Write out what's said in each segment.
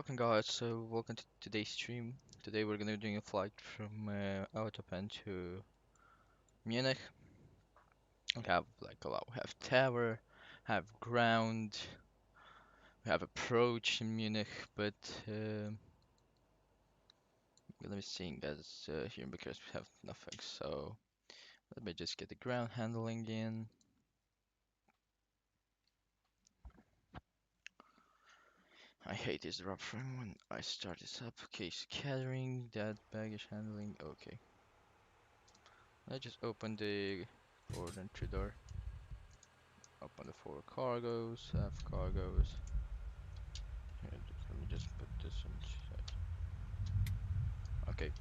Welcome guys, so welcome to today's stream. Today we're gonna be doing a flight from Autopan to Munich. We have like a lot. We have tower, have ground, we have approach in Munich, but let me see as here because we have nothing. So let me just get the ground handling in. I hate this drop frame when I start this up. Okay, scattering, that baggage handling. Okay, let's just open the port entry door. Open the four cargoes, have cargoes. Here, let me just put this inside. Okay,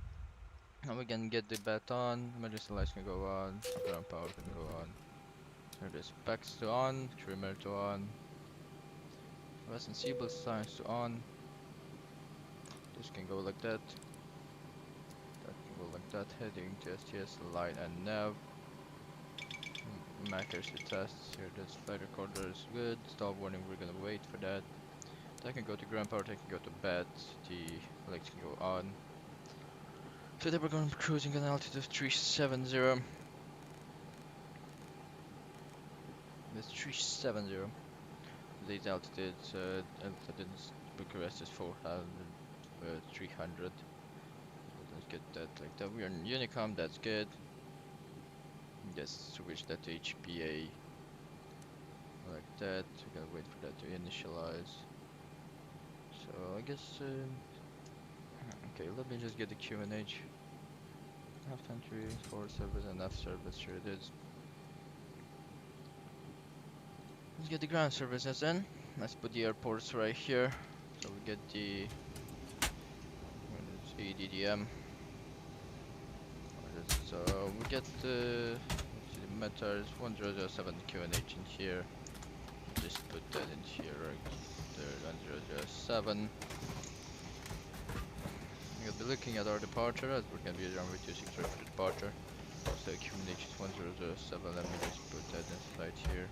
now we can get the bat on, emergency lights can go on, ground power can go on. Here it is, packs to on, trimmer to on, West and Zibo signs to on. This can go like that. That can go like that, heading to STS, line and nav. Accuracy tests, here this flight recorder is good, stall warning, we're gonna wait for that. That can go to ground power, that can go to bat, the lights can go on. Today we're going to be cruising at an altitude of 370. That's 370. Today's altitude, altitude in Bucharest is 300. Let's get that like that. We're in Unicom, that's good. Just switch that to HPA. Like that. We're gonna wait for that to initialize. So I guess, okay, let me just get the QNH. Half country, forward service, and F service, sure it is. Let's get the ground services in. Let's put the airports right here. So we get the EDDM. So we get the meters 1007 QNH in here. Just put that in here right there, 1007. We'll be looking at our departure as we're gonna be runway 26 right for departure. So QNH is 1007. Let me just put that inside here.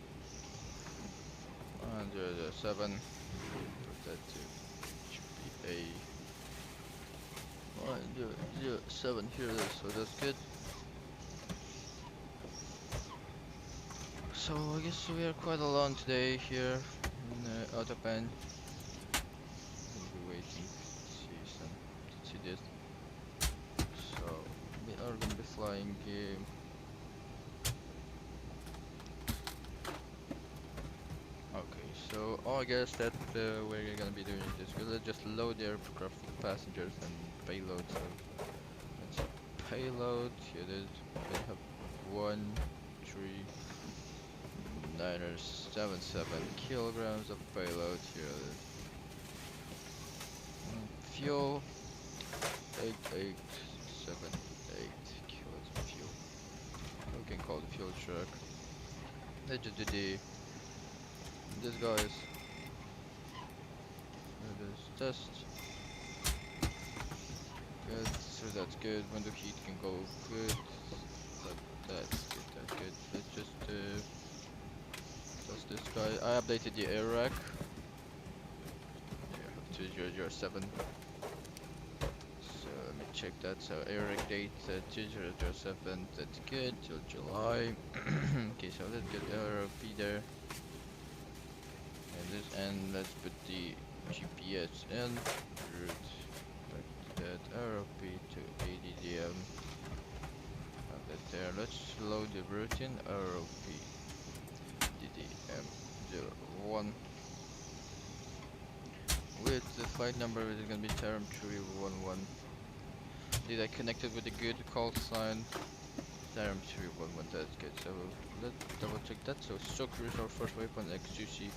1007. Put that to HPA. 1007 here it is, so that's good. So I guess we are quite alone today here in Autopan. We'll be waiting to see this. So we are gonna be flying. Okay, so I guess that we're gonna be doing this. We'll just load the aircraft with passengers and payload. So let's payload. Here it is. We have 13977 kilograms of payload. Here it is. Fuel 8878 kilos of fuel. We can call the fuel truck. Let's just do this guys. It is test. Good, so that's good. Window heat can go good. That's good. Let's just test this guy. I updated the air rack. You have 2007. So let me check that. So air rack date 2007. That's good till July. Okay, so let's get LROP there. And let's put the GPS in. Route like that. LROP to EDDM. Have that there. Let's load the route in. LROP EDDM 01. With the flight number, it's gonna be Tarom 311. Did I connect it with a good call sign? Tarom 311. That's good. So let's double check that. So Soccer is our first waypoint. XUC.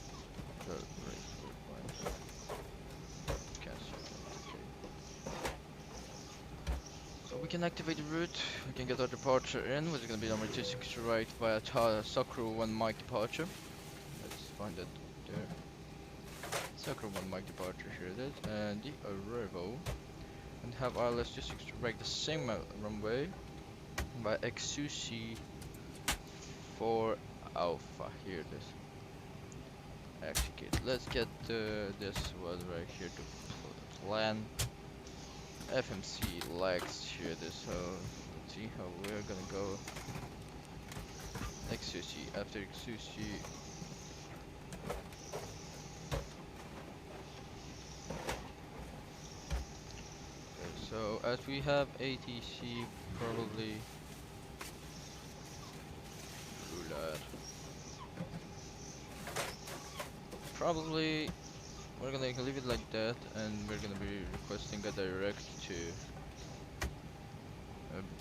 So we can activate the route, we can get our departure in, which is going to be number 26 right via Soccer 1 Mike departure. Let's find that there. Soccer 1 Mike departure, here it is, and the arrival. And have ILS 26 right the same runway by XUC 4 Alpha, here it is. Execute. Let's get this one right here to plan. FMC likes here this, so let's see how we're gonna go. Exusi, after Exusi. Okay, so as we have ATC, probably roulette. Probably we're gonna leave it like that, and we're gonna be requesting a direct to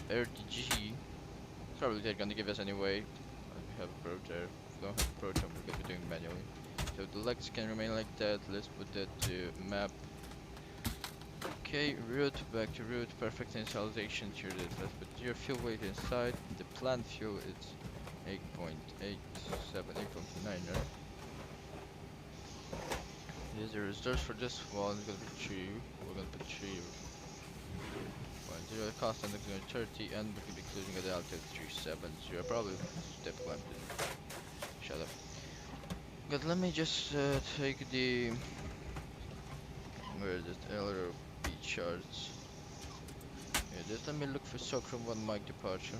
RDG. Probably they're gonna give us anyway. We have a proton. If we don't have a proton, we're gonna be doing manually. So the legs can remain like that. Let's put that to map. Okay, route, back to route, perfect initialization to this. Let's put your fuel weight inside. The planned fuel is 8.87, 8.9, right? Here's the reserves for this one. It's gonna be 2. We're gonna put 3.0 cost and it's gonna be 30, and we're gonna be closing at the altitude 370. Probably step climb. Shut up. But let me just take the where is it? LROP charts. Yeah, just let me look for Socrum 1 mic departure.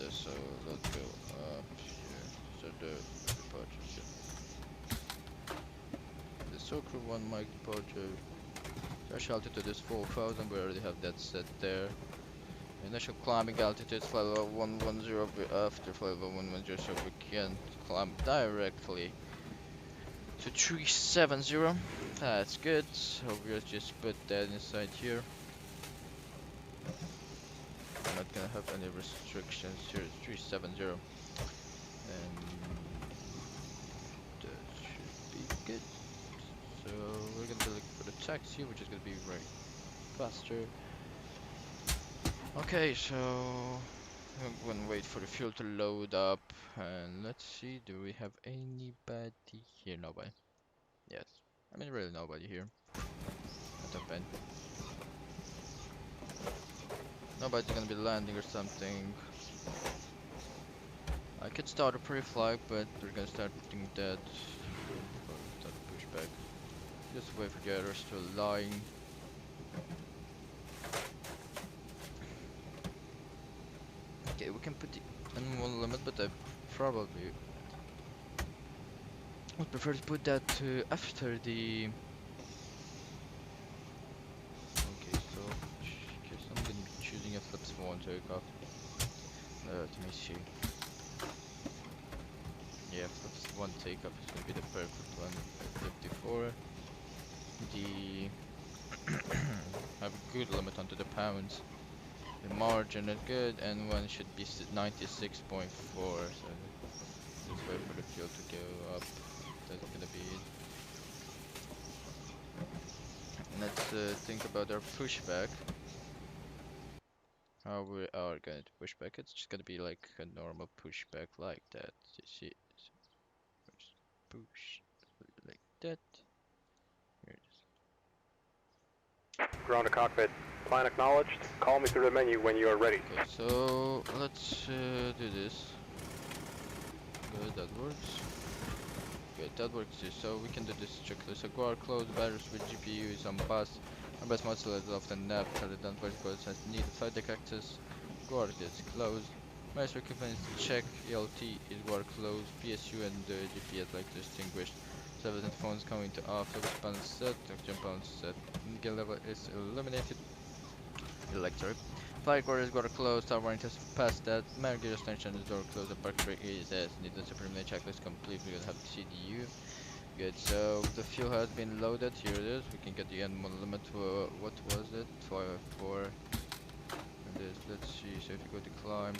So let's go up here. So the departure here. The Socrum 1 mic departure. Crash altitude is 4,000. We already have that set there. Initial climbing altitude is flight level 110. After flight level 110, so we can climb directly to 370. That's good. So we'll just put that inside here. I'm not gonna have any restrictions here. 370, and that should be good. So we're gonna be looking for the taxi, which is gonna be right faster. Okay, so I'm gonna wait for the fuel to load up, and let's see, do we have anybody here? Nobody. Yes, I mean really nobody here. Not that bad. Nobody's gonna be landing or something. I could start a pre-flight, but we're gonna start doing that. Start a pushback. Just wait for the others to align. Okay, we can put the N1 limit, but I probably would prefer to put that after the. Okay, so I'm gonna be choosing a flips for one takeoff. Let me see. Yeah, flips one takeoff is gonna be the perfect one. 54. The have a good limit onto the pounds. The margin is good, and one should be 96.4. So let's wait for the fuel to go up. That's gonna be it. Let's think about our pushback. How we are going to push back. It's just gonna be like a normal pushback like that. You see, just push like that. Here it is. Ground to cockpit. Plan acknowledged. Call me through the menu when you are ready. Okay, so let's do this. Good, that works. Good, that works too. So we can do this checklist. So guard closed, batteries with GPU is on bus. And bus module is off the nav. Tell it done vertical sense need flight deck access. Guard is closed. Master equipment is check. ELT is guard closed. PSU and GPS like distinguished. Service and phones coming to off. Service panel set. Oxygen panel set. Nickel level is eliminated. Electric. Flight guard is guard closed. Tower warning test past that. Man gear extension is door closed. The park brake is need the preliminary checklist complete. We will have the CDU. Good, so the fuel has been loaded. Here it is. We can get the N1 limit. What was it? 504. Let's see. So if you go to climb.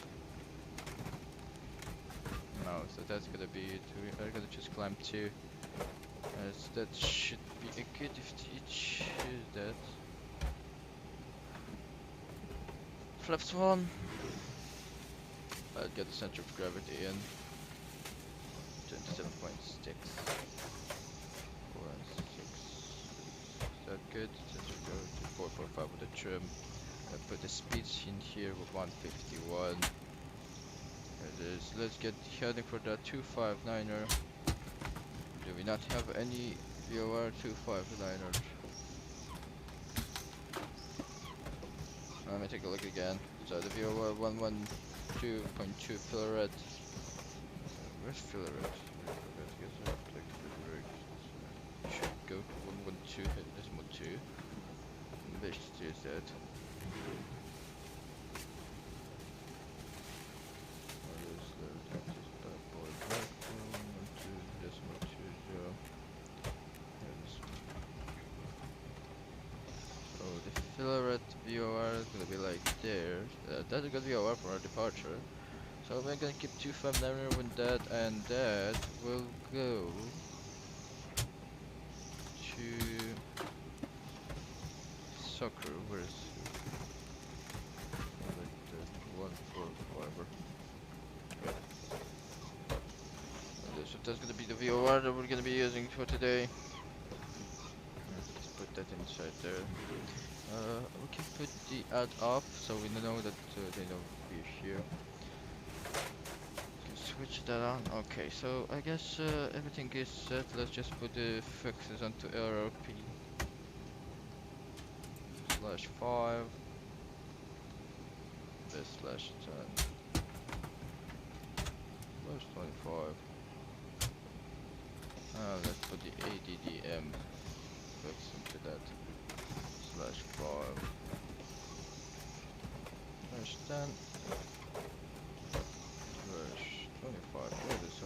No, so that's gonna be it. We are gonna just climb 2. That should be a good if it choose that. Flaps 1. I'll get the center of gravity in. 27.6. 4 6. Is that good? Center of gravity 445 with the trim. I put the speeds in here with 151. There it is. Let's get heading for that 259er. Do we not have any VOR 25 liners. Let me take a look again. So the VOR 112.2 filler red. Where's filler red? Should go 112 hit decimal 2. This is that. Oh, the filler at VOR is gonna be like there. That's a good VOR for our departure. So we're gonna keep 259 with that, and that will go to soccer. Where's like the 145er? Okay, so that's gonna be the VOR that we're gonna be using for today. Let's put that inside there. We can put the add off so we know that they know we're here. Can switch that on. Okay, so I guess everything is set. Let's just put the fixes onto LROP/5. This /10/25. Let's put the ADDM fix into that /5/10. /25. So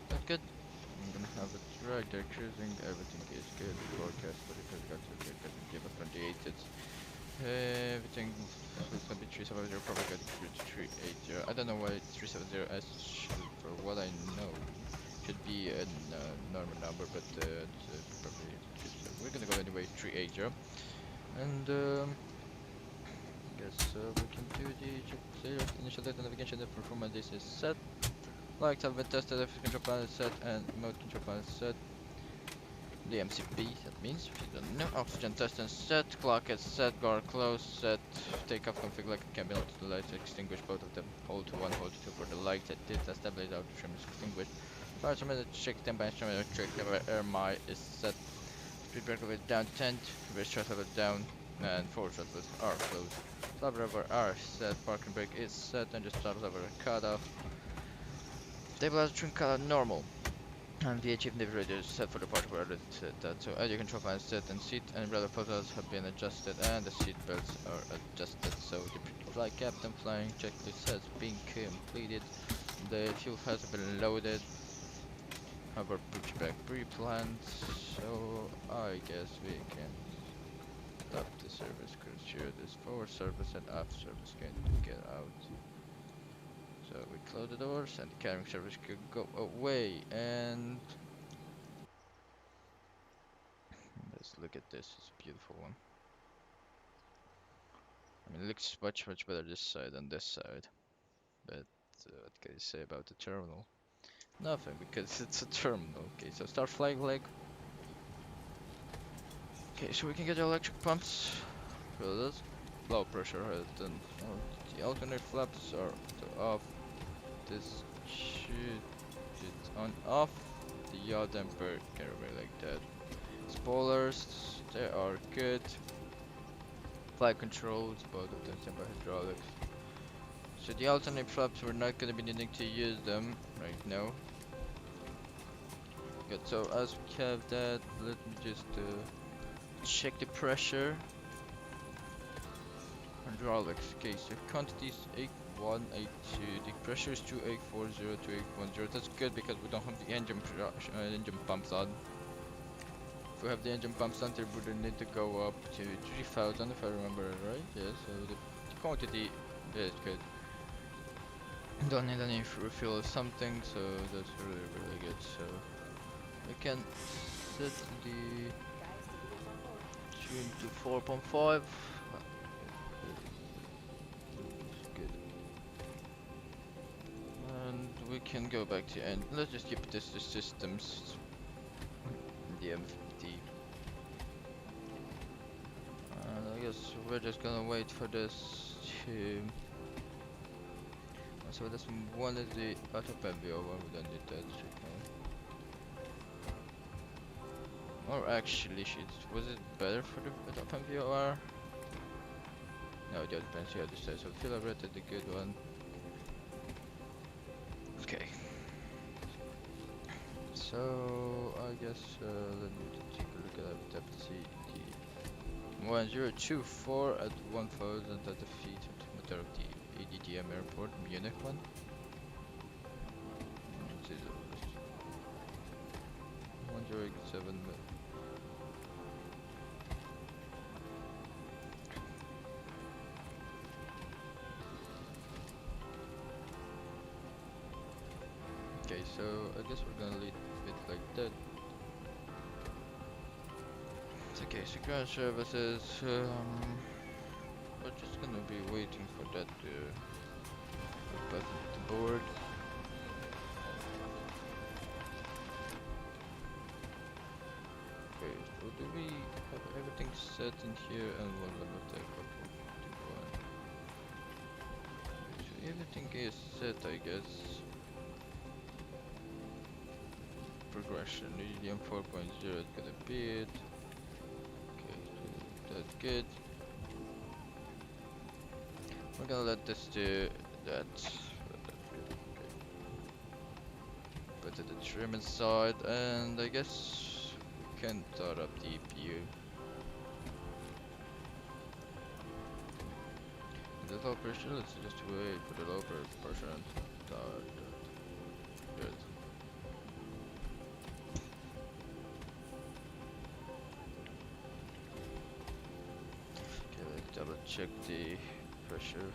that's good. I'm gonna have it right there cruising. Everything is good. Forecast for the got to give us 28. Everything is gonna be 370. Probably got to 380. I don't know why 370 as for what I know should be a normal number, but probably we're gonna go anyway 380. And guess we can do the initial data navigation. The performance this is set. Lights have been tested, if control panel is set, and mode control panel is set. The MCP, that means, if you don't know, oxygen test and set, clock is set, guard closed, set, takeoff config like a cabin to the lights, extinguish both of them, hold to 1, hold to 2 for the lights, that did stabilize out trim is extinguished. Fire instrument, check standby instrument, check air my is set, speed brake level down to 10, rear throttle level down, and forward throttles are closed. Stop lever are set, parking brake is set, and just stop lever cut off. Stabilizer trim color normal. And the achievement radio is set for departure, we already set that. So audio control panel is set, and seat and rudder photos have been adjusted, and the seat belts are adjusted. So the flight captain flying checklist has been completed. The fuel has been loaded. Our pushback pre-planned. So I guess we can stop the service cruise here. This forward service and aft service going to get out. So we close the doors and the carrying service could go away, and let's look at this. It's a beautiful one. I mean, it looks much better this side than this side. But what can you say about the terminal? Nothing, because it's a terminal. Okay, so start flying leg. Okay, so we can get the electric pumps. Fill this. Low pressure head, and the alternate flaps are off. This should get on off. The yaw damper can remain like that. Spoilers, they are good. Flight controls, both of them stand by hydraulics. So the alternate flaps, we're not gonna be needing to use them right now. Good, so as we have that, let me just check the pressure. Hydraulics, okay, so quantities 8182, the pressure is 2840 to 810. That's good because we don't have the engine pumps on. If we have the engine pumps on, they would need to go up to 3000 if I remember right. Yeah, so the quantity is good. Don't need any refuel or something, so that's really good. So we can set the tune to 4.5. Good. And we can go back to end. Let's just keep this to systems. The MFT. And I guess we're just gonna wait for this to. So this one is the auto pen VO1, we don't need that right now. Or actually, was it better for the open VOR? No, it depends. You have to say. So Philip rated the good one. Okay. So I guess let me take a look at that. See the 1024 at 1000 at the feet at the EDDM airport, Munich one. Let's see the 1087. Okay, so I guess we're gonna leave it like that. It's okay, so ground services, we're just gonna be waiting for that button at the board. Okay, so do we have everything set in here and one level take up to one? So everything is set, I guess. Progression, EDDM 4.0 is gonna be it. Okay, so that's good. We're gonna let this do that. That's good. Okay. Put it the trim inside, and I guess we can start up the EPU. The low pressure, let's just wait for the low pressure and start. Good. Okay, let's double check the pressure.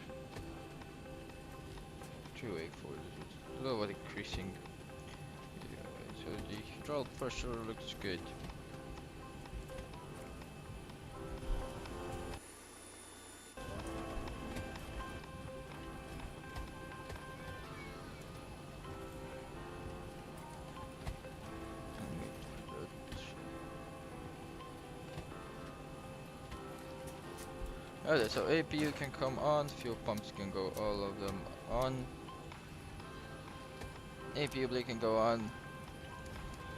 284 is low but increasing. Yeah, so the throttle pressure looks good. Alright, so APU can come on, fuel pumps can go, all of them on. APU blade can go on,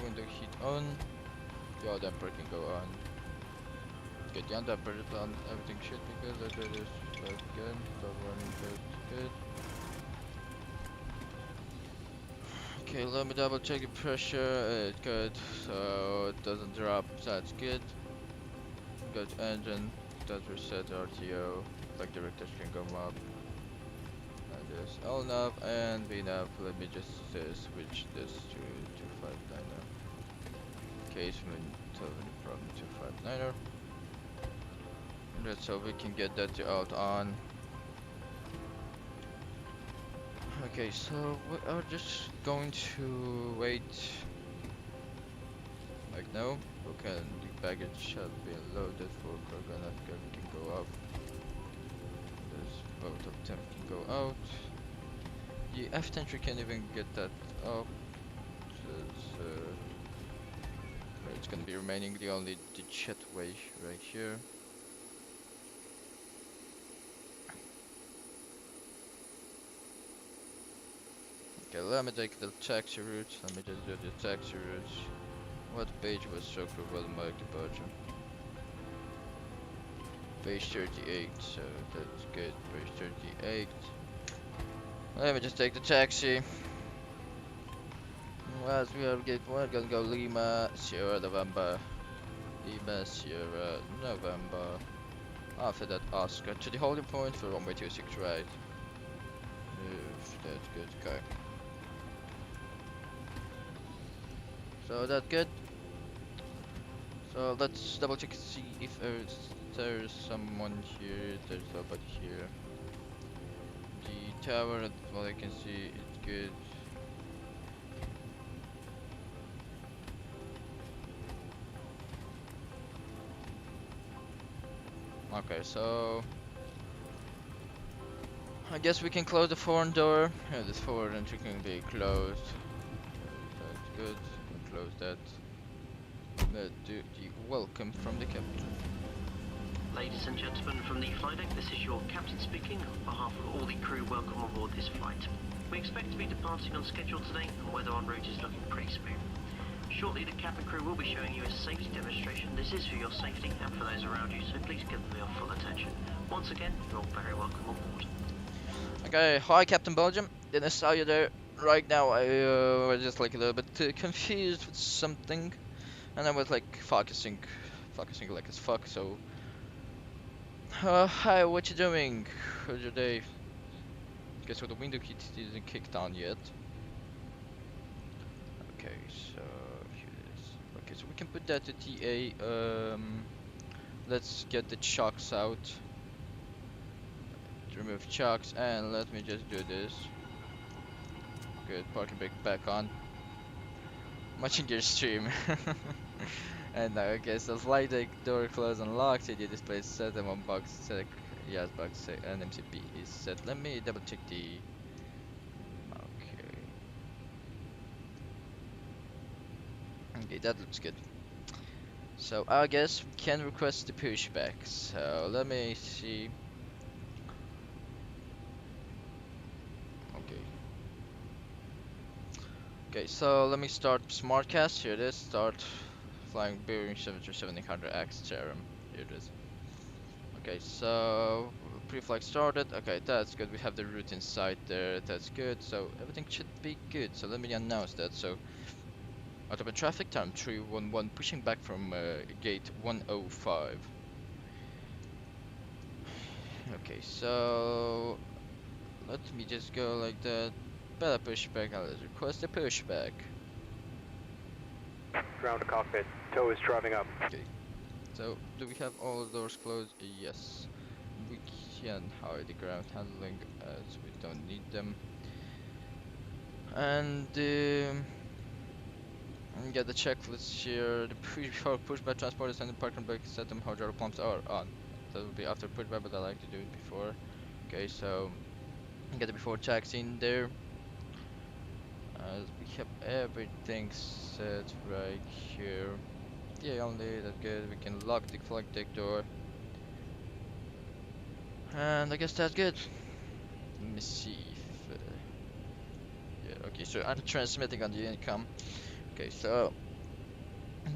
window heat on, yaw damper can go on. Get yaw damper on, everything should be good, let it start again, stop running, good. Okay, let me double check the pressure, it's good, so it doesn't drop, so that's good. Got engine. That reset RTO, like directors can come up. And this LNAV and VNAV. Let me just switch this to 259er. Case from 259er. And that's so we can get that out on. Okay, so we are just going to wait. Like now, okay, the baggage shall be loaded for cargo and everything can go up. There's both of them can go out. The F-10 can't even get that up. It's gonna be remaining the only the jetway right here. Okay, let me take the taxi routes. Let me just do the taxi routes. What page was Soccer will mark departure? Page 38, so that's good. Page 38. Let me just take the taxi. As we are we're gonna go Lima, Sierra November. Lima, Sierra November. After that, Oscar to the holding point for runway 26 right. That's good, okay. So that's good. So let's double check to see if there's someone here. There's nobody here. The tower, what I can see, it's good. Okay, so I guess we can close the forward door. Yeah, this forward entry can be closed. That's good. We'll close that. Let's do the welcome from the captain. Ladies and gentlemen from the flight deck, this is your captain speaking. On behalf of all the crew, welcome on board this flight. We expect to be departing on schedule today, and weather en route is looking pretty smooth. Shortly, the cabin crew will be showing you a safety demonstration. This is for your safety and for those around you, so please give them your full attention. Once again, you're very welcome on board. Okay, hi Captain Belgium. Didn't saw you there. Right now I was just like a little bit confused with something, and I was like focusing like as fuck. So, hi, what you doing? How's your day? Okay, so the window key isn't kicked on yet. Okay, so here it is. Okay, so we can put that to TA. Let's get the chocks out. Remove chocks, and let me just do this. Good, parking brake back on. Watching your stream. And okay, so slide the door closed and locked. CD display set and one box set. Yes, box set and MCP is set. Let me double check the. Okay. Okay, that looks good. So I guess we can request the pushback. So let me see. Okay. Okay, so let me start Smartcast. Here it is. Start flying Boeing 737-800X Tarom. Here it is. Okay, so pre-flight started. Okay, that's good. We have the route inside there. That's good. So everything should be good. So let me announce that. So out of a traffic time 311 pushing back from gate 105. Okay, so let me just go like that. Better pushback. I'll request a pushback. Ground to cockpit. Tow is driving up. Okay. So do we have all the doors closed? Yes. We can hide the ground handling as we don't need them. And get the checklist here. The pushback transporters and the parking brake system hydraulic pumps are on. That will be after pushback, but I like to do it before. Okay, so get the before taxi in there. As we have everything set right here. Yeah, only that's good. We can lock the flight deck door. And I guess that's good. Let me see if yeah, okay, so I'm transmitting on the intercom. Okay, so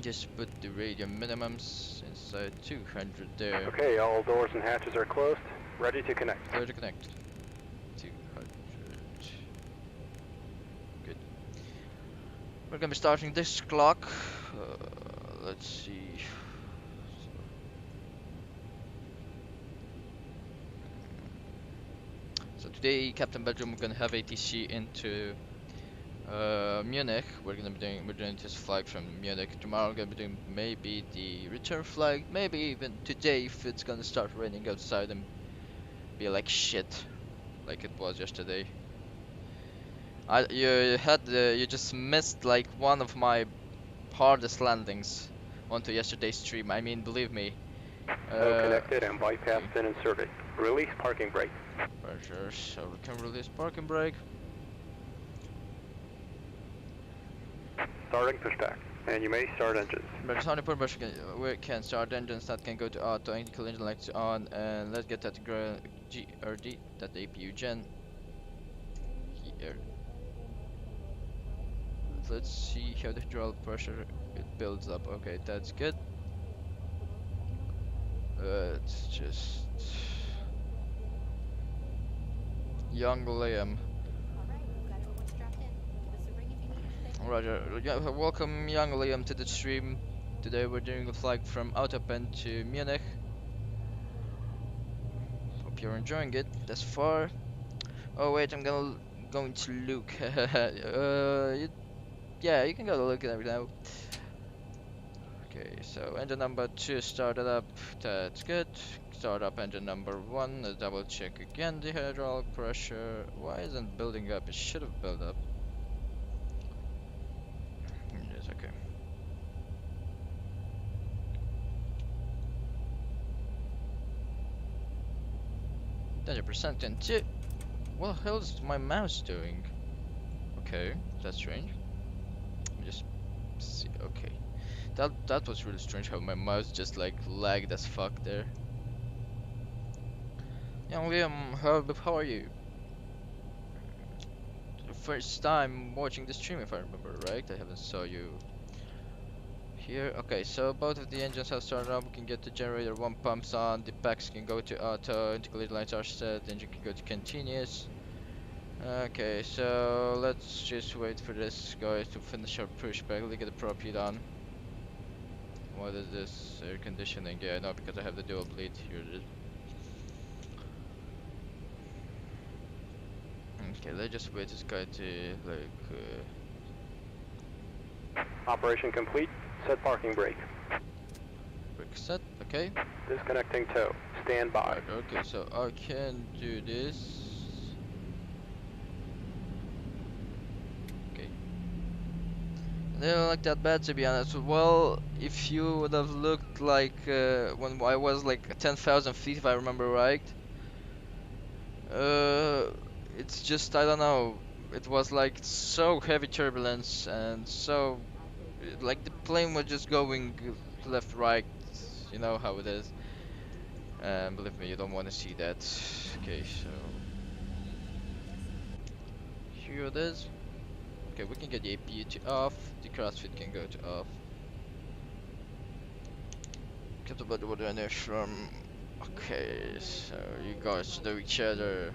just put the radio minimums inside 200 there. Okay, all doors and hatches are closed. Ready to connect. Ready to connect. 200. Good. We're gonna be starting this clock. Let's see. So today, Captain Belgium, we're gonna have ATC into Munich. We're doing this flight from Munich. Tomorrow we're gonna be doing maybe the return flight. Maybe even today if it's gonna start raining outside and be like shit, like it was yesterday. You just missed like one of my hardest landings onto yesterday's stream. I mean, believe me. Tow connected and bypass pin inserted. Release parking brake. Pressure, so we can release parking brake. Starting pushback. And you may start engines. But on the push we can start engines that can go to auto, indical engine lights on, and let's get that GRD, that APU gen here. Let's see how the hydraulic pressure it builds up. Okay, that's good. It's just young Liam. Roger. Yeah, welcome young Liam to the stream. Today we're doing a flight from Autopen to Munich. Hope you're enjoying it thus far. Oh wait, I'm going to Luke. Yeah, you can go to Luke and everything now. Okay, so engine number 2 started up. That's good. Start up engine number 1. Let's double check again the hydraulic pressure. Why isn't it building up? It should have built up. Yes, okay. %, and 2. What the hell is my mouse doing? Okay, that's strange. Let me just see. Okay, that was really strange how my mouse just like lagged as fuck there. Young Liam, how are you? First time watching the stream, if I remember right. I haven't saw you here. Okay, so both of the engines have started up. We can get the generator 1 pumps on. The packs can go to auto. Integrated lights are set. The engine can go to continuous. Okay, so let's just wait for this guy to finish our pushback. Look at the prop heat on. What is this? Air conditioning? Yeah, no, because I have the dual bleed. Here it is. Okay, let's just wait this guy to like. Operation complete. Set parking brake. Brake set. Okay. Disconnecting tow. Stand by. Right, okay, so I can do this. Okay. They don't look that bad, to be honest. Well, if you would have looked like when I was like 10,000 feet, if I remember right. It's just, I don't know. It was like so heavy turbulence and so like the plane was just going left, right. You know how it is. Believe me, you don't want to see that. Okay, so here it is. Okay, we can get the APU to off. The CrossFit can go to off. Get the body water in there from. Okay, so you guys know each other.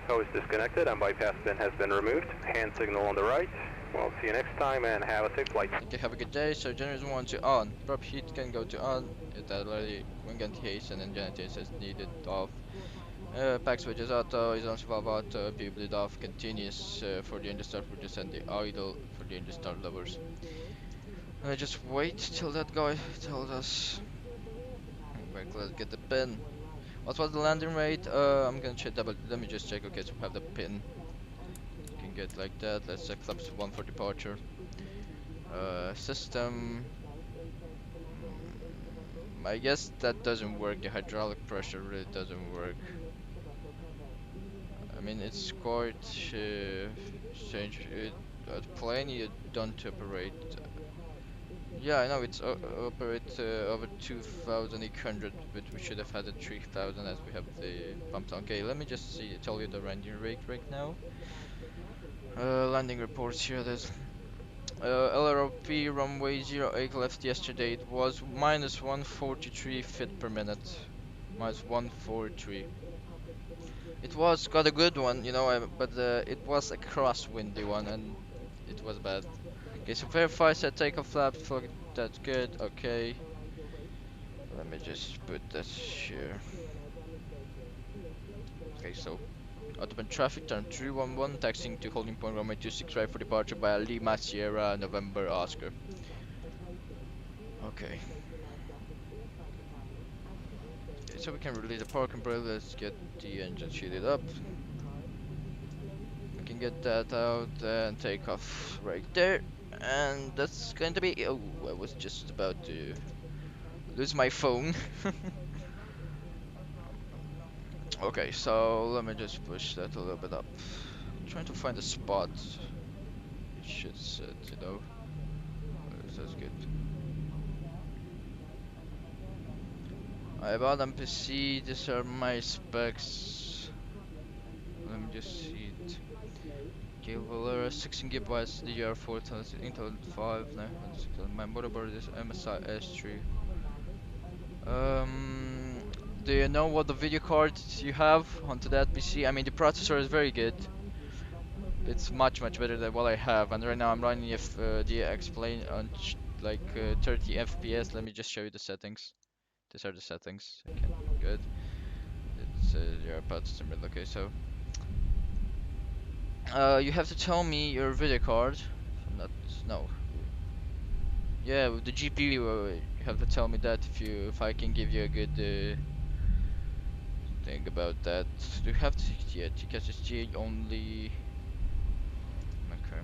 Hose disconnected and bypass pin has been removed. Hand signal on the right. We'll see you next time and have a safe flight. Okay, have a good day. So generators 1 to on. Prop heat can go to on. It already wing ventilation and generators as needed off. Pack switches auto, is on valve auto, PU bleed off, continuous for the engine start bridges and the idle for the engine start levers. Just wait till that guy tells us. Wait, let's get the pin. What was the landing rate? I'm gonna check double. Let me just check. Okay, so we have the pin. You can get like that. Let's check flaps 1 for departure. System. I guess that doesn't work. The hydraulic pressure really doesn't work. I mean, it's quite strange. The plane you don't operate. Yeah, I know it's operate over 2,800, but we should have had a 3,000 as we have the pumps. Okay, let me just see. Tell you the landing rate right now. Landing reports here. There's LROP runway 08 left yesterday. It was minus 143 feet per minute. Minus 143. It was got a good one, you know, but it was a crosswindy one and it was bad. Okay, so verify set takeoff flaps. Fuck, that's good. Okay. Let me just put this here. Okay, so outbound traffic turn 311, taxiing to holding point runway 26 right for departure by Lima Sierra November Oscar. Okay. Okay, so we can release the parking brake. Let's get the engine shielded up. We can get that out and take off right there. And that's going to be. Oh, I was just about to lose my phone. Okay, so let me just push that a little bit up. I'm trying to find a spot. It should sit, you know. That's good. I bought MPC. These are my specs. Let me just see it. Okay, well, 16 gigabytes DDR4, Intel 5. No, my motherboard is MSI S3. Do you know what the video card you have onto that PC? I mean, the processor is very good. It's much better than what I have, and right now I'm running the explain on like 30 FPS. Let me just show you the settings. These are the settings. Okay, good. It's your processor. Okay, so you have to tell me your video card. Not no. Yeah, with the GPU, you have to tell me that if I can give you a good thing about that. Do you have to? Yeah, TKSSG only. Okay.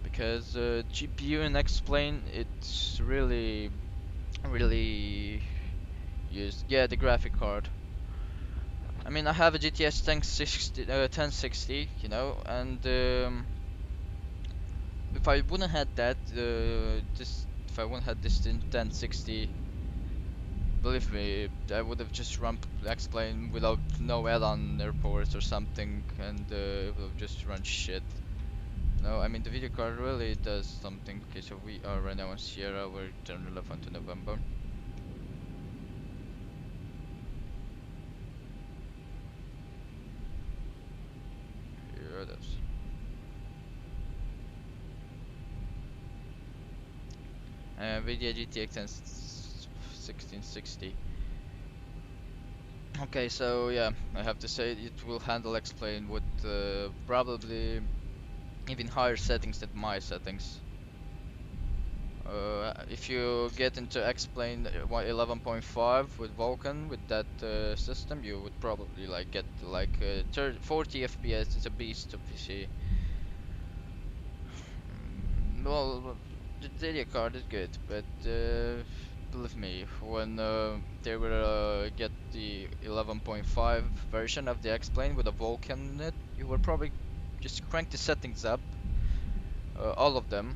Because GPU and explain, it's really used. Yeah, the graphic card. I mean, I have a GTX 1060, you know, and if I wouldn't had that, if I wouldn't had this in 1060, believe me, I would have just run X-Plane without no add-on airports or something, and it would have just run shit. No, I mean the video card really does something. Okay, so we are right now on Sierra. We're turning left onto November. Here it is. NVIDIA GTX 1660. Okay, so yeah, I have to say it will handle explain with probably even higher settings than my settings. If you get into explain 11.5 with Vulkan with that system, you would probably like get like 40 FPS. It's a beast of PC. Well, the video card is good, but believe me, when they will get the 11.5 version of the X-Plane with a Vulkan in it, you will probably just crank the settings up, all of them,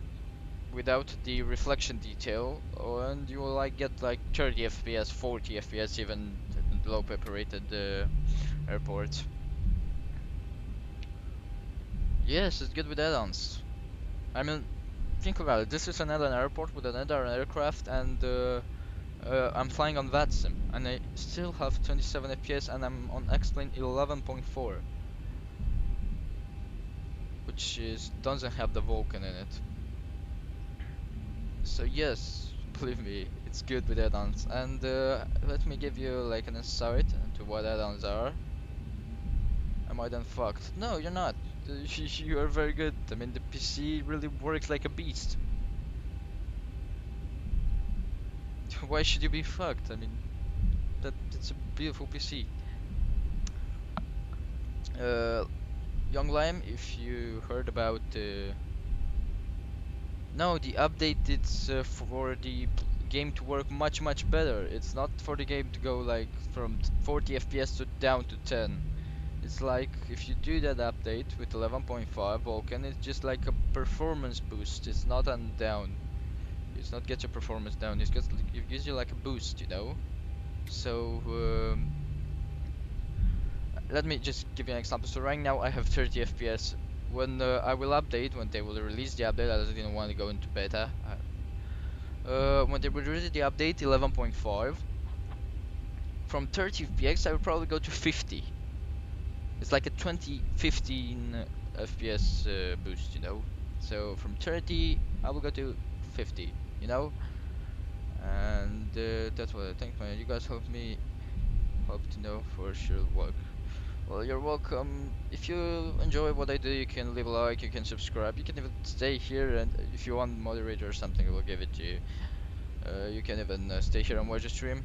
without the reflection detail, and you will like get like 30 FPS, 40 FPS, even in low pepper rated airports. Yes, it's good with add-ons. I mean, think about it. This is an airline airport with an add-on aircraft, and I'm flying on VATSIM, and I still have 27 FPS, and I'm on X-Plane 11.4, which doesn't have the Vulkan in it. So yes, believe me, it's good with add-ons. And let me give you like an insight into what add-ons are. Am I then fucked? No, you're not. You are very good. I mean, the PC really works like a beast. Why should you be fucked? I mean, it's a beautiful PC. Young Lime, if you heard about no, the update it's for the game to work much better. It's not for the game to go like from 40 FPS to down to 10. It's like if you do that update with 11.5 Vulkan, it's just like a performance boost. It's not on down. It's not get your performance down. It gives you like a boost, you know. So let me just give you an example. So right now I have 30 FPS. When I will update, when they will release the update, I didn't want to go into beta. When they will release the update 11.5, from 30 FPS I will probably go to 50. It's like a 15 FPS boost, you know. So from 30 I will go to 50, you know. And that's what I think, man. You guys help to know for sure work. Well, you're welcome. If you enjoy what I do, you can leave a like, you can subscribe, you can even stay here, and if you want moderator or something, I will give it to you. You can even stay here and watch the stream.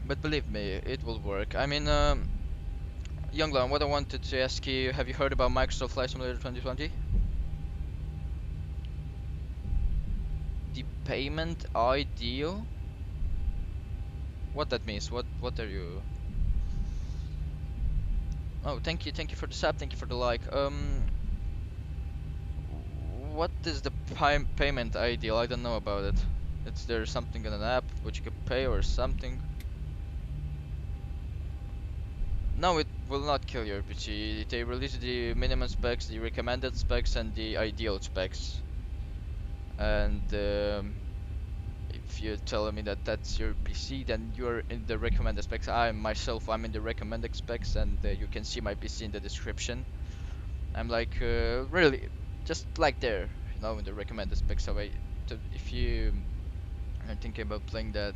But believe me, it will work. I mean, Younglan, what I wanted to ask you, have you heard about Microsoft Flight Simulator 2020? The payment ideal? What that means? What are you? Oh, thank you for the sub, thank you for the like. What is the payment ideal? I don't know about it. Is there something in an app which you could pay or something? No, it will not kill your PC. They release the minimum specs, the recommended specs, and the ideal specs. And if you're telling me that that's your PC, then you're in the recommended specs. I'm in the recommended specs, and you can see my PC in the description. I'm like really just like there, you know, in the recommended specs. So if you are thinking about playing that.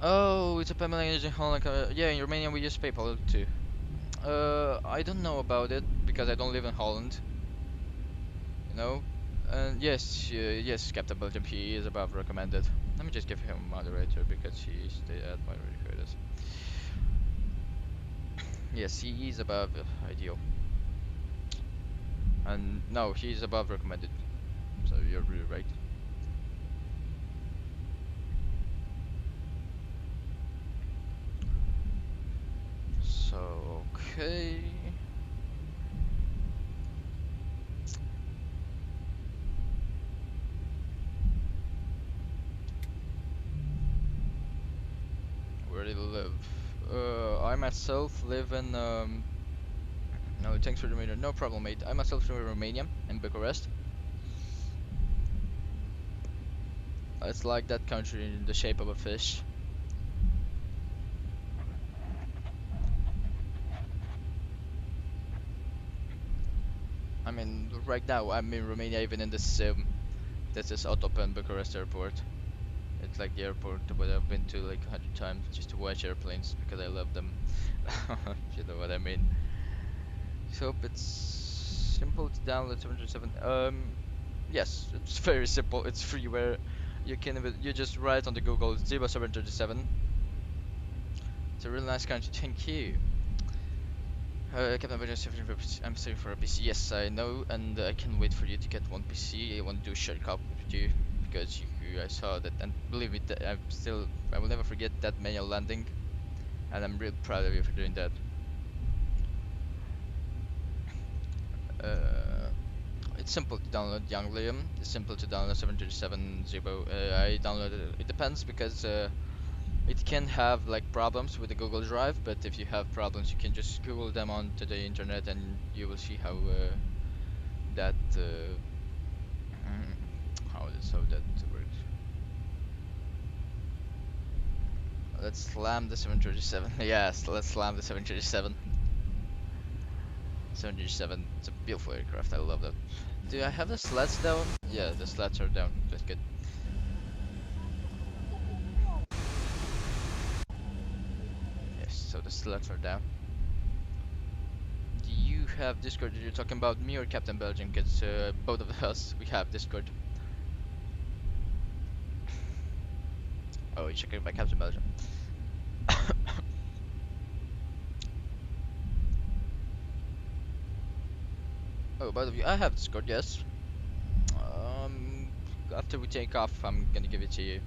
Oh, it's a payment language in Holland. Yeah, in Romania we use PayPal too. I don't know about it because I don't live in Holland. You know. And yes, Captain Belgium, he is above recommended. Let me just give him a moderator because he's the admin recorders. Yes, he is above ideal. And no, he's above recommended. So you're really right. So, okay. where they live. I myself live in no, thanks for the reminder. No problem, mate. I myself live in Romania, in Bucharest. It's like that country in the shape of a fish. I mean, right now I'm in Romania, even in this this is Otopen Bucharest airport. It's like the airport where I've been to like 100 times just to watch airplanes because I love them. If you know what I mean. So hope it's simple to download 707. Yes, it's very simple. It's freeware. You can you just write on the Google Zibo 737. It's a really nice country. Thank you. Captain Emergency, I'm saving for a PC. Yes, I know, and I can't wait for you to get one PC. I want to do a share copy with you because I saw that, and believe me, that I will never forget that manual landing, and I'm real proud of you for doing that. It's simple to download, young Liam. It's simple to download 737 Zibo. I downloaded it. It depends because it can have like problems with the Google Drive, but if you have problems, you can just Google them onto the internet, and you will see how that how that works. Let's slam the 737. Yes, let's slam the 737. 737. It's a beautiful aircraft. I love that. Do I have the slats down? Yeah, the slats are down. That's good. Yes, so the slats are down. Do you have Discord? Are you talking about me or Captain Belgium? Because both of us, we have Discord. Oh, you're checking by Captain Belgium. Oh, both of you. I have Discord, yes. After we take off, I'm gonna give it to you. You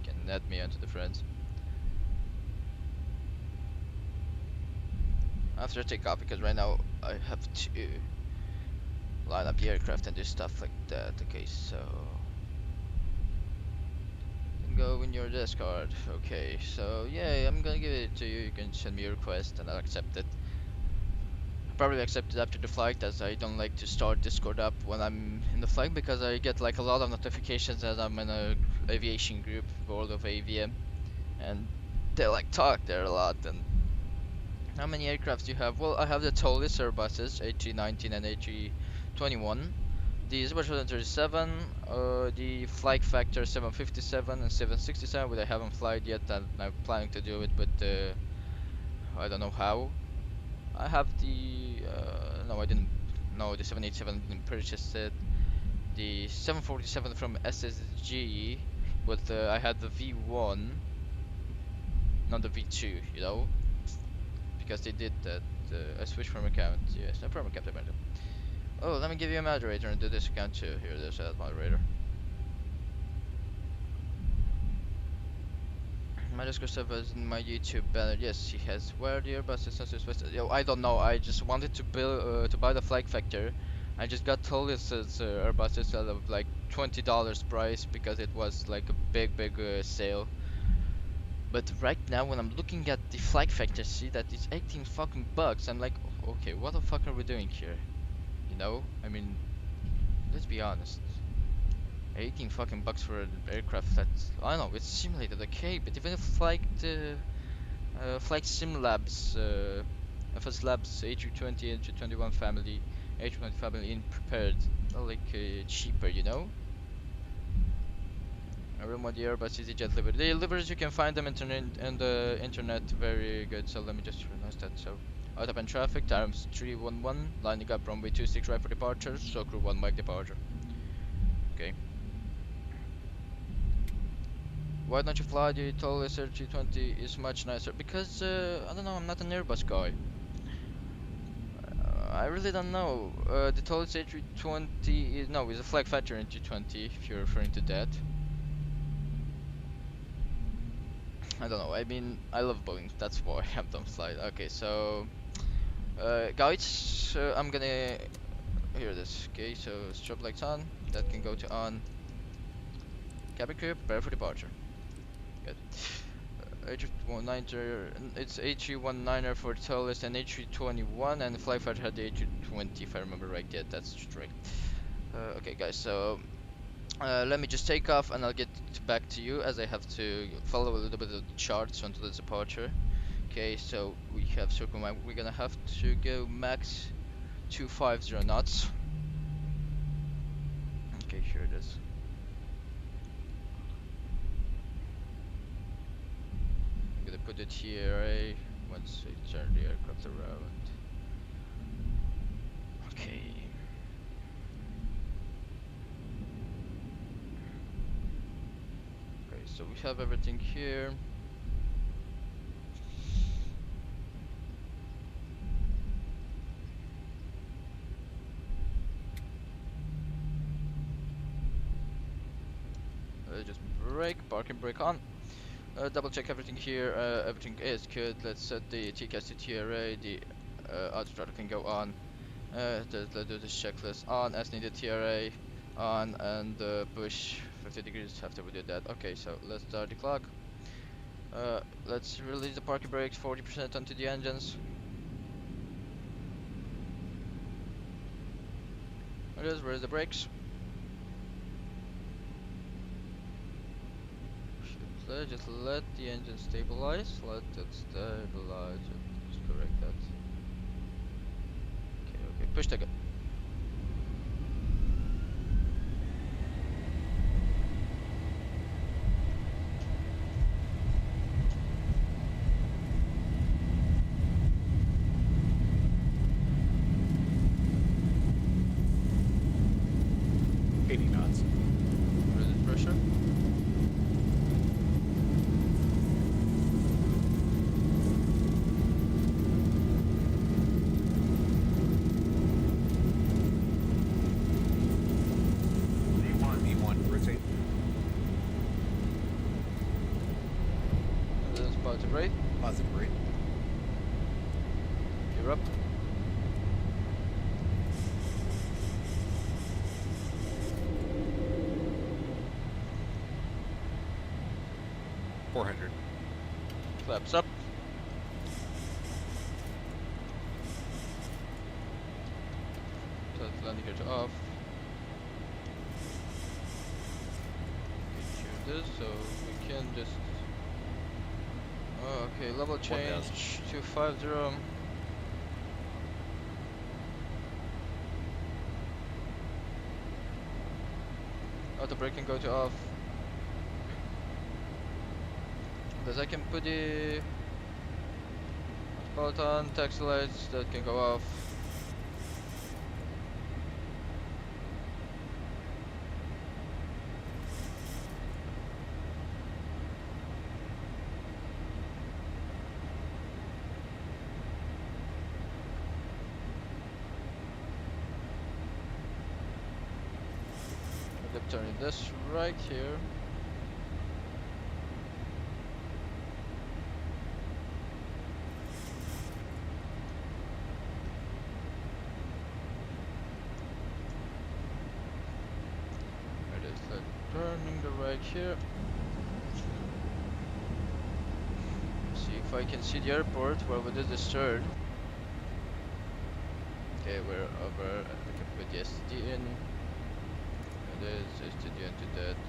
can add me onto the friends. After I take off, because right now I have to line up the aircraft and do stuff like that. Okay, so go in your Discord. Okay, so yeah, I'm gonna give it to you. You can send me a request and I'll accept it. Probably accept it after the flight, as I don't like to start Discord up when I'm in the flight because I get like a lot of notifications that I'm in a aviation group, World of AVM, and they like talk there a lot. And how many aircrafts do you have? Well, I have the tallest Airbuses, A319 and A321. The Zibo 737, the flight factor 757 and 767, which I haven't flied yet, and I'm planning to do it, but I don't know how. I have the no, I didn't. No, the 787 didn't purchase it. The 747 from SSG, but I had the V1, not the V2, you know, because they did that. I switched from account. Yes, no problem, Captain Brandon. Oh, let me give you a moderator and do this account too. Here, there's a moderator. My Discord server is in my YouTube banner. Yes, he has. Where the Airbus is not supposed. Yo, I don't know. I just wanted to build to buy the flag factor. I just got told it's Airbus out of like $20 price because it was like a big sale. But right now when I'm looking at the flag factor, see that it's 18 fucking bucks. I'm like, okay, what the fuck are we doing here? You know? I mean, let's be honest. 18 fucking bucks for an aircraft that's, I don't know, it's simulated, okay, but even if like the Flight Sim Labs, FS Labs A320, A321 family, A320 family in prepared, like cheaper, you know? I really want the Airbus EasyJet livery. The liveries you can find them on the internet, very good. So let me just realize that. So out of traffic, times 311, lining up runway 26 right for departure. So crew 1 mic departure. Okay. Why don't you fly the tallest A320? Is much nicer because I don't know. I'm not an Airbus guy. I really don't know. The tallest A320 is no, it's a flag factor A320 if you're referring to that. I don't know. I mean, I love Boeing. That's why I have them fly. Okay, so guys, I'm gonna hear this. Okay, so strobe lights on. That can go to on. Cabin crew, prepare for departure. Good. A319, it's A319er for tallest and A321, and the flight fighter had the A320 if I remember right. Yeah, that's straight. Okay, guys, so let me just take off and I'll get back to you as I have to follow a little bit of the charts until the departure. Okay, so we have circle map. We're gonna have to go max 250 knots. Okay, here it is. I'm gonna put it here once I turn the aircraft around. Okay. Okay, so we have everything here. Just parking brake on. Double check everything here. Everything is good. Let's set the TCAS to TRA. The auto throttle can go on. Let's do this checklist on as needed. TRA on and push 50 degrees after we did that. Okay, so let's start the clock. Let's release the parking brakes 40% onto the engines. Where's the brakes? Just let the engine stabilize. Let it stabilize. Just correct that. Okay. Push the gun. Positive rate. You're up. $400. Flaps up. Let's landing gear to off. Shoot this so we can just. Okay, level change 250. Auto brake can go to off. Because I can put the pilot on, taxi lights that can go off. Turning this right here. It is turning the right here. See if I can see the airport where we did this turn. Okay, we're over. I can put the SD in. It is STD into that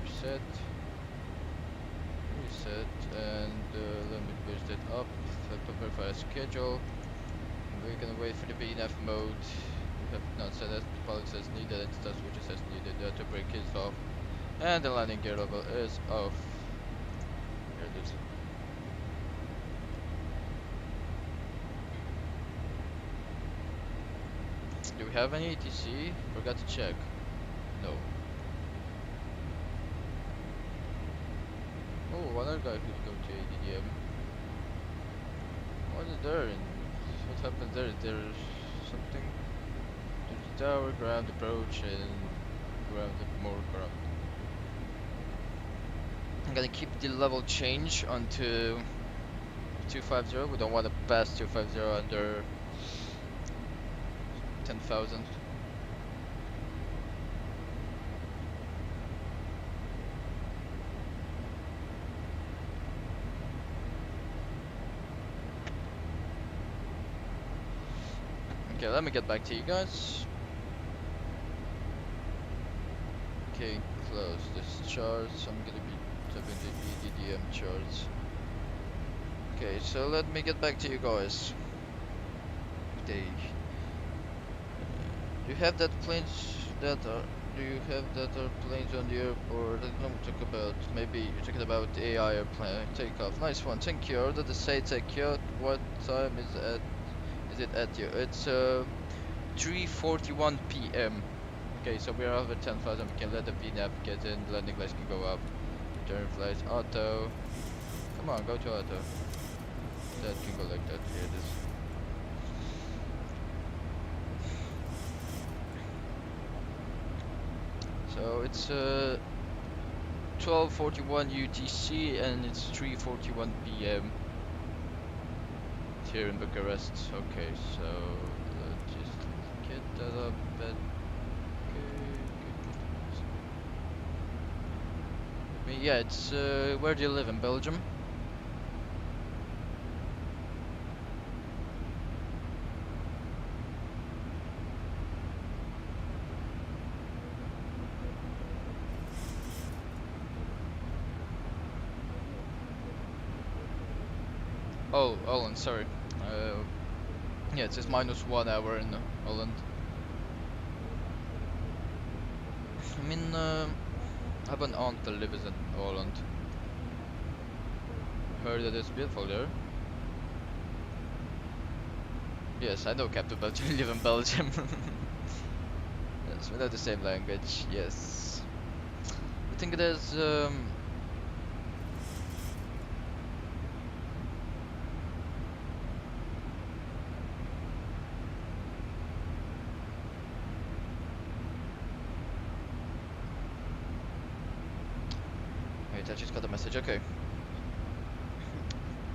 reset, and let me push that up. Let me verify schedule. We're gonna wait for the VNAV mode. We have not set as pilots as needed and start switches as needed. The auto brake is off, and the landing gear level is off. Here it is. Do we have any ATC? Forgot to check. No. Oh, one other guy could go to EDDM. What is there? What happens there? Is there something? There's tower, ground approach, and more ground. I'm gonna keep the level change onto 250. We don't want to pass 250 under 10,000. Okay, let me get back to you guys. Okay, close this charts. I'm gonna be tapping the EDDM charts. Okay, so let me get back to you guys. They do you have that planes that are planes on the airport? I don't know what to talk about. Maybe you're talking about AI airplane takeoff. Nice one, thank you. Order the say take you. What time is it at you? It's 3:41 p.m. Okay, so we are over 10,000. We can let the VNAV get in. The landing lights can go up. Return flights auto. Come on, go to auto. That can go like that. Here it is. So it's 12:41 UTC and it's 3:41 p.m. here in Bucharest. Okay, so let's just get that up. Good. I mean, yeah, it's where do you live in Belgium? Oh, Holland, sorry. Yeah, it says -1 hour in Holland. I mean, I have an aunt that lives in Holland. Heard that it's beautiful there. Yes, I know Captain Belgium. You live in Belgium. Yes, we know the same language. Yes. I think there's wait, I just got a message. Okay.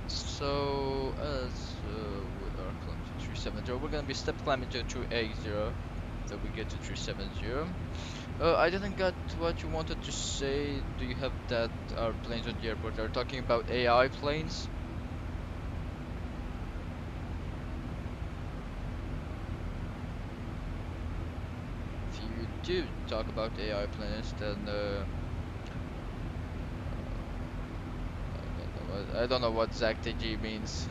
So as we are climbing to 370, we're gonna be step climbing to 280. So we get to 370. I didn't get what you wanted to say. Do you have that our planes at the airport are talking about AI planes? If you do talk about AI planes, then I don't know what ZACTG means.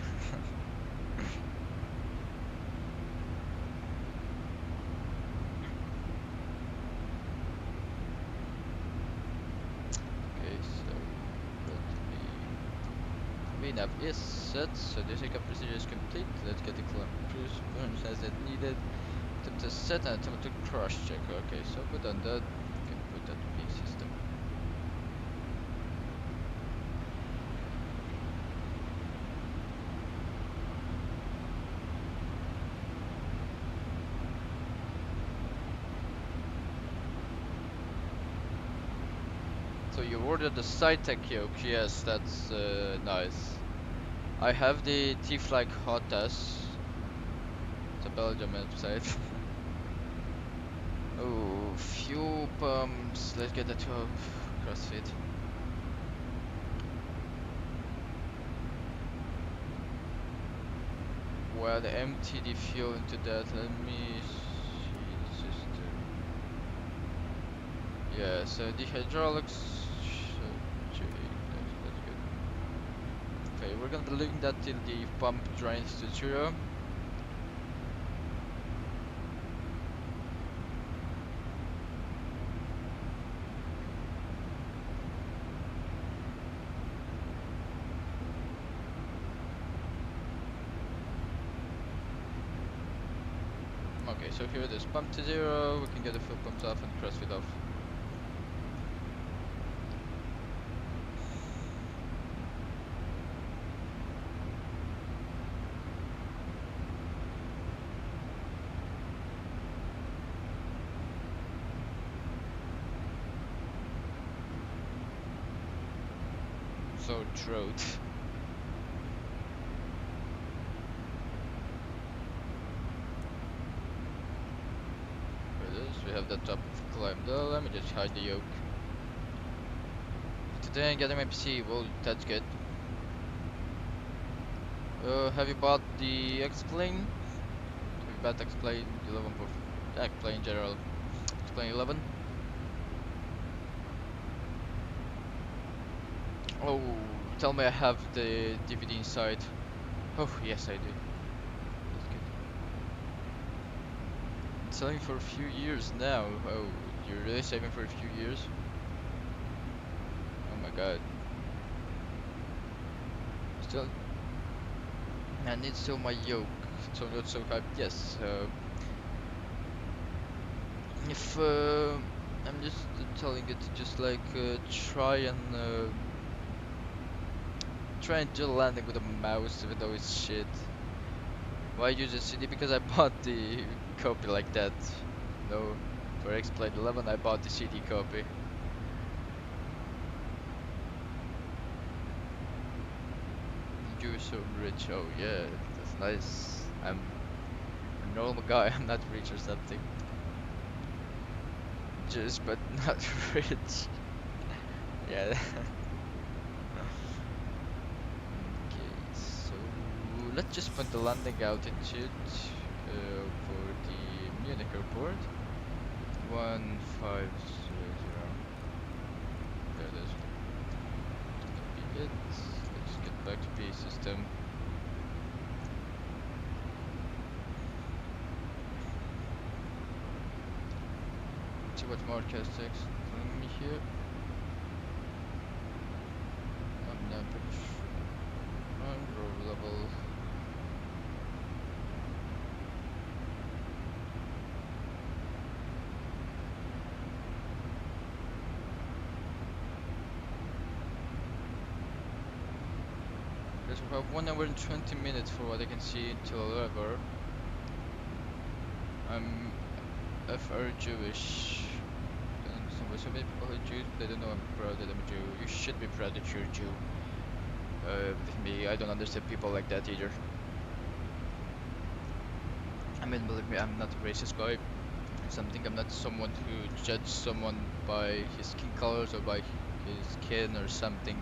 Okay, so VNAV is set, so the takeoff procedure is complete. Let's get the cruise as it needed. Attempt to set and attempt to cross check. Okay, so we've done that. We can put that P system. So you ordered the SciTech yoke, yes, that's nice. I have the T-Flag Hotas. It's a Belgium website. Oh, fuel pumps. Let's get that to CrossFit. Well, empty the fuel into that. Let me see the system. Yeah, so the hydraulics. That's good. Okay, we're gonna be leaving that till the pump drains to 0. Okay, so here it is, pump to 0, we can get the fuel pumps off and CrossFit off. So throat. We have the top climbed. Let me just hide the yoke. Today getting my PC, well, that's good. Have you bought the X-Plane? Have you about explain 11. Explain general. Explain 11. Oh, tell me I have the DVD inside. Oh, yes, I do. That's good. It's selling for a few years now. Oh, you're really saving for a few years? Oh my god. Still, and it's still my yoke. So not so hyped. Yes. If I'm just telling it to just like try and do landing with a mouse, even though it's shit. Why use a CD? Because I bought the copy like that. No, for X-Plane 11 I bought the CD copy. You're so rich. Oh yeah, that's nice. I'm a normal guy. I'm not rich or something. Just but not rich. Yeah. Okay, so let's just put the landing altitude for the Munich airport. 1500. There it is. That'll be it. Let's get back to P system. See what Marcus text telling me here. I'm not pretty sure. Row level. Yes, we have 1 hour and 20 minutes for what I can see until 11. I'm FR Jewish. So many people are Jews, they don't know I'm proud that I'm a Jew. You should be proud that you're a Jew. Believe me, I don't understand people like that either. I mean, believe me, I'm not a racist guy. Something I'm not someone who judges someone by his skin colors or by his skin or something.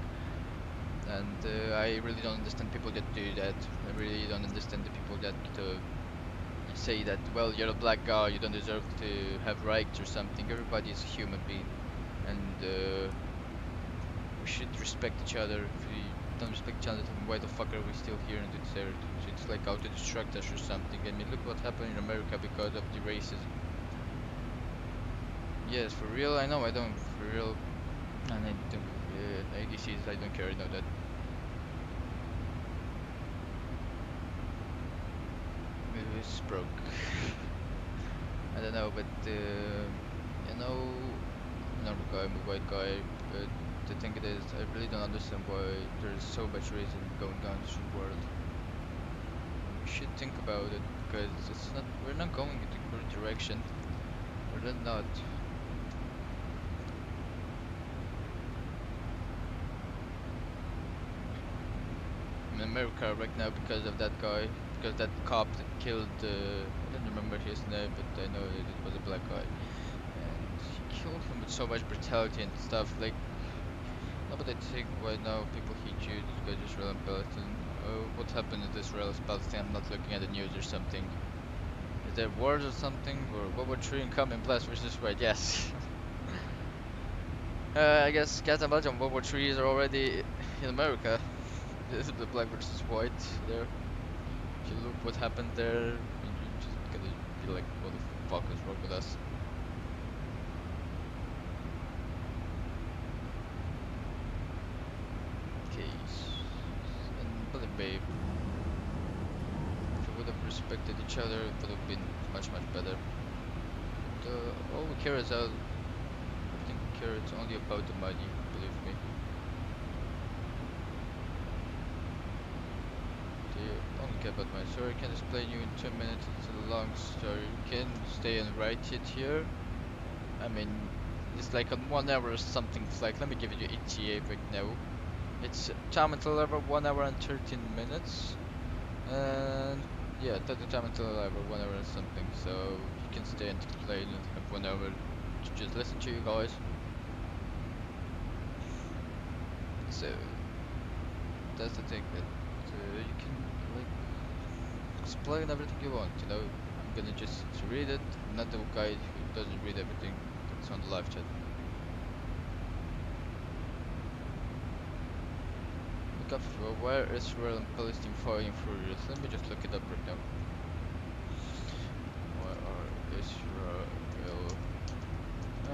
And I really don't understand people that do that. I really don't understand the people that say that, well, you're a black guy, you don't deserve to have rights or something. Everybody is a human being, and we should respect each other. If we don't respect each other, then why the fuck are we still here in this earth? So it's like out to destruct us or something. I mean, look what happened in America because of the racism. Yes, for real, I know I don't, for real. And I don't, ADCs, I don't care, I know that. Maybe it's broke. I don't know, but you know, I'm not a guy, I'm a white guy, but the thing it is, I really don't understand why there's so much racism going on in this world. We should think about it, because it's not, we're not going in the correct direction. We're not. In America right now because of that guy, because that cop that killed, I don't remember his name, but I know that it was a black guy, and he killed him with so much brutality and stuff. Like, nobody think why now people hate you because Israel and Palestine. Oh, what happened in Israel and Palestine? I'm not looking at the news or something. Is there wars or something, or World War III incoming? Blast versus right? Yes. I guess can't imagine World War III is already in America. This is the black versus white there. If you look what happened there, you just gotta be like, what the fuck is wrong with us? Okay, and believe me, if we would have respected each other, it would have been much better. But all we care is everything we care, it's only about the money, believe me. Don't care about my story. I can explain you in 2 minutes. It's a long story. You can stay and write it here. I mean, it's like on 1 hour or something flight. Let me give you ETA right now. It's time until 11, 1 hour and 13 minutes. And yeah, that's the time until 11, 1 hour and something. So you can stay and play and have 1 hour to just listen to you guys. So that's the thing that you can like explain everything you want, you know. I'm gonna just read it. I'm not the guy who doesn't read everything that's on the live chat. Look up where Israel and Palestine fighting furious. Let me just look it up right now. Where are Israel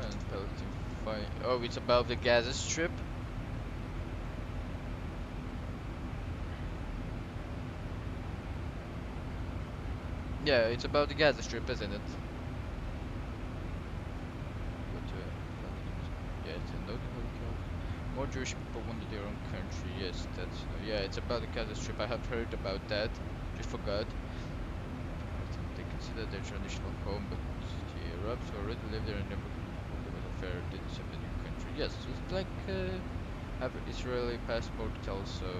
and Palestine fighting? Oh, it's about the Gaza Strip. Yeah, it's about the Gaza Strip, isn't it? Yeah, it's a notable cause. More Jewish people wanted their own country. Yes, that's yeah. It's about the Gaza Strip. I have heard about that. Just forgot. I think they consider their traditional home, but the Arabs who already live there and never there was a fair did set a new country. Yes, it's like have Israeli passport also.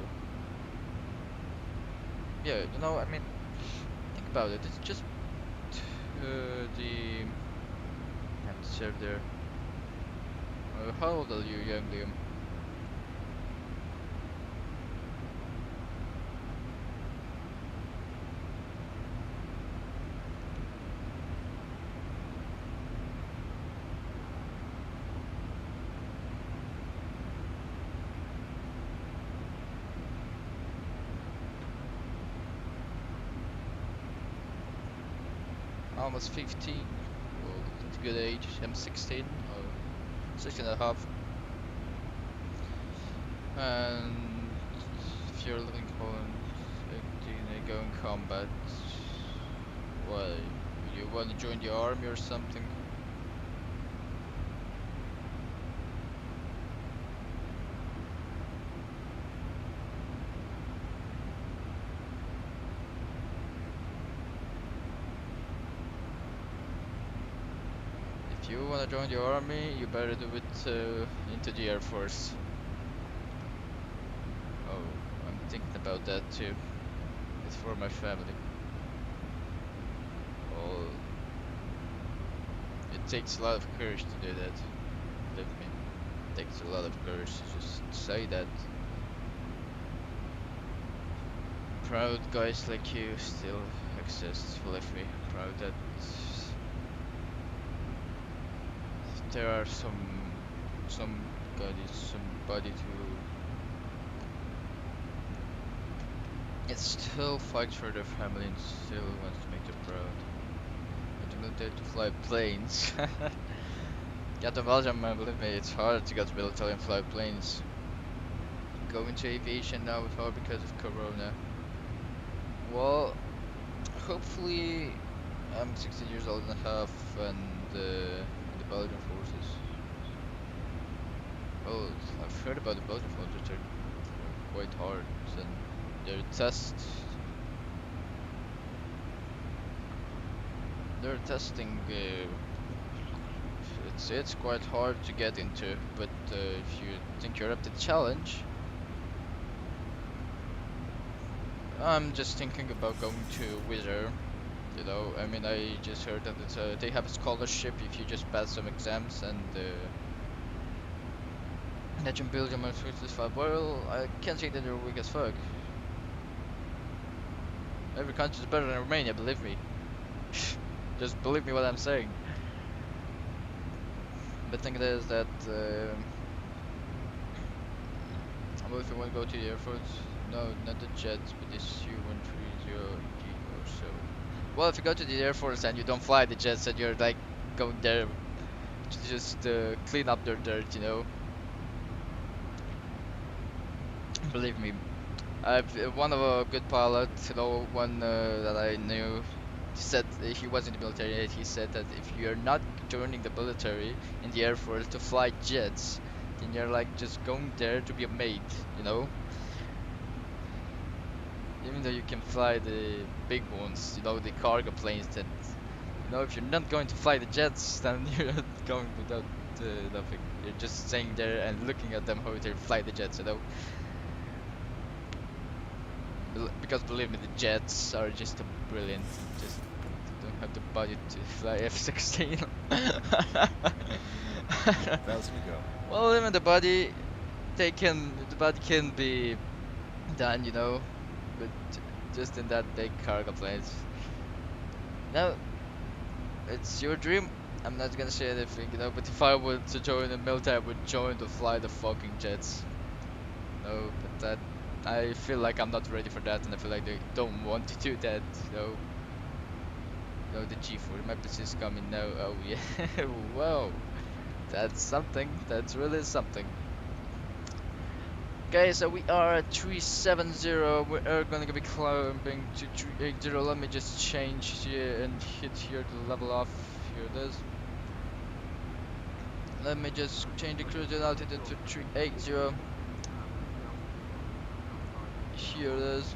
Yeah, you know, I mean, think about it. It's just the have to serve there. How old are you, young Liam? Almost 15. Well, that's a good age. I'm 16 or 16 and a half. And if you're living in Poland, go in combat, why? You want to join the army or something? If you want to join the army, you better do it into the Air Force. Oh, I'm thinking about that too. It's for my family. Oh, it takes a lot of courage to do that. Believe me, it takes a lot of courage to just say that. Proud guys like you still exist. Believe me, proud that there are somebody who still fights for their family and still wants to make them proud. But the military to fly planes. Get to Belgium, believe me, it's hard to get to military and fly planes. Go into aviation now is hard because of Corona. Well, hopefully I'm 16 years old and a half and the Belgian forces. Oh, I've heard about the Belgian forces, they're quite hard and their testing it's quite hard to get into, but if you think you're up to the challenge, I'm just thinking about going to Wizard. You know, I mean, I just heard that it's they have a scholarship if you just pass some exams and that you build your Switch this far. Well, I can't say that they're weak as fuck. Every country is better than Romania, believe me. Just believe me what I'm saying. The thing is that well, if you want to go to the Air Force, no, not the jets, but this U-130 or so. Well, if you go to the Air Force and you don't fly the jets and you're like going there to just clean up their dirt, you know. Believe me, I've one of a good pilot, you know, one that I knew. He said he was in the military. He said that if you're not joining the military in the Air Force to fly jets, then you're like just going there to be a maid, you know. Even though you can fly the big ones, you know, the cargo planes, that you know, if you're not going to fly the jets, then you're not going without nothing. You're just staying there and looking at them how they fly the jets, you know. Because believe me, the jets are just brilliant. Just don't have the budget to fly F-16. Fast we go. Well, even the body can be done, you know, but just in that big cargo planes. Now, it's your dream. I'm not gonna say anything, you know, but if I were to join the military, I would join to fly the fucking jets. No, but that, I feel like I'm not ready for that, and I feel like they don't want to do that, you know. No, the G4 map is coming now. Oh yeah, whoa, that's something. That's really something. Okay, so we are at 370. We are gonna be climbing to 380. Let me just change here and hit here to level off. Here it is. Let me just change the cruising altitude to 380. Here it is.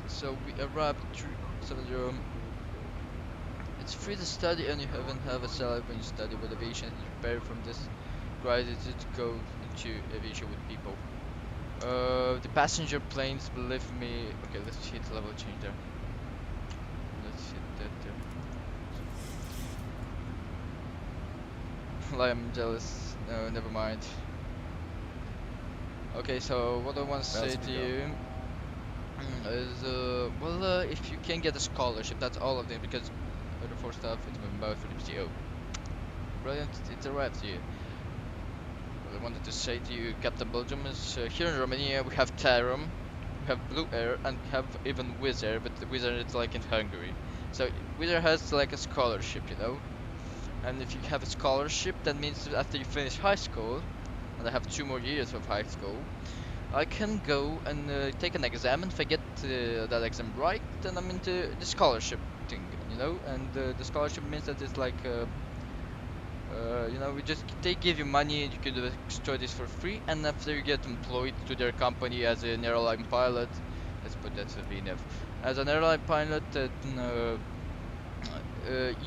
So we arrived at 370. It's free to study and you haven't have a salary when you study with aviation. You prepare from this graduate to go into aviation with people. The passenger planes, believe me. Okay, let's hit level change there. Let's hit that there. I'm jealous. No, never mind. Okay, so what I want to say to you is, well, if you can get a scholarship, that's all of them, because other four stuff, it's been both for the PTO. Brilliant, it arrived to you. What I wanted to say to you, Captain Belgium, is here in Romania we have Tarom, we have Blue Air, and we have even Wizz Air, but the Wizz Air is like in Hungary. So Wizz Air has like a scholarship, you know. And if you have a scholarship, that means that after you finish high school, and I have 2 more years of high school, I can go and take an exam, and if I get that exam right, then I'm into the scholarship thing, you know. And the scholarship means that it's like, you know, they give you money and you can do studies for free, and after you get employed to their company as an airline pilot, let's put that to VNF, as an airline pilot,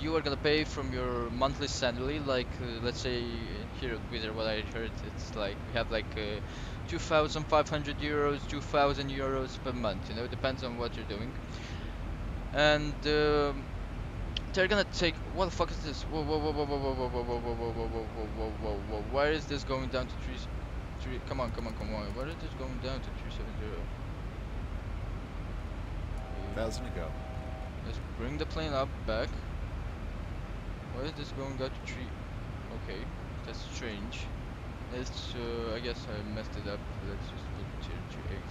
you are gonna pay from your monthly salary, like let's say here at Wizard, what I heard, it's like we have like 2,500 euros, 2,000 euros per month, you know, depends on what you're doing. And they're gonna take, what the fuck is this? Whoa, whoa, whoa, whoa, whoa, whoa, whoa, whoa, whoa, whoa, whoa, whoa, whoa, whoa, whoa, whoa, why is this going down to 3, come on, why is this going down to 370? 1,000 to go. Let's bring the plane up, back. Why is this going down to 3? Okay, that's strange. Let's, I guess I messed it up. Let's just put it here, 380.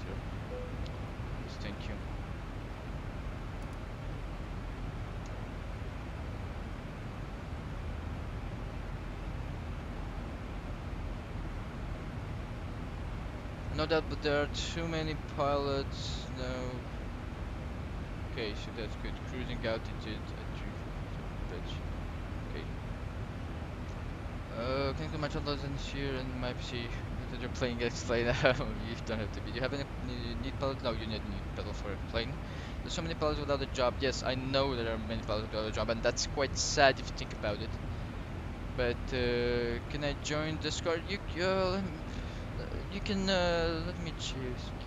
Yes, thank you. Know that, but there are too many pilots now. Okay, so that's good. Cruising altitude at 3 pitch. Okay. Can you match all those in here and my PC? That you're playing X-Plane now. You don't have to be. Do you have any need pilots? No, you need pilots for a plane. There's so many pilots without a job. Yes, I know there are many pilots without a job, and that's quite sad if you think about it. But can I join Discord? You can. Let me just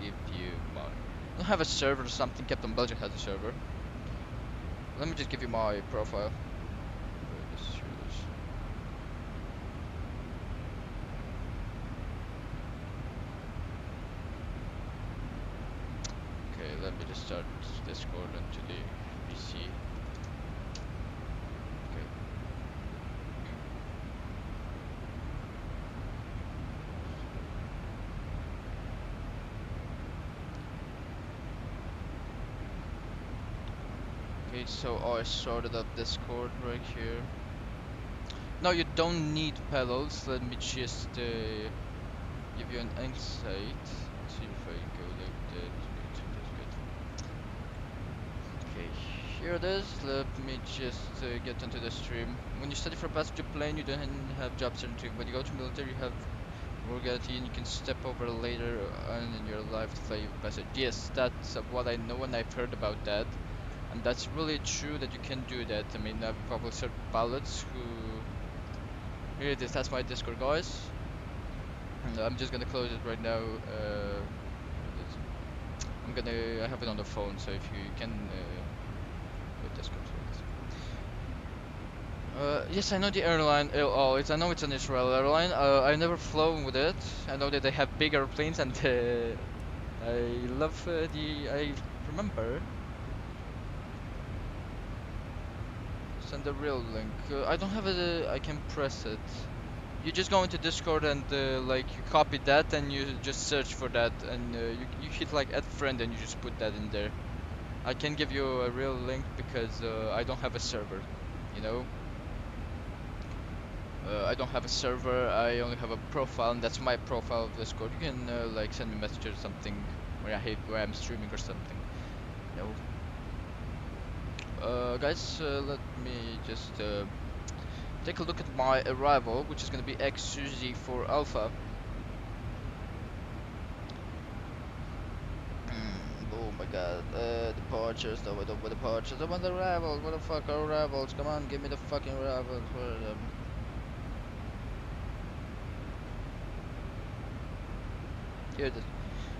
give you my. I don't have a server or something. Captain Belgium has a server. Let me just give you my profile. Okay, let me just start Discord onto the PC. Okay. Okay, so I sorted up Discord right here. No, you don't need pedals. Let me just give you an insight. Let's see if I go like that. That's good. Okay, here it is. Let me just get into the stream. When you study for a passenger plane, you don't have job certainty. When you go to military, you have work guarantee, and you can step over later on in your life to fly passenger. Yes, that's what I know, and I've heard about that. And that's really true that you can do that. I mean, I've probably certain pilots who. Here it is, that's my Discord, guys. And I'm just gonna close it right now. I have it on the phone, so if you can. Discord. Yes, I know the airline. Oh, I know it's an Israel airline. I never flown with it. I know that they have big airplanes, and I love I remember. send the real link. I don't have it. I can press it. You just go into Discord and like you copy that and you just search for that and you hit like add friend and you just put that in there. I can give you a real link because I don't have a server, you know. I don't have a server. I only have a profile, and that's my profile of Discord. You can like send me a message or something where I'm streaming or something. You know. Guys, let me just take a look at my arrival, which is gonna be XZ4 Alpha. Oh my god, departures, departures, I want the arrivals, what the fuck are arrivals? Come on, give me the fucking arrivals, where are them? Here it is.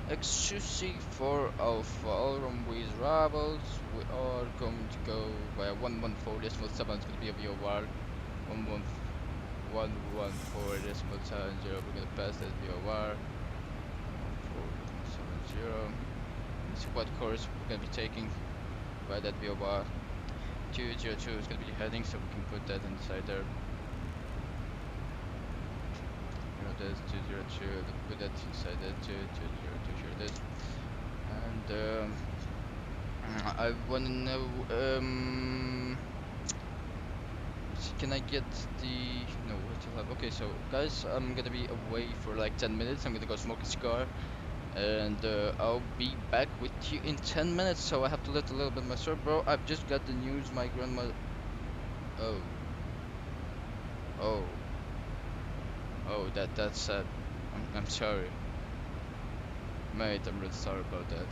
XC4 Alpha, all runways arrivals, we are going to go via 114.7, it's going to be a VOR, 114.70, we're going to pass that VOR, 114.70. See what course we're going to be taking by that VOR. 202 is going to be heading, so we can put that inside there. There's 202, put that inside there, 202, here it is. And I want to know, can I get the, no, what do you have? Okay, so guys, I'm going to be away for like 10 minutes, I'm going to go smoke a cigar. And I'll be back with you in 10 minutes, so I have to let a little bit my story. Bro, I've just got the news, my grandmother. Oh, that's sad. I'm sorry, mate. I'm really sorry about that.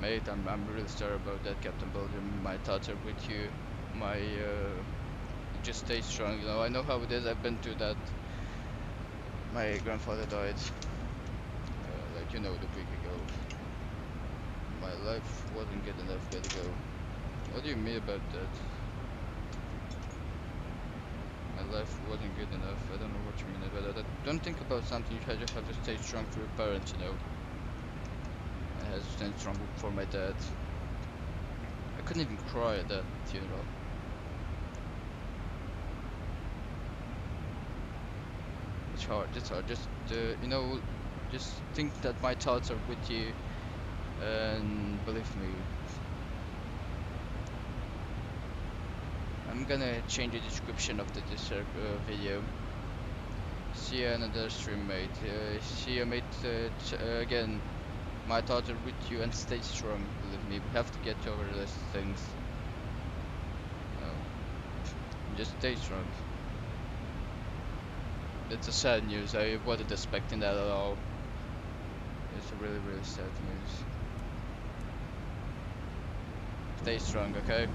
Mate, I'm really sorry about that, Captain Belgium. My thoughts are with you. My just stay strong, you know. I know how it is. I've been through that. My grandfather died, like you know, the week ago. My life wasn't good enough. Gotta go. What do you mean about that? My life wasn't good enough. I don't know what you mean about that. Don't think about something. You just have to stay strong for your parents, you know. I had to stay strong for my dad. I couldn't even cry at that funeral. It's hard. Just you know, just think that my thoughts are with you, and believe me, I'm gonna change the description of this video. See you another stream, mate. See you, mate. Again, my thoughts are with you, and stay strong. Believe me, we have to get over these things. Just stay strong. It's a sad news. I wasn't expecting that at all. It's a really, really sad news. Stay strong, okay?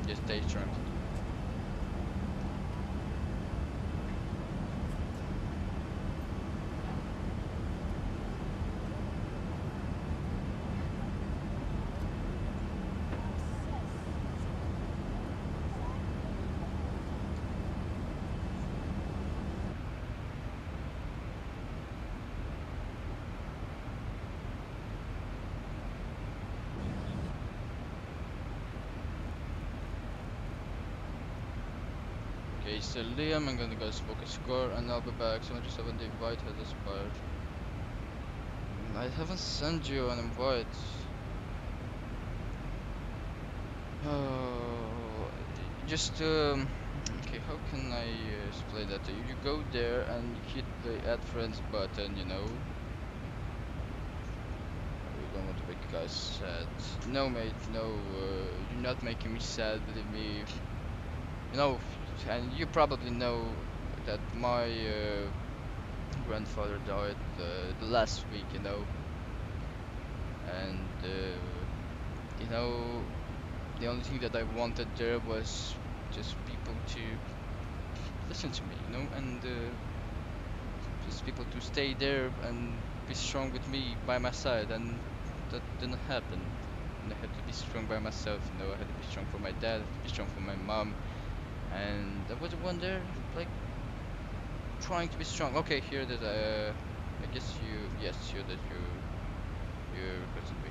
Just stay strong. Okay, so Liam, I'm gonna go smoke a cigar and I'll be back. 77 the invite has expired. I haven't sent you an invite. Oh, just okay, how can I explain that to you? You go there and you hit the add friends button, you know. You don't want to make you guys sad. No, mate, no, you're not making me sad, believe me. You know, and you probably know that my grandfather died the last week, you know, and you know, the only thing that I wanted there was just people to listen to me, you know, and just people to stay there and be strong with me by my side, and that didn't happen. And I had to be strong by myself, you know. I had to be strong for my dad, I had to be strong for my mom. And I was the one there, like, trying to be strong. Okay, here that I guess you, yes, here that you requested me.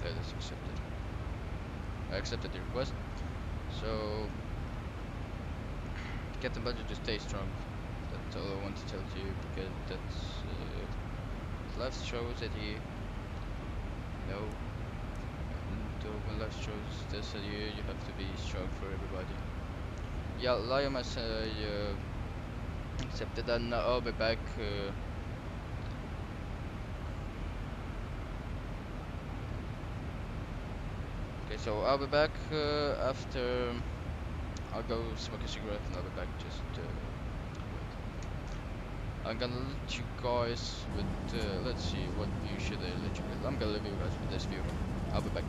That is accepted. I accepted the request. So, get the budget to stay strong. That's all I want to tell you, because that's life shows that you know. And when life shows this, you have to be strong for everybody. Yeah, Liam has accepted, and I'll be back. Okay, so I'll be back after. I'll go smoke a cigarette and I'll be back. Just wait. I'm gonna let you guys with. Let's see, what view should I let you with? I'm gonna leave you guys with this view. I'll be back.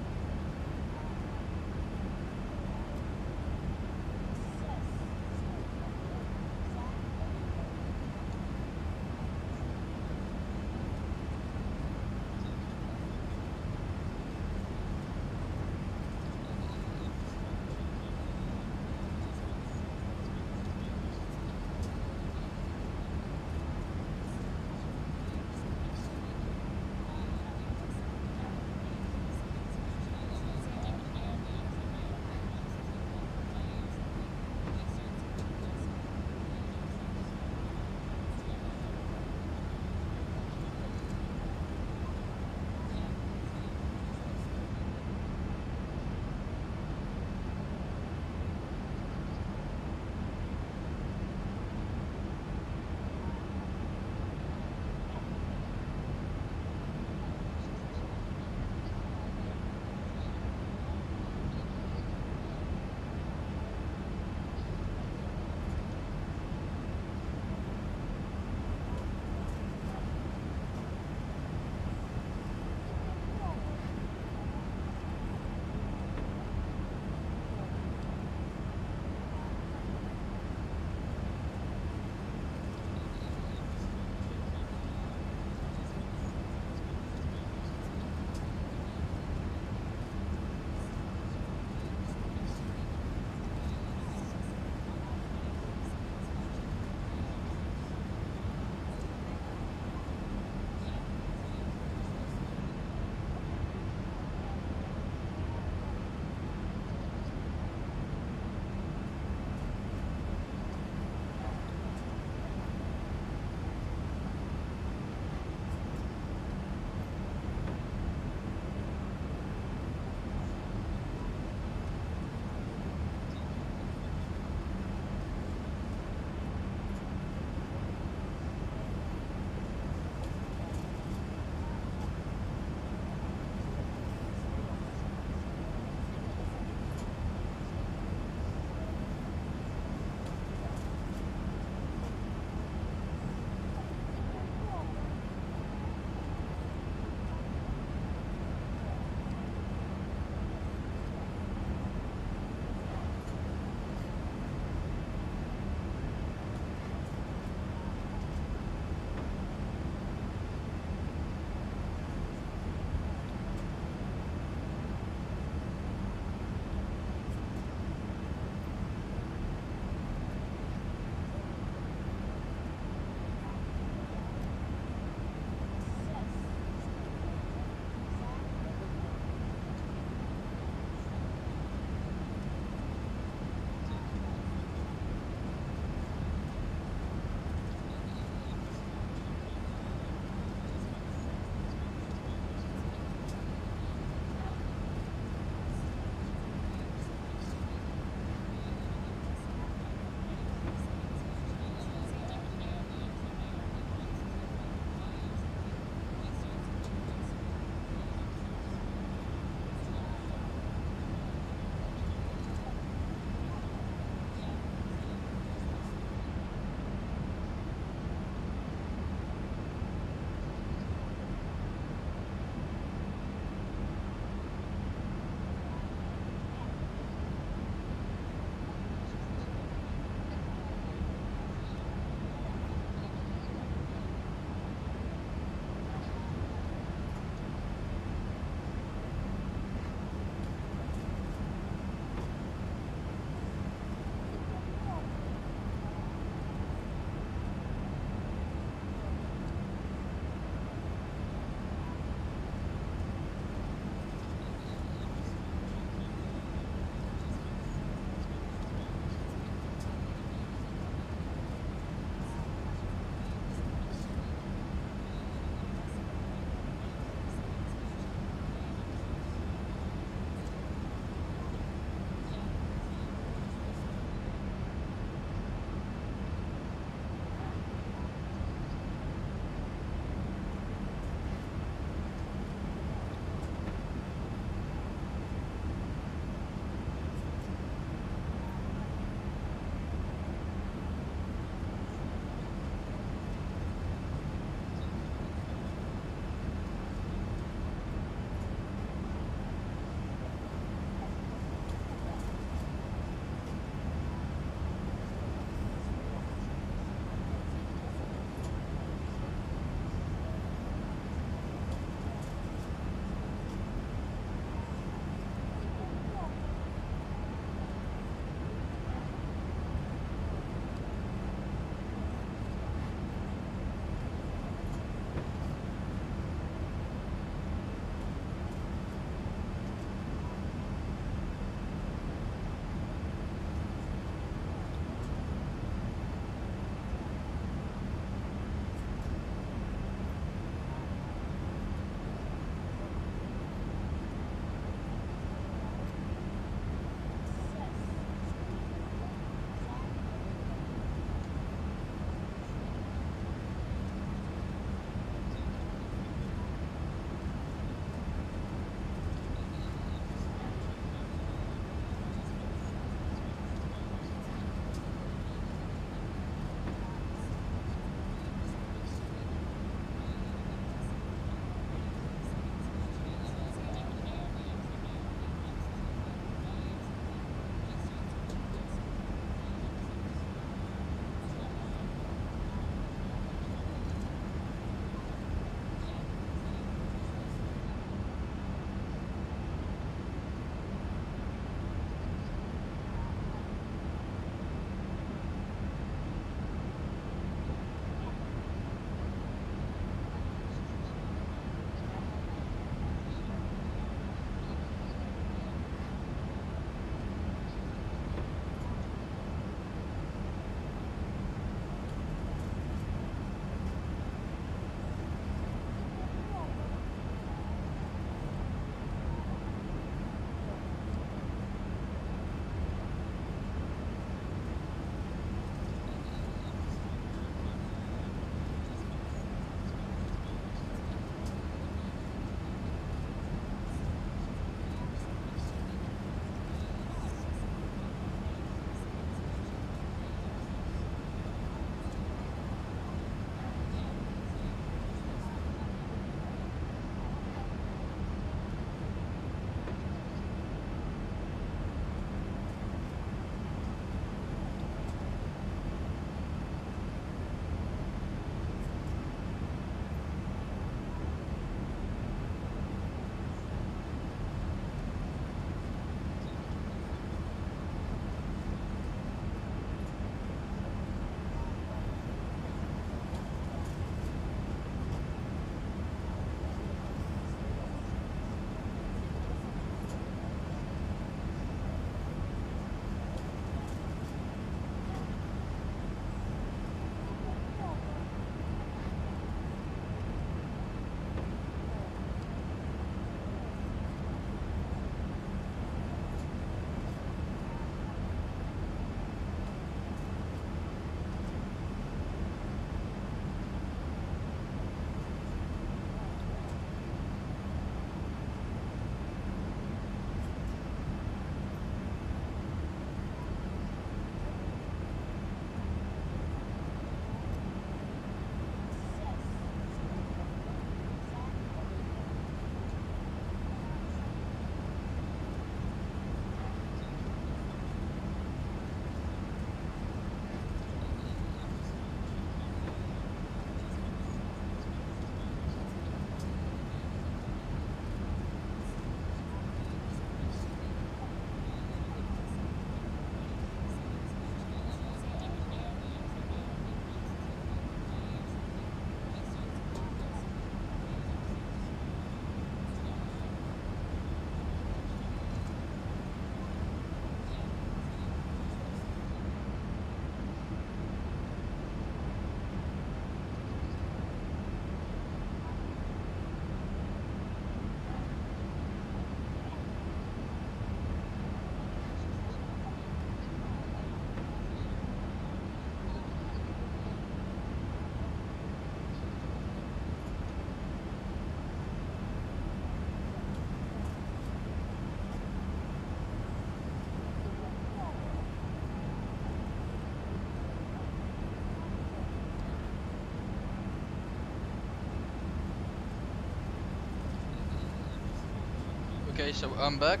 Okay, so I'm back.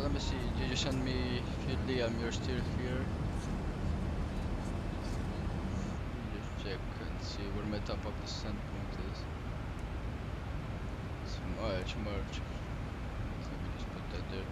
Let me see. Did you send me Liam? You're still here. Let me just check and see where my top of the send point is. It's March. Let me just put that there.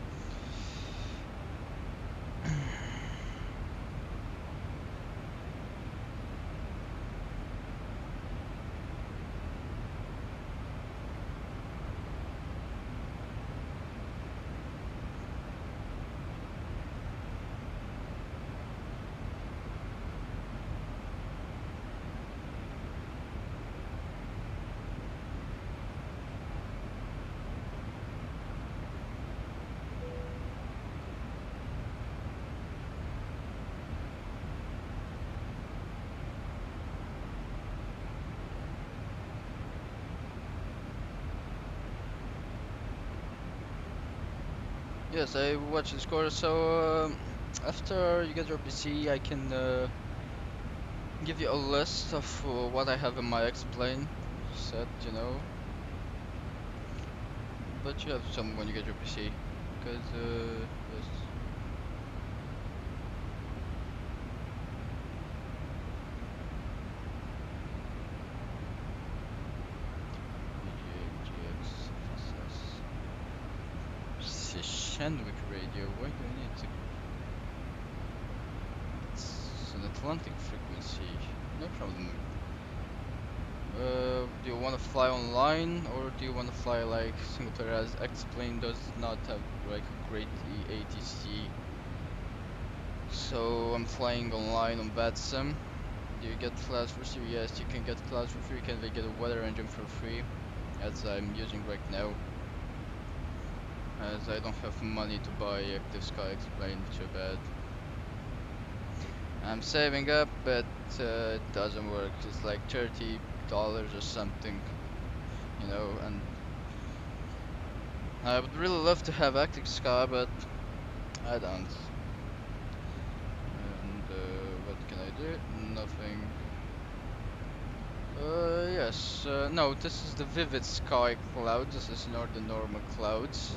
Yes, I watched the score. So after you get your PC, I can give you a list of what I have in my explain set, you know. But you have some when you get your PC, because yes. Sandwich radio, why do I need to? It's an Atlantic frequency, no problem. Do you want to fly online or do you want to fly like single player? As X-Plane does not have like a great ATC, so I'm flying online on VATSIM. Do you get clouds for free? Yes, you can get clouds for free. You can get a weather engine for free, as I'm using right now. As I don't have money to buy Active Sky X-Plane, too bad. I'm saving up, but it doesn't work. It's like $30 or something, you know, and I would really love to have Active Sky, but I don't. And what can I do? Nothing. Yes, no, this is the Vivid Sky cloud. This is not the normal clouds.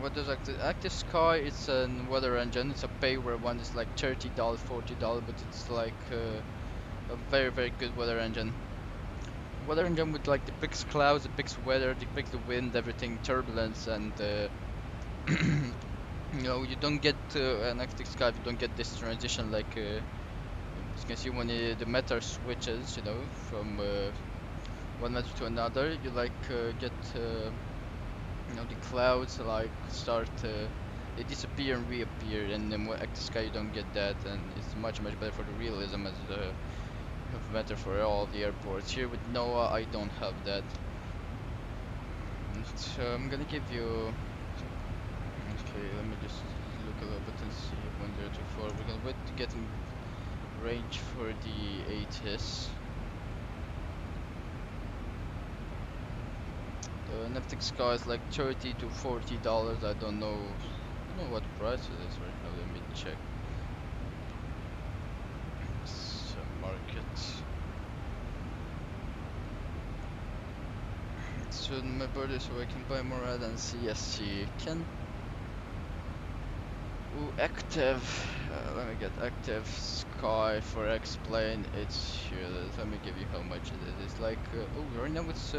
What does Active Sky? It's a weather engine. It's a payware one. It's like $30, $40, but it's like a very good weather engine. Weather engine with like depicts clouds, depicts weather, depicts the wind, everything, turbulence, and you know, you don't get an Active Sky. You don't get this transition like you can see when the meta switches, you know, from one meta to another. You like get you know, the clouds like start they disappear and reappear, and then with Active Sky you don't get that, and it's much better for the realism as better for all the airports. Here with NOAA I don't have that, so I'm gonna give you, okay, let me just look a little bit and see 1024. We're gonna wait to get in range for the ATIS. An Active Sky is like $30 to $40. I don't know what price it is right now. Let me check. It's a market. It's on my birthday, so I can buy more add-ons. Yes, you can. Ooh, active. Let me get Active Sky for X-Plane. It's here. Let me give you how much it is. It's like oh, right now it's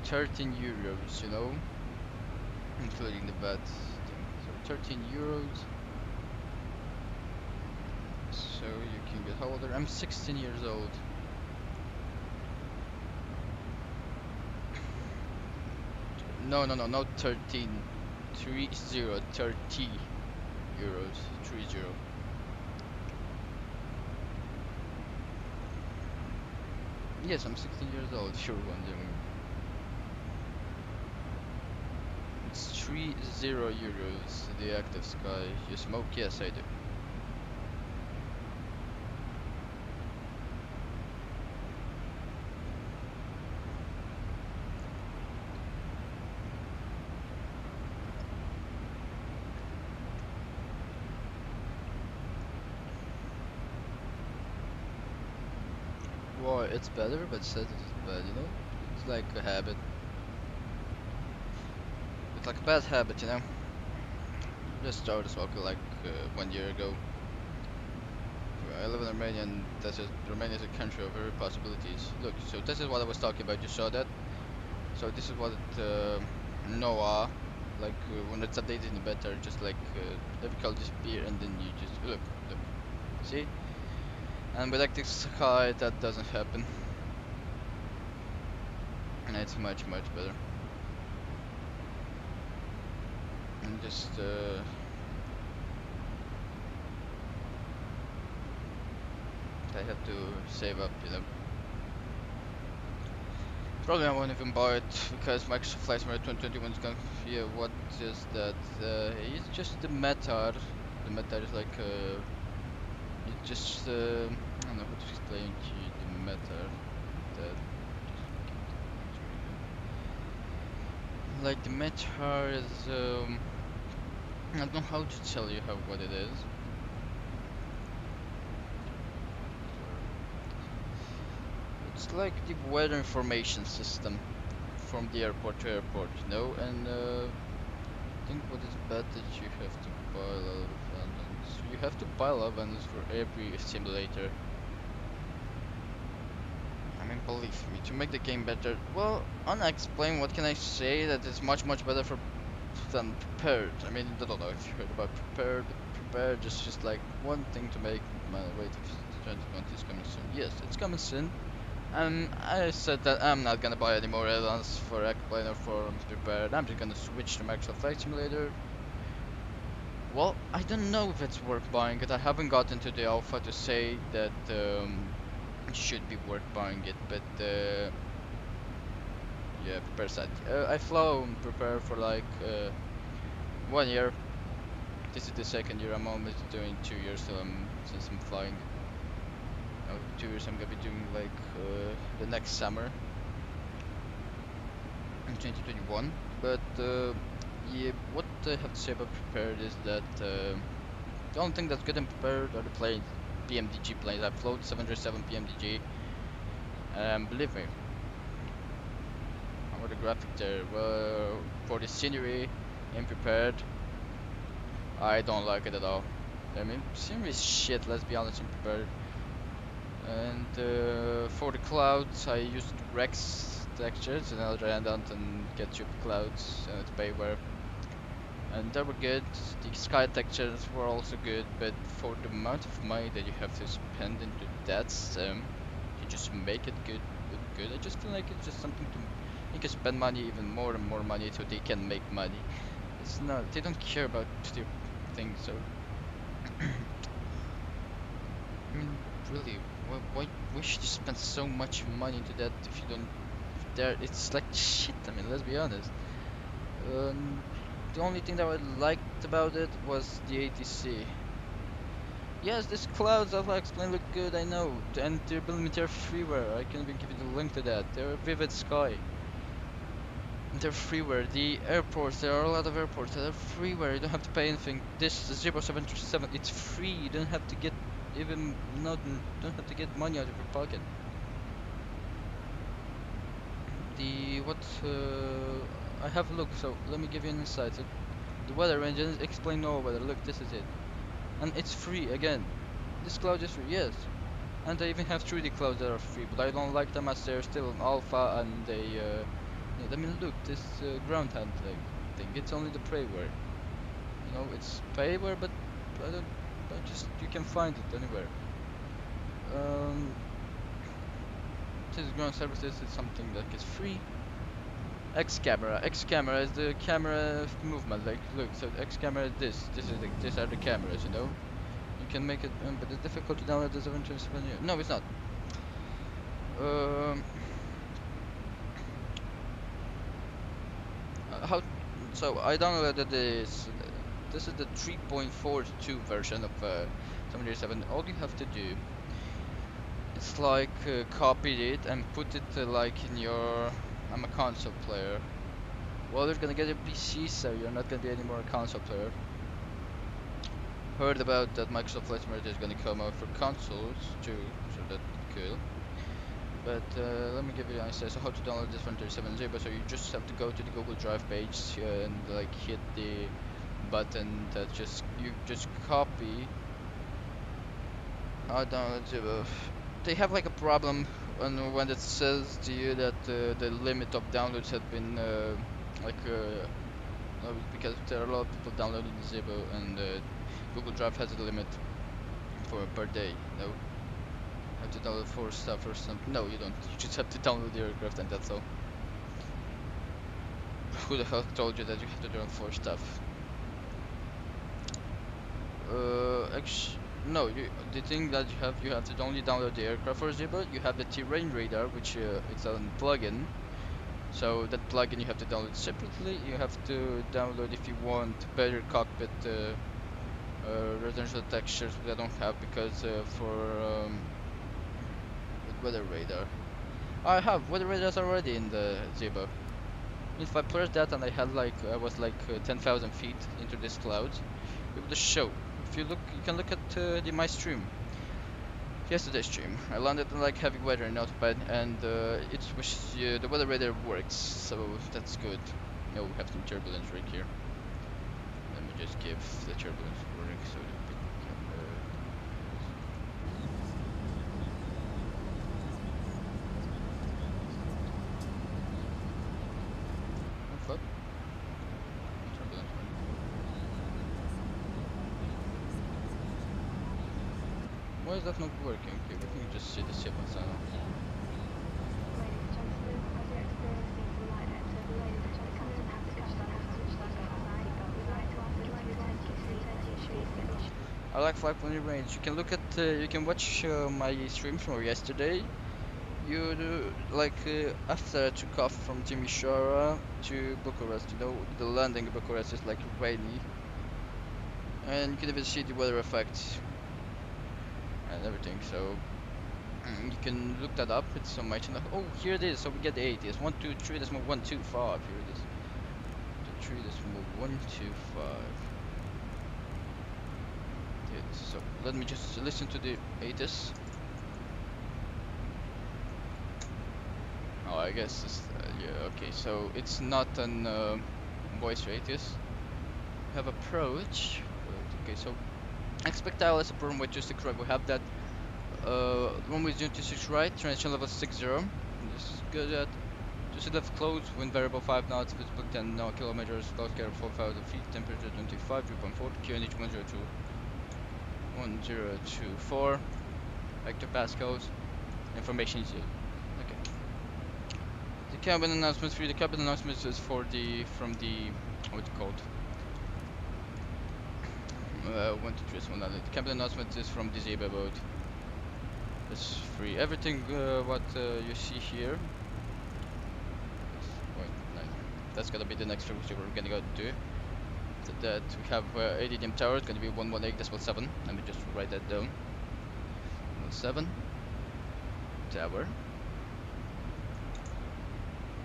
13 euros, you know, including the VAT thing. So 13 euros. So you can get, how old are you? I'm 16 years old. No, not 13. 30, 30 euros. 30. Yes, I'm 16 years old, if you're wondering. It's 30 euros, the Active Sky. You smoke? Yes, I do. Well, it's better, but said it's bad, you know? like a habit. It's like a bad habit, you know. Just started smoking like 1 year ago. I live in Romania, and Romania is a country of very possibilities. Look, so this is what I was talking about. You saw that. So this is what Noah, like when it's updated in the beta, just like the vehicle disappear, and then you just look, see. And with active sky, that doesn't happen, and it's much better. And just I have to save up, you know. Probably I won't even buy it because Microsoft Flight Simulator 2021 is gonna. Yeah, what is that? It's just the meta. The meta is like it's just I don't know how to explain to you the meta. That like the meta is I don't know how to tell you what it is. It's like the weather information system from the airport to airport, you know, and I think what is bad that you have to buy a lot of addons. You have to buy a lot of addons for every simulator. I mean, believe me, to make the game better, well, unexplained, what can I say that is much better than prepared. I mean, I don't know if you heard about prepared, but prepared is just like one thing to make. Wait, if 2020 is coming soon. Yes, it's coming soon. I said that I'm not gonna buy any more add-ons for Airline or for prepared. I'm just gonna switch to Microsoft Flight Simulator. Well, I don't know if it's worth buying it. I haven't got into the alpha to say that it should be worth buying it, but yeah, prepare side. I flown prepare for like 1 year. This is the second year. I'm almost doing 2 years since I'm flying. 2 years I'm gonna be doing like the next summer in 2021. But yeah, what I have to say about prepared is that the only thing that's good in prepared are the planes, PMDG planes. I've flown 737 PMDG. Believe me, how are the graphics there? Well, for the scenery in prepared, I don't like it at all. I mean, scenery is shit. Let's be honest in prepared. And for the clouds, I used Rex textures and I'll run down and get you clouds and it's payware. And they were good. The sky textures were also good, but for the amount of money that you have to spend into that sim, to just make it good, I just feel like it's just something to you can spend money, even more and more money, so they can make money. It's not. They don't care about the things. So I mean, really, why should you spend so much money into that if you don't? If there, it's like shit. I mean, let's be honest. The only thing that I liked about it was the ATC. Yes, these clouds, as I explained, look good, I know. And they're building their freeware. I can even give you the link to that. They're Vivid Sky. They're freeware. The airports, there are a lot of airports that are freeware. You don't have to pay anything. This Zibo 737, it's free. You don't have to get don't have to get money out of your pocket. I have a look, so let me give you an insight. So, the weather engine explain no weather. Look, this is it. And it's free again. This cloud is free, yes. And they even have 3D clouds that are free, but I don't like them as they're still in alpha and they I mean, look, this ground handling thing, it's only the payware. You know, it's payware, but you can find it anywhere. This ground services is something that is free. X camera is the camera movement. Like, look, so X camera is these are the cameras. You know, you can make it, but it's difficult to download this eventually. No, it's not. How? So I downloaded this. This is the 3.42 version of 737. All you have to do is like copy it and put it like in your. I'm a console player. Well, you're gonna get a PC, so you're not gonna be any more a console player. Heard about that Microsoft Flight Simulator is gonna come out for consoles too, so that's cool. But let me give you an idea. So how to download this 137 Zibo. So you just have to go to the Google Drive page and like hit the button that you just copy. Download Zibo. They have like a problem when it says to you that the limit of downloads had been because there are a lot of people downloading Zibo, and Google Drive has a limit for per day. No, have to download 4 stuff or something. No, you don't. You just have to download the aircraft, and that's all. Who the hell told you that you have to download 4 stuff? Actually, no. The thing that you have to only download the aircraft for Zibo. You have the terrain radar, which it's a plugin. So that plugin you have to download separately. You have to download if you want better cockpit residential textures, but I don't have because for weather radar. I have weather radars already in the Zibo. If I press that and I was like 10,000 feet into this cloud, it will just show. If you look, you can look at my stream. Yesterday's stream, I landed in like heavy weather in Outbed, and the weather radar works, so that's good. No, we have some turbulence right here. Let me just give the turbulence warning so that we can. Oh fuck! Turbulence warning. Why is that not working? Okay, we can just see the ship on sound. I like flight when range. You can look at, you can watch my stream from yesterday. You do after I took off from Timisoara to Bucharest. You know, the landing in Bucharest is like rainy, and you can even see the weather effects and everything. So you can look that up. It's on my channel. Oh, here it is. So we get the 80s. 123.125. Here it is. 123.125. So let me just listen to the 80s. Oh, I guess it's, yeah, okay, so it's not an voice radius. We have approach. Okay, so expectile is a problem with just correct. We have that runway 026 right, transition level 60. This is good at just left close, wind variable 5 knots, visible 10 kilometers, cloud carrier 4,000 feet, temperature 25, 3.4, QNH 1024, hectopascals, information is okay. The cabin announcements for the cabin announcements is from the what's it called? 1, 2, 3, 1, the cabin announcement is from the Zibo boat. It's free. Everything what you see here. That's gonna be the next route we're gonna go to. So that we have EDDM tower. It's gonna be 118.7. Let me just write that down. 7 tower.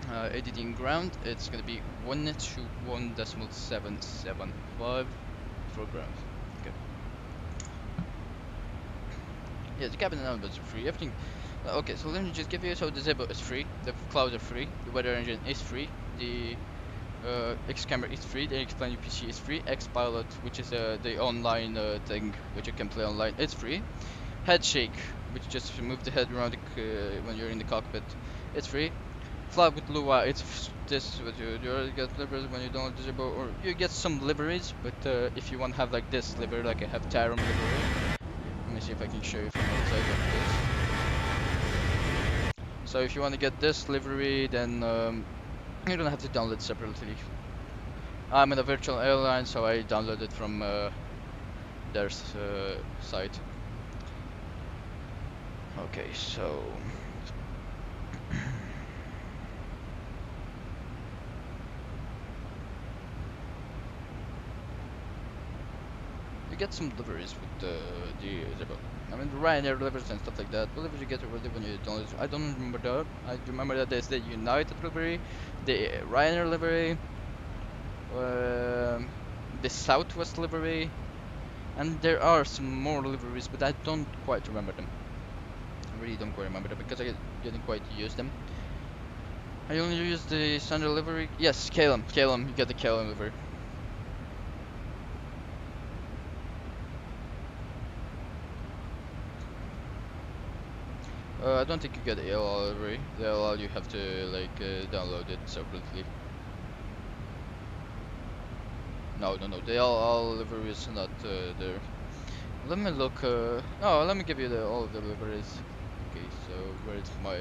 EDDM ground. It's gonna be 121.775 for ground. Okay. Yeah, the cabin announcements are free. Everything. Okay, so let me just give you. So the Zibo is free. The clouds are free. The weather engine is free. The X camera is free, the X Plan UPC is free, X Pilot, which is the online thing which you can play online, it's free. Head shake, which just move the head around when you're in the cockpit, it's free. Fly with Lua, it's this what you already get liveries when you download the Zibo, or you get some liveries, but if you want to have like this livery, like I have Tarom livery, let me see if I can show you from outside like this. So if you want to get this livery, then you don't have to download it separately. I'm in a virtual airline, so I downloaded it from their site. Okay, so you get some deliveries with the Zibo. I mean, the Ryanair deliveries and stuff like that. Deliveries you get already when you download it. I don't remember that. I remember that there's the United delivery, the Ryanair delivery, the Southwest livery, and there are some more liveries, but I don't quite remember them. really don't quite remember that because I didn't quite use them. I only use the standard livery. Yes, Calum, you get the Calum livery. I don't think you get the LL livery. The LL you have to like download it separately. No, the LL livery is not there. Let me look. No, let me give you all of the liveries. Okay, so where is my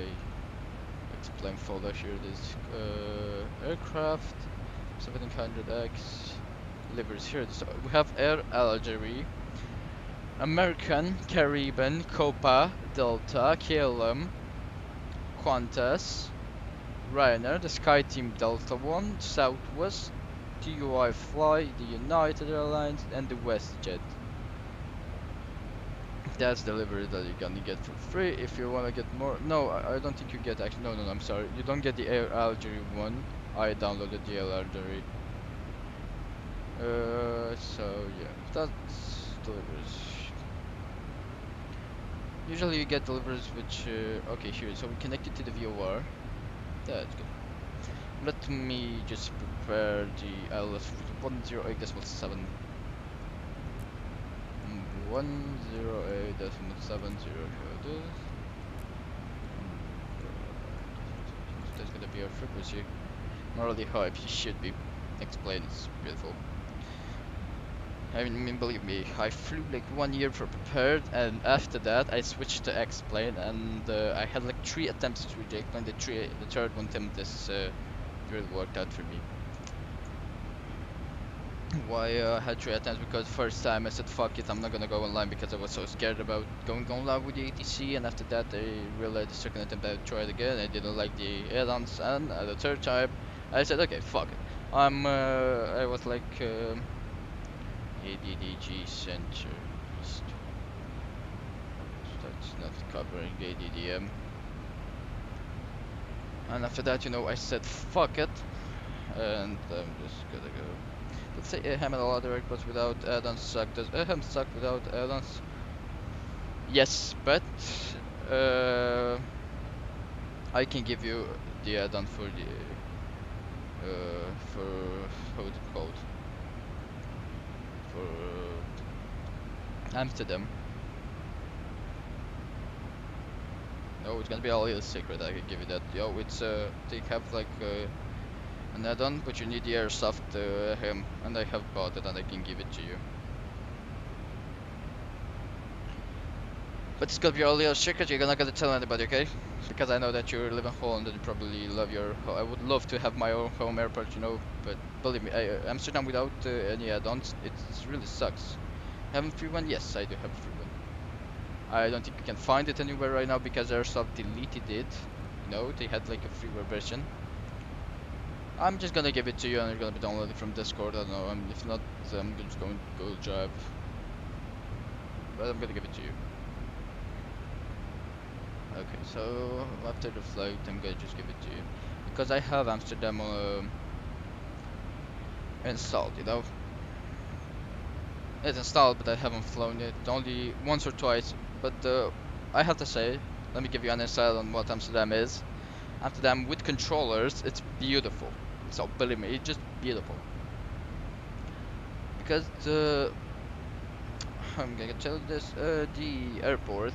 explain folder? Here it is. Aircraft 700X liveries. Here it is. We have Air Algeria, American, Caribbean, Copa, Delta, KLM, Qantas, Ryanair, the SkyTeam Delta One, Southwest, TUI Fly, the United Airlines, and the WestJet. That's the livery that you're gonna get for free. If you wanna get more, no, I don't think you get actually. No, I'm sorry. You don't get the Air Algeria one. I downloaded the Air Algeria. So yeah, that's deliveries. Usually you get deliveries which, okay, here. So we connected to the VOR. That's good. Let me just prepare the ILS 108.7. 108.70. That's gonna be our frequency. Morally hype, he should be. Explain, it's beautiful. I mean, believe me, I flew like 1 year for prepared, and after that I switched to explain, and I had like 3 attempts to read the explain. The third one attempt this really worked out for me. Why I had 3 attempts? Because first time I said fuck it, I'm not gonna go online because I was so scared about going online with the ATC, and after that I realized the second attempt I tried again, I didn't like the add-ons, and at the third time I said okay, fuck it. I was like ADDG Center East. That's not covering EDDM. And after that, you know, I said fuck it, and I'm just gonna go. Let's say Ahem and all other airports without add-ons suck. Does Ahem suck without add-ons? Yes, but I can give you the add-on for the for how is it called? For Amsterdam. No, it's gonna be all a secret. I can give you that. Yo, it's they have like an add-on, but you need the airsoft Ahem, and I have bought it, and I can give it to you. But it's gonna be all your secret. You're not gonna tell anybody, okay? Because I know that you live in Holland and you probably love your. I would love to have my own home airport, you know. But believe me, Amsterdam without any add-ons, it really sucks. Have a free one? Yes, I do have a free one. I don't think you can find it anywhere right now because Airsoft deleted it. You know, they had like a freeware version. I'm just gonna give it to you, and you're gonna be downloading from Discord. I don't know. If not, I'm just going to Google Drive. But I'm gonna give it to you. Okay, so after the flight, I'm gonna just give it to you because I have Amsterdam installed. You know, it's installed, but I haven't flown it only once or twice. But I have to say, let me give you an insight on what Amsterdam is. Amsterdam with controllers, it's beautiful. So believe me, it's just beautiful. Because I'm gonna tell you this, the airport,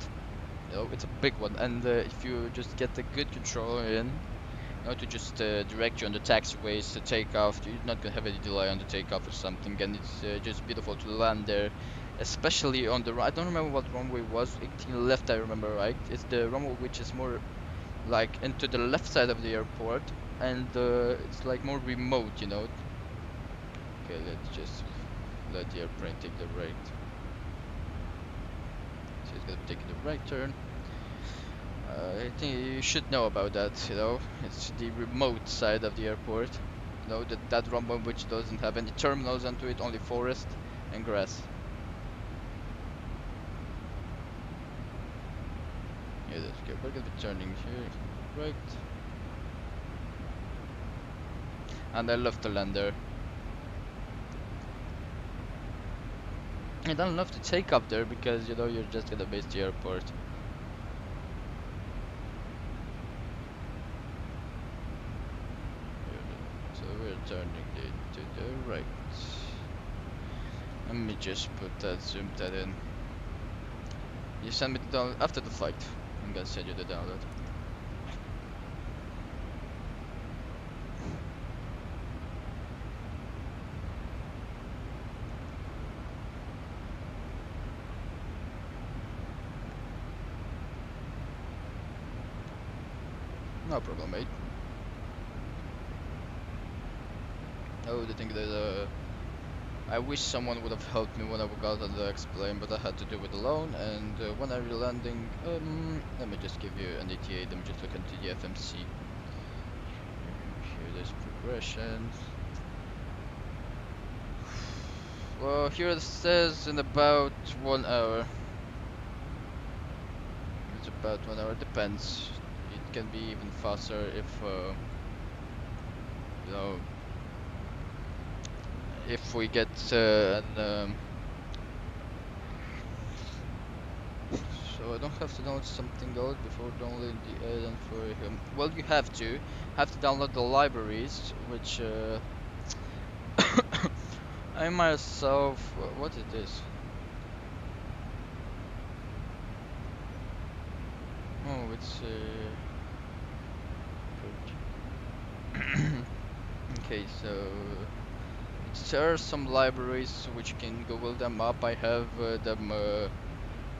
you know, it's a big one, and if you just get a good controller in, you know, to just direct you on the taxiways to take off, you're not gonna have any delay on the takeoff or something, and it's just beautiful to land there, especially on the I don't remember what runway it was. 18 left, I remember, right? It's the runway which is more like into the left side of the airport, and it's like more remote, you know. Okay, let's just let the airplane take the right. So it's gonna be taking the right turn. I think you should know about that, you know. It's the remote side of the airport. You know, that runway which doesn't have any terminals onto it, only forest and grass. Yeah, that's good. We're gonna be turning here, right. And I love to land there. I don't love to take up there because, you know, you're just gonna miss the airport. me just put that, zoom that in. You send me the download after the flight. I'm gonna send you the download. No problem, mate. Oh, the thing that I wish someone would have helped me when I got on the X-plane, but I had to do it alone. And when I re-landing, let me just give you an ETA. Let me just look into the FMC. Here, there's progression. Well, here it says in about 1 hour. It's about 1 hour. Depends. It can be even faster if you know, if we get an. So I don't have to download something else before downloading the add-on for him. Well, you have to download the libraries, which I myself. What is this? Oh, it's okay. So there are some libraries which you can Google them up. I have them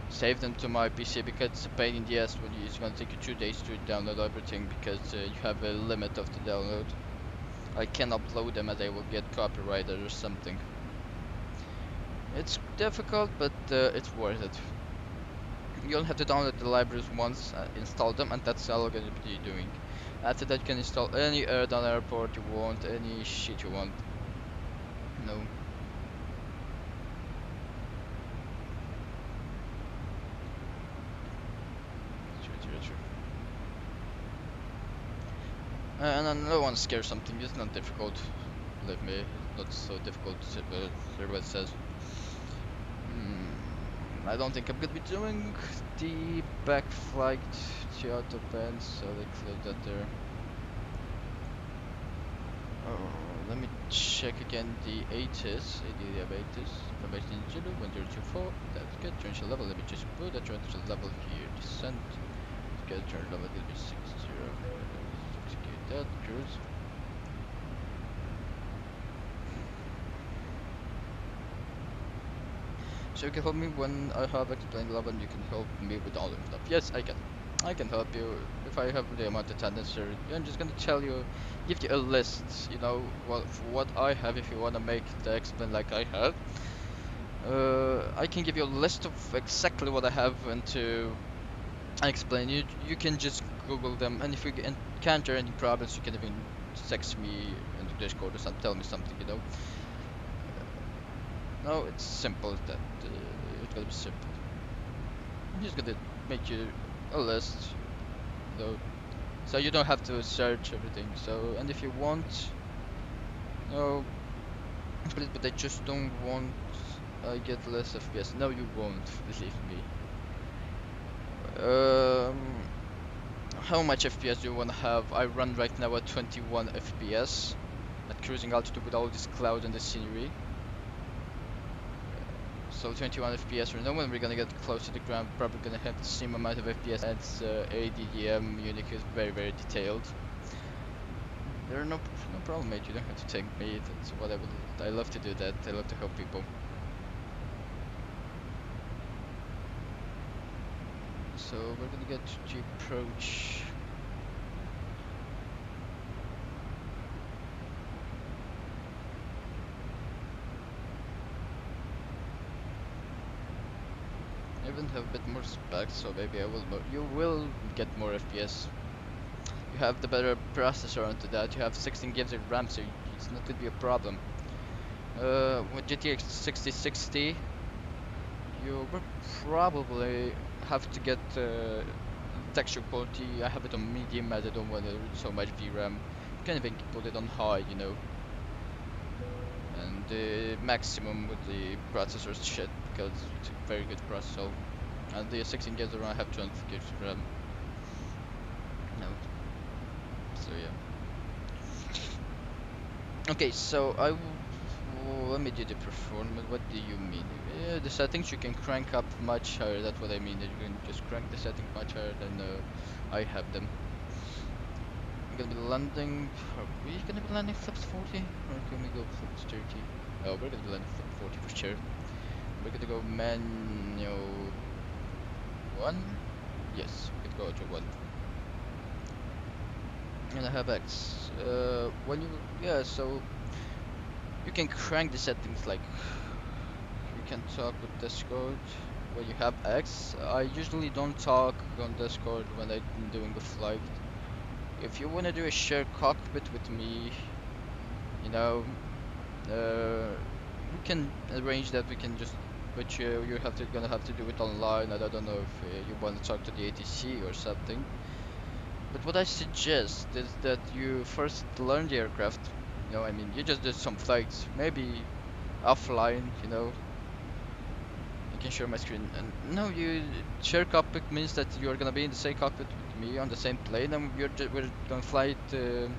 saved them to my PC because it's a pain in the ass when it's gonna take you 2 days to download everything because you have a limit of the download. I can upload them as I will get copyrighted or something. It's difficult, but it's worth it. You'll have to download the libraries once, install them, and that's all I'm gonna be doing. After that, you can install any airline airport you want, any shit you want. No. And I don't want to scare something. It's not difficult. Believe me, it's not so difficult. Everybody says. I don't think I'm gonna be doing the back flight to out of band, so let's close that there. Oh, let me check again the ATIS, EDDM ATIS, information in Zulu 1024, that's good, transfer level, let me just put the transfer level here, descent, get transfer level, let me 60, execute that, cruise. So you can help me when I have explained level and you can help me with all of stuff. Yes, I can. I can help you if I have the amount of time necessary. I'm just gonna tell you, give you a list, you know, what I have if you wanna make the explain like I have. I can give you a list of exactly what I have and to explain. You can just Google them, and if you encounter any problems, you can even text me in the Discord or something, tell me something, you know. No, it's simple as that. It's gonna be simple. I'm just gonna make you a list, though, so you don't have to search everything. So, and if you want, no, please, but I just don't want. I get less FPS. No, you won't. Believe me. How much FPS do you want to have? I run right now at 21 FPS at cruising altitude with all this cloud and the scenery. So 21 FPS right now. When we're gonna get close to the ground, probably gonna have the same amount of FPS. That's EDDM Unique is very detailed. There are no problem, mate. You don't have to thank me. That's what I love to do that. I love to help people. So we're gonna get to the approach. I even have a bit more specs, so maybe you will get more FPS. You have the better processor onto that. You have 16 gigs of RAM, so it's not gonna be a problem. With GTX 6060, you will probably have to get texture quality. I have it on medium as I don't want so much VRAM. You can even put it on high, you know. And the maximum with the processor is shit because it's a very good processor. And the 16 gigs of RAM, I have 200 gigs of RAM. No. So yeah. Okay, so let me do the performance. What do you mean? The settings you can crank up much higher. That's what I mean. That you can just crank the settings much higher than I have them. I'm gonna be landing. Are we gonna be landing flaps 40? Or can we go flaps 30? Oh, we're gonna be landing flaps 40 for sure. We're gonna go manual 1. Yes, we can go to 1. And I have X. When you so you can crank the settings like you can talk with Discord when you have X. I usually don't talk on Discord when I'm doing a flight. If you wanna do a shared cockpit with me, you know, we can arrange that. We can just, but you gonna have to do it online. I don't know if you want to talk to the ATC or something. But what I suggest is that you first learn the aircraft. You know, I mean, you just did some flights, maybe offline. You know, you can share my screen. And no, you share cockpit means that you're gonna be in the same cockpit with me on the same plane, and we're gonna fly it. You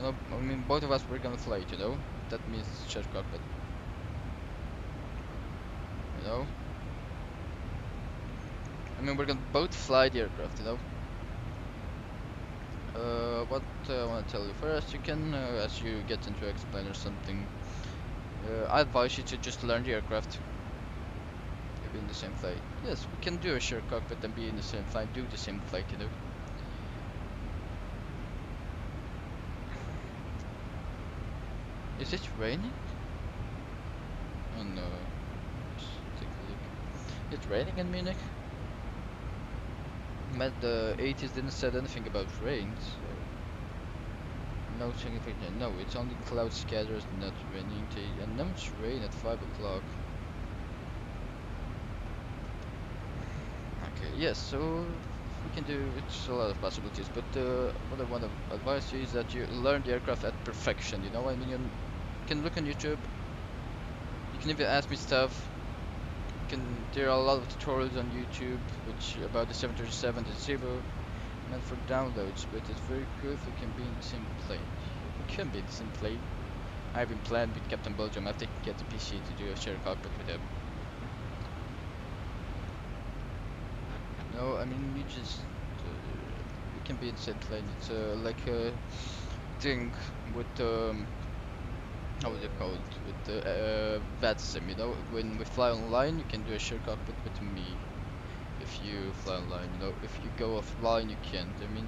know, I mean, both of us we're gonna fly it. You know, that means share cockpit. You know, I mean, we're gonna both fly the aircraft. You know. What I want to tell you first, you can, as you get into X-plane or something, I advise you to just learn the aircraft. You'll be in the same flight. Yes, we can do a shared cockpit and be in the same flight, do the same flight, you know. Is it raining? Oh no. Just take a look. It's raining in Munich? But the 80s didn't say anything about rain, so no significant. No, it's only cloud scatters, not raining. And now it's rain at 5 o'clock. Okay, yes, so we can do it's a lot of possibilities, but what I want to advise you is that you learn the aircraft at perfection. You know, I mean, you can look on YouTube. You can even ask me stuff. There are a lot of tutorials on YouTube which about the 737, the Zibo, meant for downloads, but it's very cool if we can be in the same plane. We can be in the same plane. I've been planned with Captain Belgium. I have to get the PC to do a shared cockpit with him. No, I mean we just we can be in the same plane. It's like a thing with how is it called? With the VATSIM, you know, when we fly online, you can do a shared cockpit with me. If you fly online, you know, if you go offline, you can't. I mean,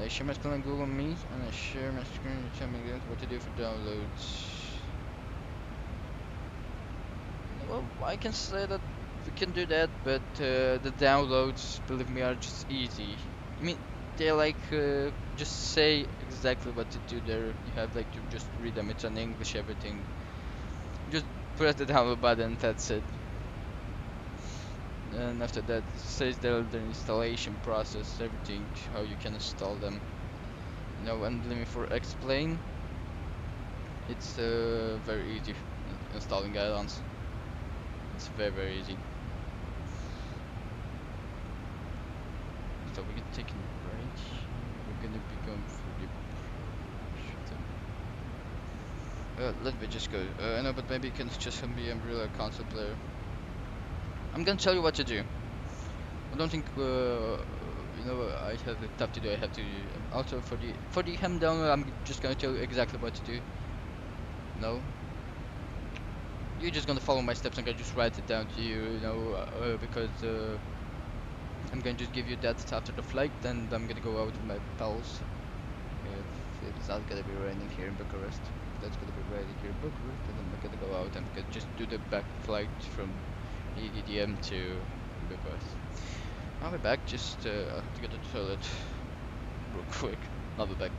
I share my screen on Google Meet, and I share my screen to tell me what to do for downloads. Well, I can say that we can do that, but the downloads, believe me, are just easy. I mean, they like just say exactly what to do there. You have like to just read them. It's in English, everything. Just press the download button. That's it. And after that, it says the installation process, everything, how you can install them. You know, and let me for explain. It's very easy installing add-ons. It's very easy. So we're gonna take a break. We're gonna be going through the. Let me just go. I know, but maybe you can just be a real console player. I'm gonna tell you what to do. I don't think you know I have stuff to do. I have to also for the ham download. I'm just gonna tell you exactly what to do. No. You're just gonna follow my steps. I'm gonna just write it down to you. You know, because. I'm going to just give you that after the flight, then I'm gonna go out with my pals. If it's not gonna be raining here in Bucharest, that's gonna be raining here in Bucharest, and I'm gonna go out and gonna just do the back flight from EDDM to Bucharest. I'll be back, just to go to the toilet real quick. I'll be back.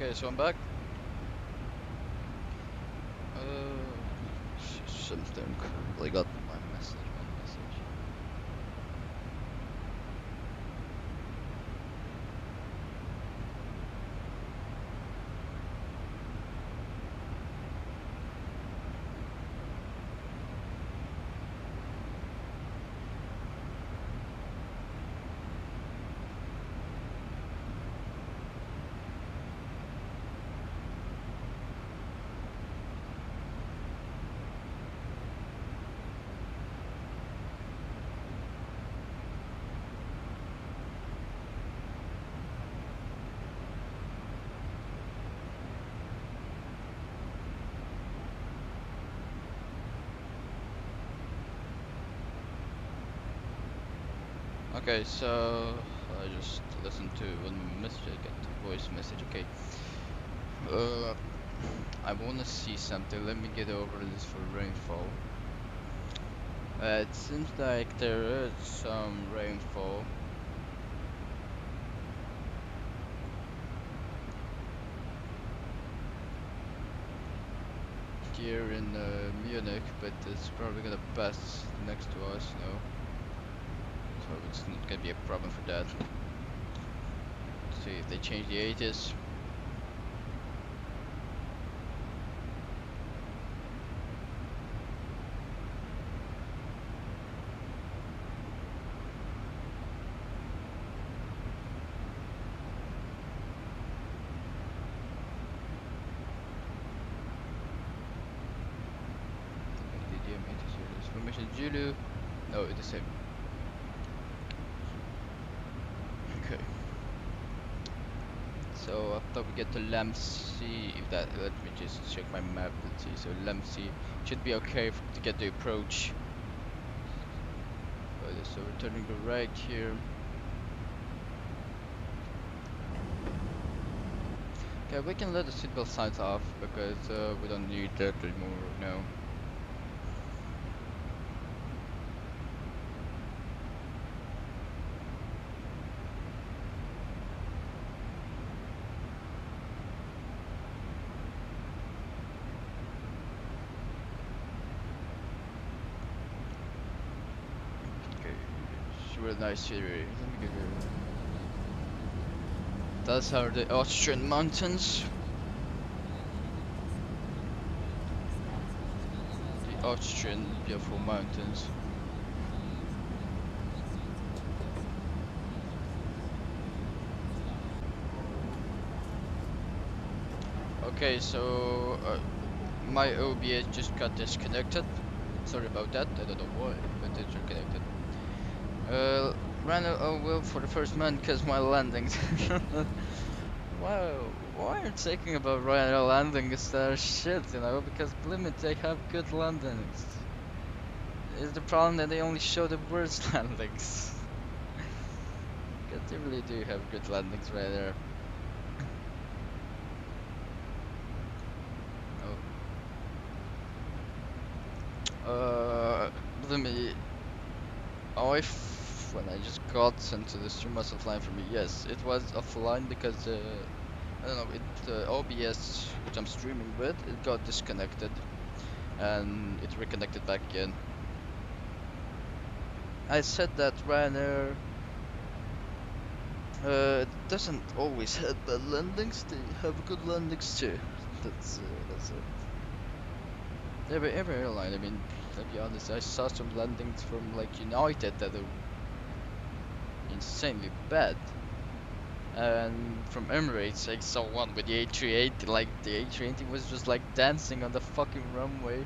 Okay, so I'm back. Something. I got my message. Okay, so I just listened to one message. I got a voice message. Okay. I wanna see something. Let me get over this for rainfall. It seems like there is some rainfall. Here in Munich, but it's probably gonna pass next to us, so it's not gonna be a problem for that. Let's see if they change the ages. Information Zulu. No, it's the same. Okay. So after we get to Lamsi, if that, let me just check my map. Let's see. So Lamsi should be okay to get the approach. So we're turning the right here. Okay, we can let the seatbelt signs off because we don't need that anymore now. Really nice scenery. Let me give you. Those are the Austrian mountains. The Austrian beautiful mountains. Okay, so my OBS just got disconnected. Sorry about that. I don't know why, but it's reconnected. Ran a well for the first man because my landings. Wow, why are you talking about Ryanair landings? They're shit, you know, because believe me, they have good landings. It's the problem that they only show the worst landings. Because they really do have good landings right there. Believe me, when I just got into the stream was offline for me. Yes, it was offline because I don't know, OBS, which I'm streaming with, it got disconnected and it reconnected back again. I said that Ryanair doesn't always have bad landings, they have good landings too. That's it. Every airline, I mean, to be honest, I saw some landings from like United that are insanely bad. And from Emirates, I saw one with the A380, like the A380 was just like dancing on the fucking runway.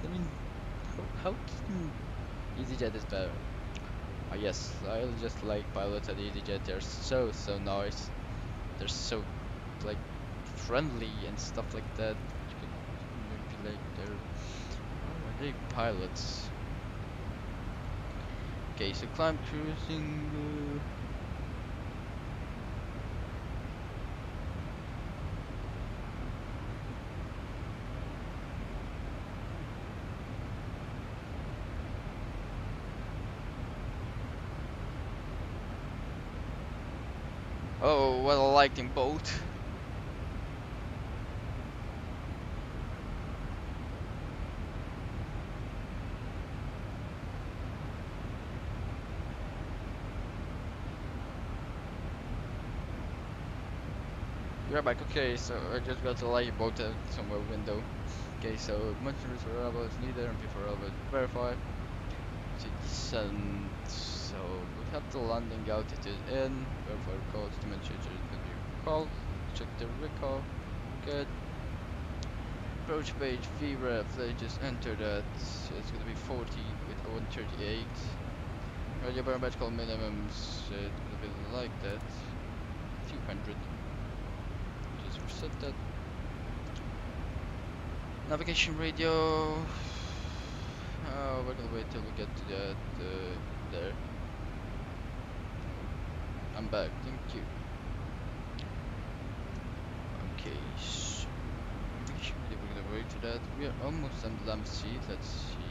I mean how can EasyJet is better? Oh yes, I just like pilots at EasyJet, they're so nice. They're so like friendly and stuff like that. You can manipulate their they pilots. Okay, so climb cruising. Oh, what a lightning bolt. You're back. Okay, so I just got a lightning bolt out somewhere window. Okay, so monitors for levels neither and before levels verify. To descend. So we have the landing altitude in. Verify calls to make sure it's gonna be called. Check the recall. Good. Approach page VREF. They just enter that. So it's gonna be 40 with 138. Radio barometrical minimums. It's gonna be like that. Few hundred. Just reset that. Navigation radio. Oh, we're gonna wait till we get to that there. I'm back, thank you. Okay, so navigation radio, we're gonna wait for that. We are almost on the lamp seat. Let's see.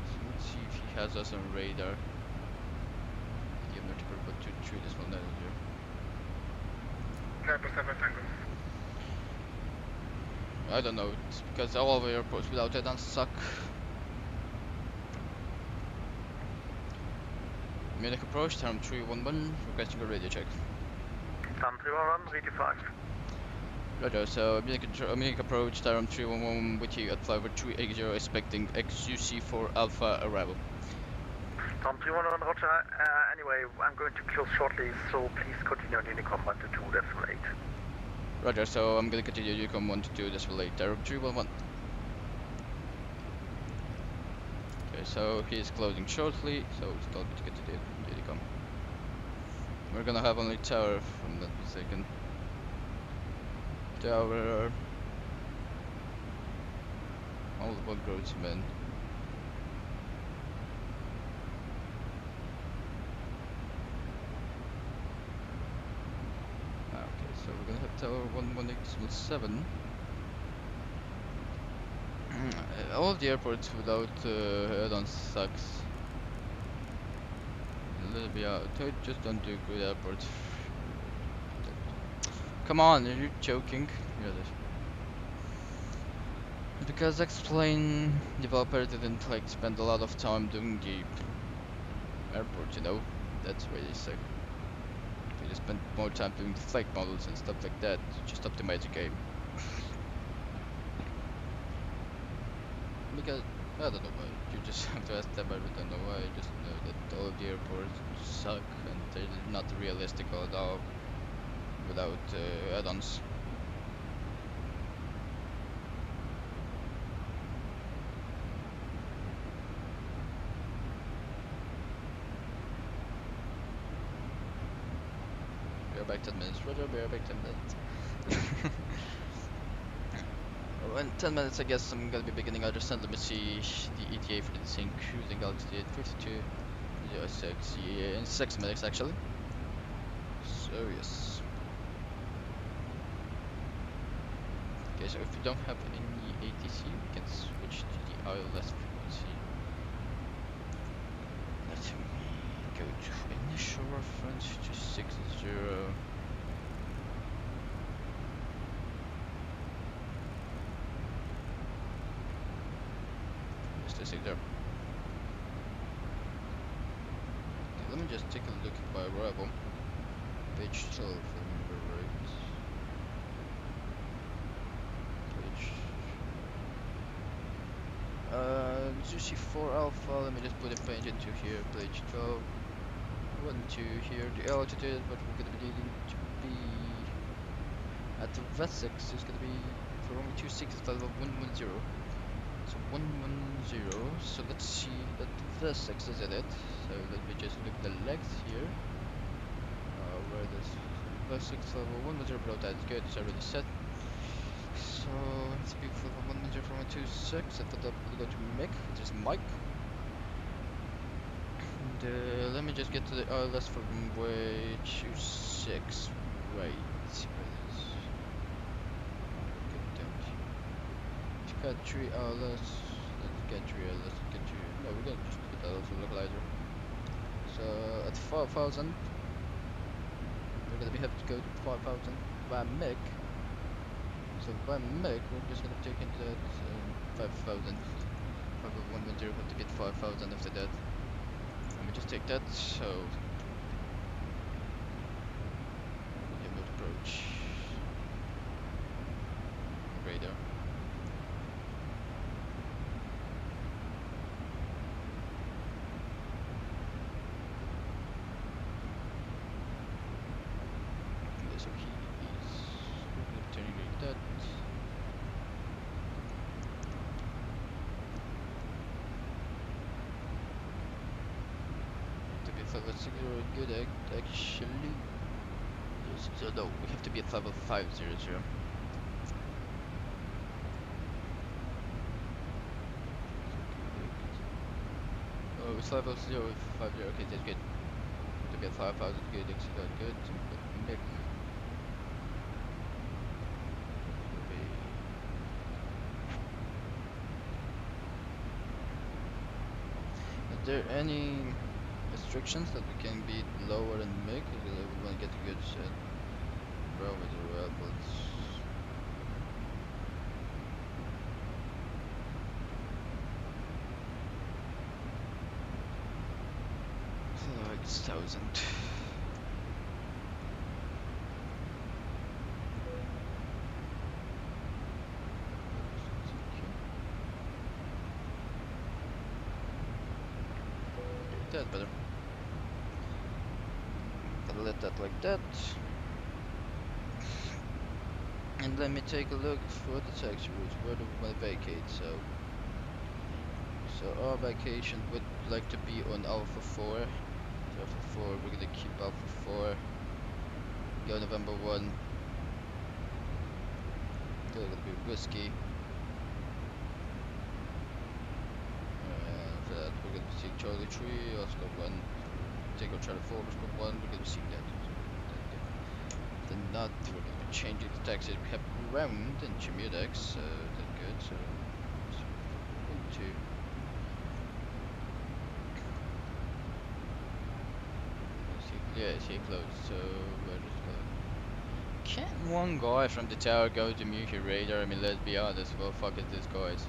So let's see if he has us on radar. Give him a but 2-3 this one down here. I don't know, it's because all of our airports without addons suck. Munich approach, Tarom 311, requesting a radio check. Tarom 311, read 5. Roger, so Munich approach, Tarom 311 with you at flight 380, expecting XUC4 Alpha arrival. Tarom 311, roger. Anyway, I'm going to close shortly, so please continue on Unicom 1 to 2, that's great. Roger, so I'm gonna continue Unicom 1 to 2, that's relate. Tarom 311. Okay, so he is closing shortly, so it's going to continue Unicom. We're gonna have only tower from that second. Tower. Multiple groadsmen. Okay, so we're gonna have tower 118.7. All of the airports without add-ons sucks. A little bit out. Just don't do good airports. Come on, are you joking? Yeah, because explain developer didn't like spend a lot of time doing the airport, you know. That's really sick. They just spent more time doing the flight models and stuff like that. Just optimize the game. Because I don't know why. You just have to ask them. I don't know why. I just know that all of the airports suck and they're not realistic at all without add-ons. We are back 10 minutes. Roger, we are back 10 minutes. Well, in 10 minutes, I guess I'm gonna be beginning our descent. Let me see the ETA for the descent cruising altitude 52.06. Yeah, in 6 minutes actually. So yes. Okay, so if we don't have any ATC, we can switch to the ILS frequency. Let me go to initial reference to 60. Just there. Okay, let me just take a look at my arrival. Page 12, if I remember right. Page GC4 Alpha, let me just put a page into here, page 12. 1, 2 here, the altitude, what we're gonna be needing to be at the VATSIM is gonna be for only 26 instead of 110. So 110, so let's see that the VATSIM is in it. So let me just look at the length here. Where this VATSIM level 110 below that is good, it's already set. So let's be for 110 from 126. I thought that would go to Mick, which is Mike. And let me just get to the ILS from way 26. Right. Got 3 ILS. Let's get 3 ILS. No, we're gonna just get that also look lighter. So at 4,000, we're gonna have to go to 4,000 by meg. So by meg, we're just gonna take into that 5,000. 5,110, have to get 5,000 after that. Let me just take that. So remote approach radar. Okay, so he is turning like that. To be at level 6 good actually. Yes, so no, we have to be at level 500. Oh, it's level 050. Okay, that's good. To be at 5,000 good, actually not good. Nick. Is there any restrictions that we can be lower in MIG? Because we want to get a good shit. Barometer outputs. Like it's 1,000. That better. I'll let that like that. And let me take a look for the taxi routes. Where do we want to vacate? So our vacation would like to be on Alpha 4. So Alpha 4, we're gonna keep Alpha 4. Go November 1. They're gonna be whiskey. After that, we're gonna see Charlie 3, Oscar 1. Take our Charlie 4, Oscar 1. We're gonna see that. Then not, we're gonna be changing the taxis we have around in Chimudex. So that's good. So 1, 2. Yeah, see close, so we're just going. Can't one guy from the tower go to mute your radar? I mean, let's be honest, well, fuck is this guys?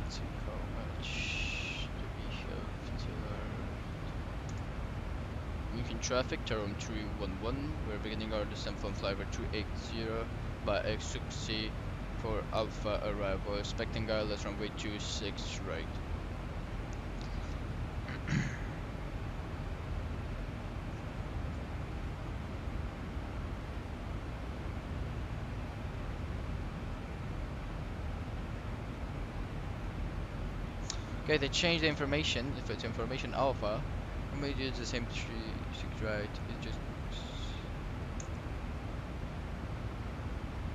Let's see how much do we have till our München traffic, Tarom 311. We're beginning our descent from flyover 280 by X6C for Alpha arrival. Expecting wireless runway 26 right. Okay, they changed the information. If it's information alpha, we may use the same 3 6 right. It's just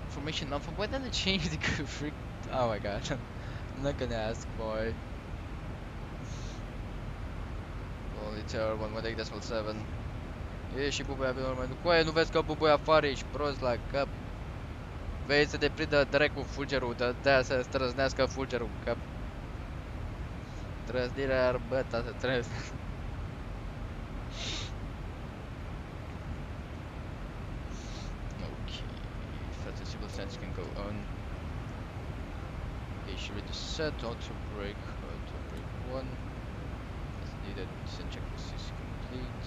information alpha. Why did they change the freak? Oh my god, I'm not gonna ask why. Only tower 118.7. E și bubuia pe urmă. Coaie, nu vezi că bubuia afară, ești prost la cap. Vei să te prindă dracu fulgerul, de-aia să străznească fulgerul în cap. Trăznirea arbăta să trăz. Okay, Fatissible sense can go on. Okay, should we set auto brake 1. As needed, descent checklist is complete.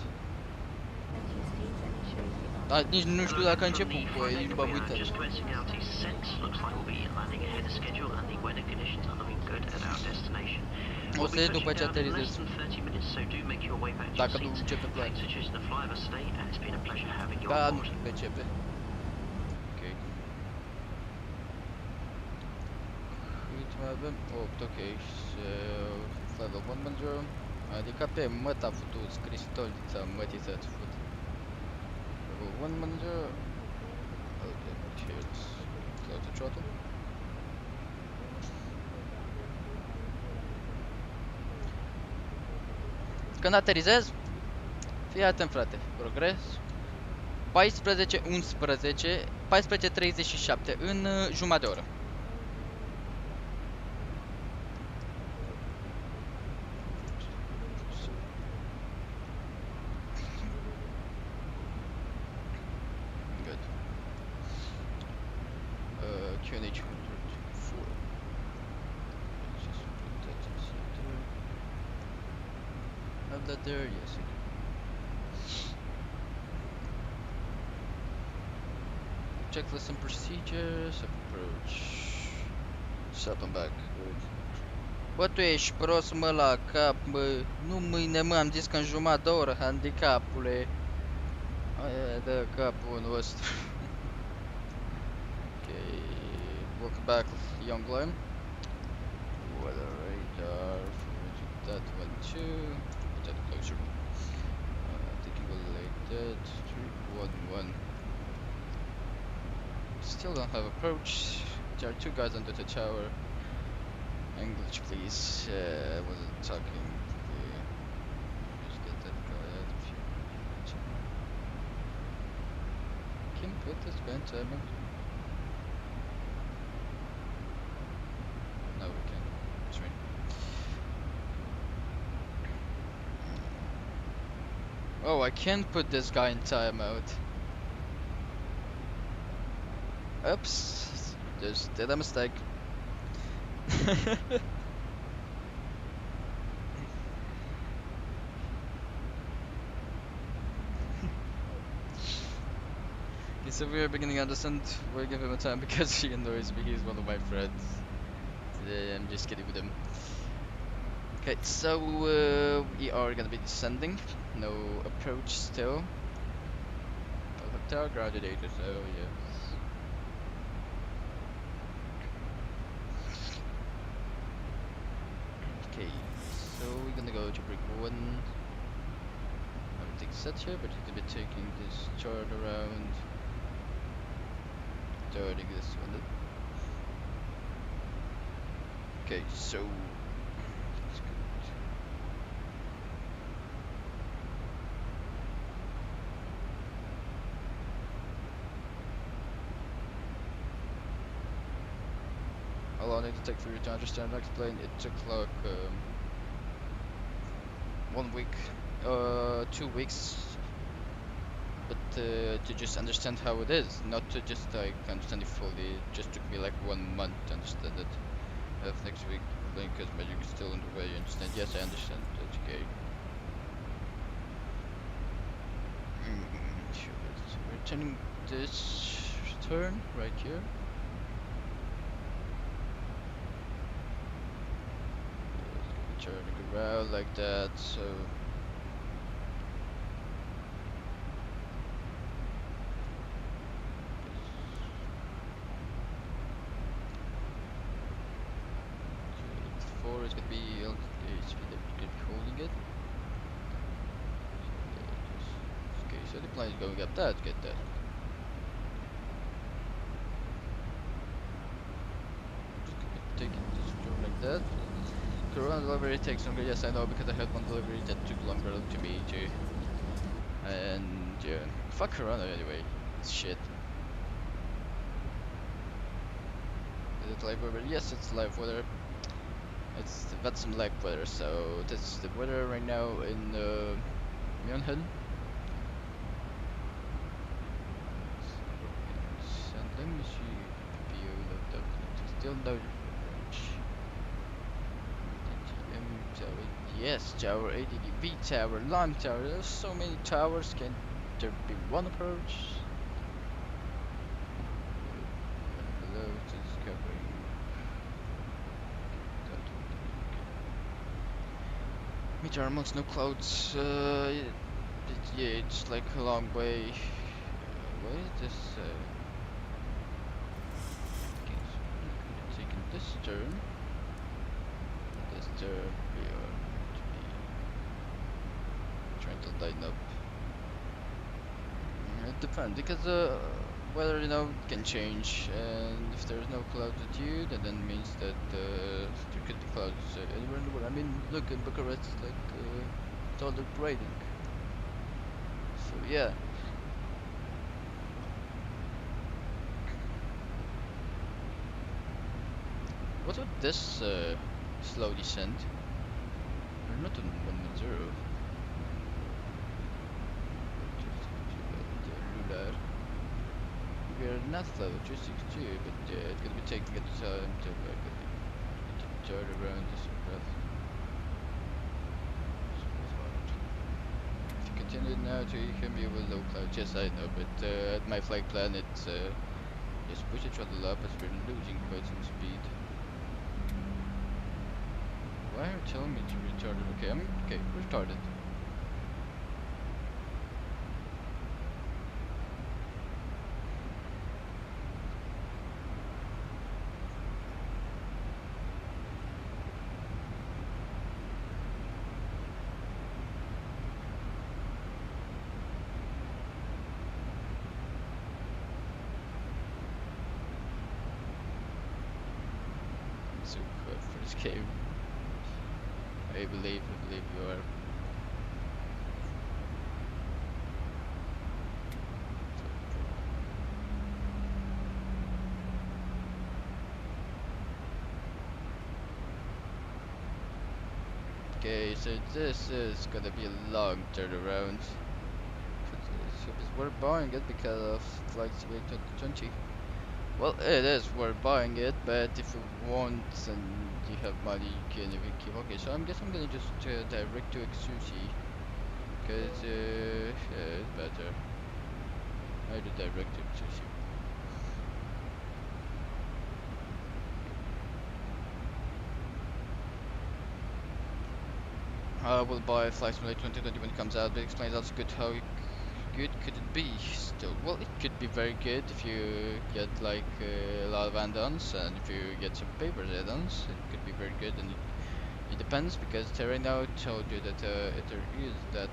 Dar nici nu știu Hello dacă a again from început the cu flight ei, deck. m-am We are uitat. just commencing our descent. Looks like we'll be landing ahead of schedule and the weather conditions are looking good at our destination. O We'll să be ies după touching ce down in less aterizez. than 30 minutes, so do make your way back to your Dacă nu seats. începe flight. Thanks for choosing to fly with us today, and it's been a pleasure having you Da, on nu board. începe. Ok. Cât mai avem? 8, ok. Și level 110. Adică pe măt a făcut cristolița mătii să-ți fut. Level 110. Ok, here's close the throttle. Când aterizez, fii atent frate, progres 14:37 în jumătate de oră. Good. QNH 104. Just put that inside there. Have that there? Yes, I do. Checklist and procedures, approach. Stop and back. Good. Bă, tu ești prost, mă, la cap, mă. Nu mâine, mă, am zis că în jumătate de oră, handicapule. Aia dă capul ăsta. Okay, welcome back, young lion. Weather radar, that one too. Put that closer. Thinking like that. 311. Still don't have approach. There are two guys under the tower. English, please. I wasn't talking. Just get that guy out of here. Can put this guy in timeout? No, we can't. It's right. Oh, I can't put this guy in timeout. Oops. Just did a mistake. Okay, so we are beginning our descent. We'll give him a time because he annoys me. He's one of my friends. I'm just kidding with him. Okay, so we are gonna be descending. No approach still. Tower grounded ages. Oh yes. Okay, so we're gonna go to brick 1. Everything's set here, but he's gonna be taking this chart around. Turning this one. Okay, so that's good. How long did it take for you to understand and explain? It took like 1 week, 2 weeks, but to just understand how it is, not to just like understand it fully. It just took me like 1 month to understand it. Next week, playing because magic is still on the way. You understand? Yes, I understand. That's okay. Sure. So we're turning this turn right here. Turning around like that, so four is gonna be speed that we could be holding it. Okay, so the plane is going up that, get that. Just gonna be taking this turn like that. Corona delivery takes longer, yes I know, because I had one delivery that took longer to me too. And yeah, fuck Corona anyway, it's shit. Is it live weather? Yes, it's live weather. It's the VATSIM live weather, so this is the weather right now in München. And let me see, PPO looked up, still no. Tower, yes, tower, ADD, V tower, Lime tower. There's so many towers. Can there be one approach? Meteor amongst no clouds. Yeah, it's like a long way. Where is this? Okay, so we're gonna be taking this turn. This turn we are going to be trying to line up. It depends because weather, you know, can change, and if there's no cloud attitude, then means that there could be clouds anywhere in the world. I mean, look in Bucharest, like it's all raining. So yeah. What would this slow descent? We're not on 110. Lunar. We are not slow, 262, but it's gonna be taking a time to turn around this breath. If you continue now to you can be with low clouds, yes I know, but at my flag plan it's just push the throttle up as we're losing quite some speed. Why are you telling me to retard it? Okay, okay, retarded. So good for this game. I believe you are. Okay, so this is gonna be a long turnaround. So we're buying it because of Flight Simulator 2020. Well, it is, we're buying it, but if you want and you have money, you can even keep. Okay, so I guess I'm gonna just direct to Exusi, because yeah, it's better. I do direct to Exusi. We'll buy Flight Simulator 2020 when it comes out, but it explains also good how good could it be still. Well, it could be very good if you get like a lot of addons, and if you get some paper addons, it could be very good. And it depends, because right now told you that it is that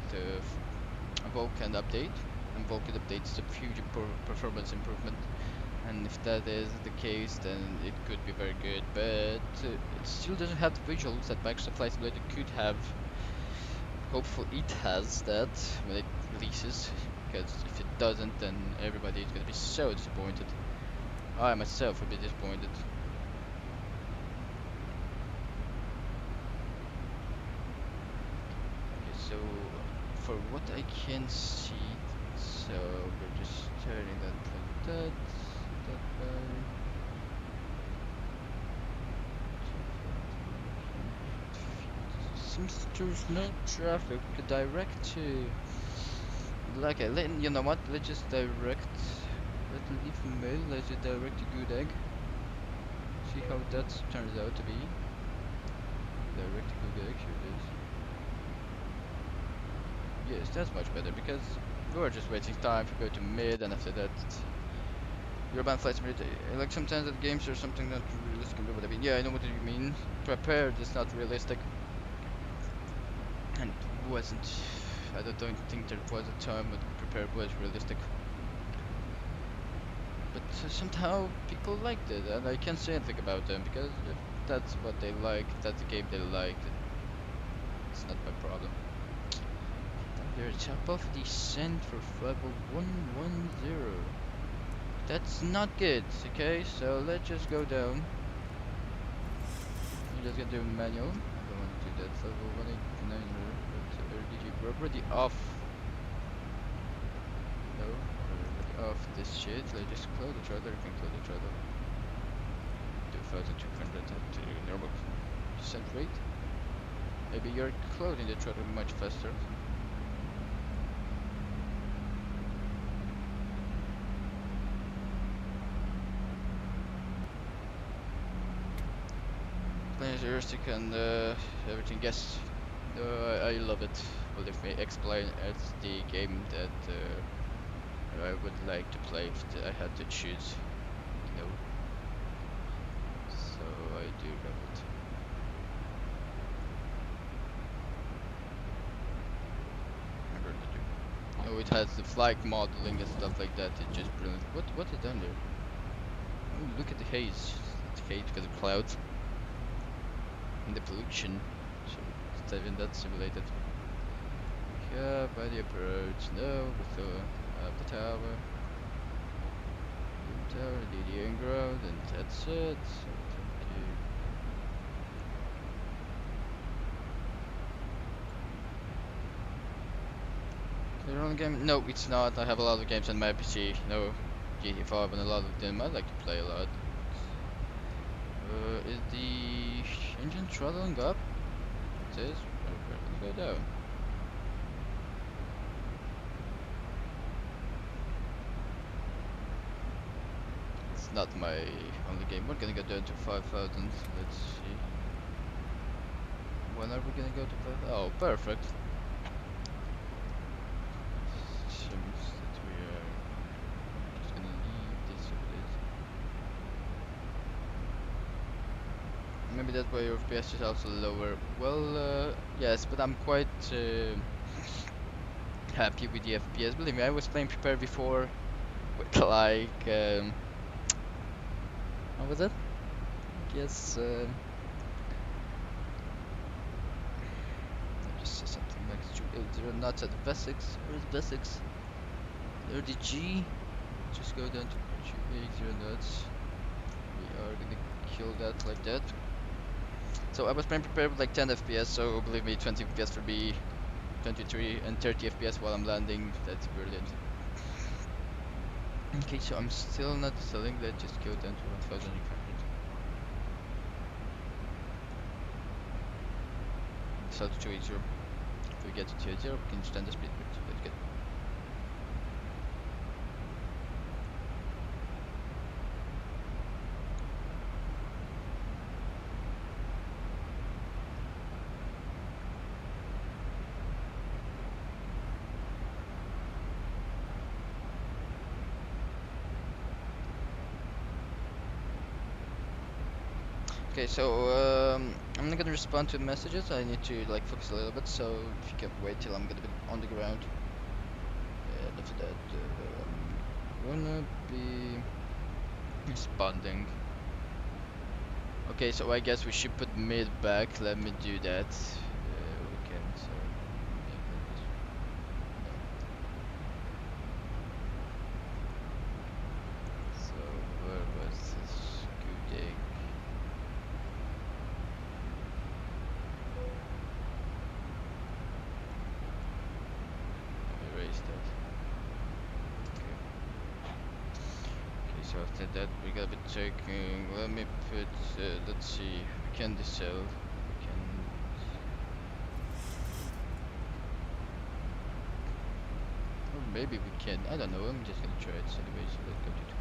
Vulkan update, and Vulkan updates the future performance improvement. And if that is the case, then it could be very good, but it still doesn't have the visuals that Microsoft Flight Simulator could have. Hopefully it has that when it releases, because if it doesn't, then everybody is gonna be so disappointed. I myself will be disappointed. Okay, so for what I can see, so we're just turning that like that, that way. Seems there's no traffic. We could direct to. Like, you know what? Let's just direct. Let's leave mail. Let's just direct to Good Egg. See how that turns out to be. Direct to Good Egg. Here it is. Yes, that's much better, because we're just wasting time if we go to mid, and after that, Urban Flight Simulator. Like sometimes the games are something not realistic. But I mean, yeah, I know what you mean. Prepared is not realistic. And wasn't. I don't think there was a time when prepared was realistic. But somehow people liked it, and I can't say anything about them, because if that's what they like, that's the game they like, it's not my problem. There's top of descent for level 110. That's not good, okay? So let's just go down. I'm just gonna do manual. I don't want to do that. Level 189. We're already off. No, we're already off this shit. Let's just close the throttle. You can close the throttle. 2200 to normal descent rate. Maybe you're closing the throttle much faster. Planes heuristic and everything, yes. I love it. Believe me, Explain it's the game that I would like to play if I had to choose. You know. So I do love it. I really do. Oh, it has the flight modeling and stuff like that. It's just brilliant. What is down there? Oh, look at the haze. It's haze because of clouds and the pollution. So it's even that simulated. Yeah, by the approach. No, we still have the tower. Tower, DDN ground, and that's it. So thank you. Your own game? No, it's not. I have a lot of games on my PC. No, GTA5 and a lot of them I like to play a lot. Is the engine throttling up? It is. Okay, let's go down. It's not my only game. We're gonna go down to 5,000. Let's see. When are we gonna go to 5,000? Oh, perfect. Seems that we are just gonna leave this as it is. Maybe that's why your FPS is also lower. Well, yes, but I'm quite happy with the FPS. Believe me, I was playing Prepare before with like what was it? Yes. I just said something like 280 knots at V6. Where's V6? There the G. Just go down to 280 knots. We are gonna kill that like that. So I was playing prepared with like 10 FPS, so believe me, 20 FPS for me, 23 and 30 FPS while I'm landing. That's brilliant. Okay, so I'm still not selling. Let's just go down to 1,800. Sell to 280. If we get to 280, we can stand the speed bridge. That's good. Okay, so I'm not gonna respond to messages. I need to like focus a little bit. So if you can wait till I'm gonna be on the ground, and after that, I'm gonna be responding. Okay, so I guess we should put mid back. Let me do that. We can. So make that. No. So where was this scooting? Erase that. Okay. Okay, so after that we gotta be checking. Let me put. Let's see. We can decel. We can. Or maybe we can. I don't know. I'm just gonna try it anyway. So let's go to 2,500.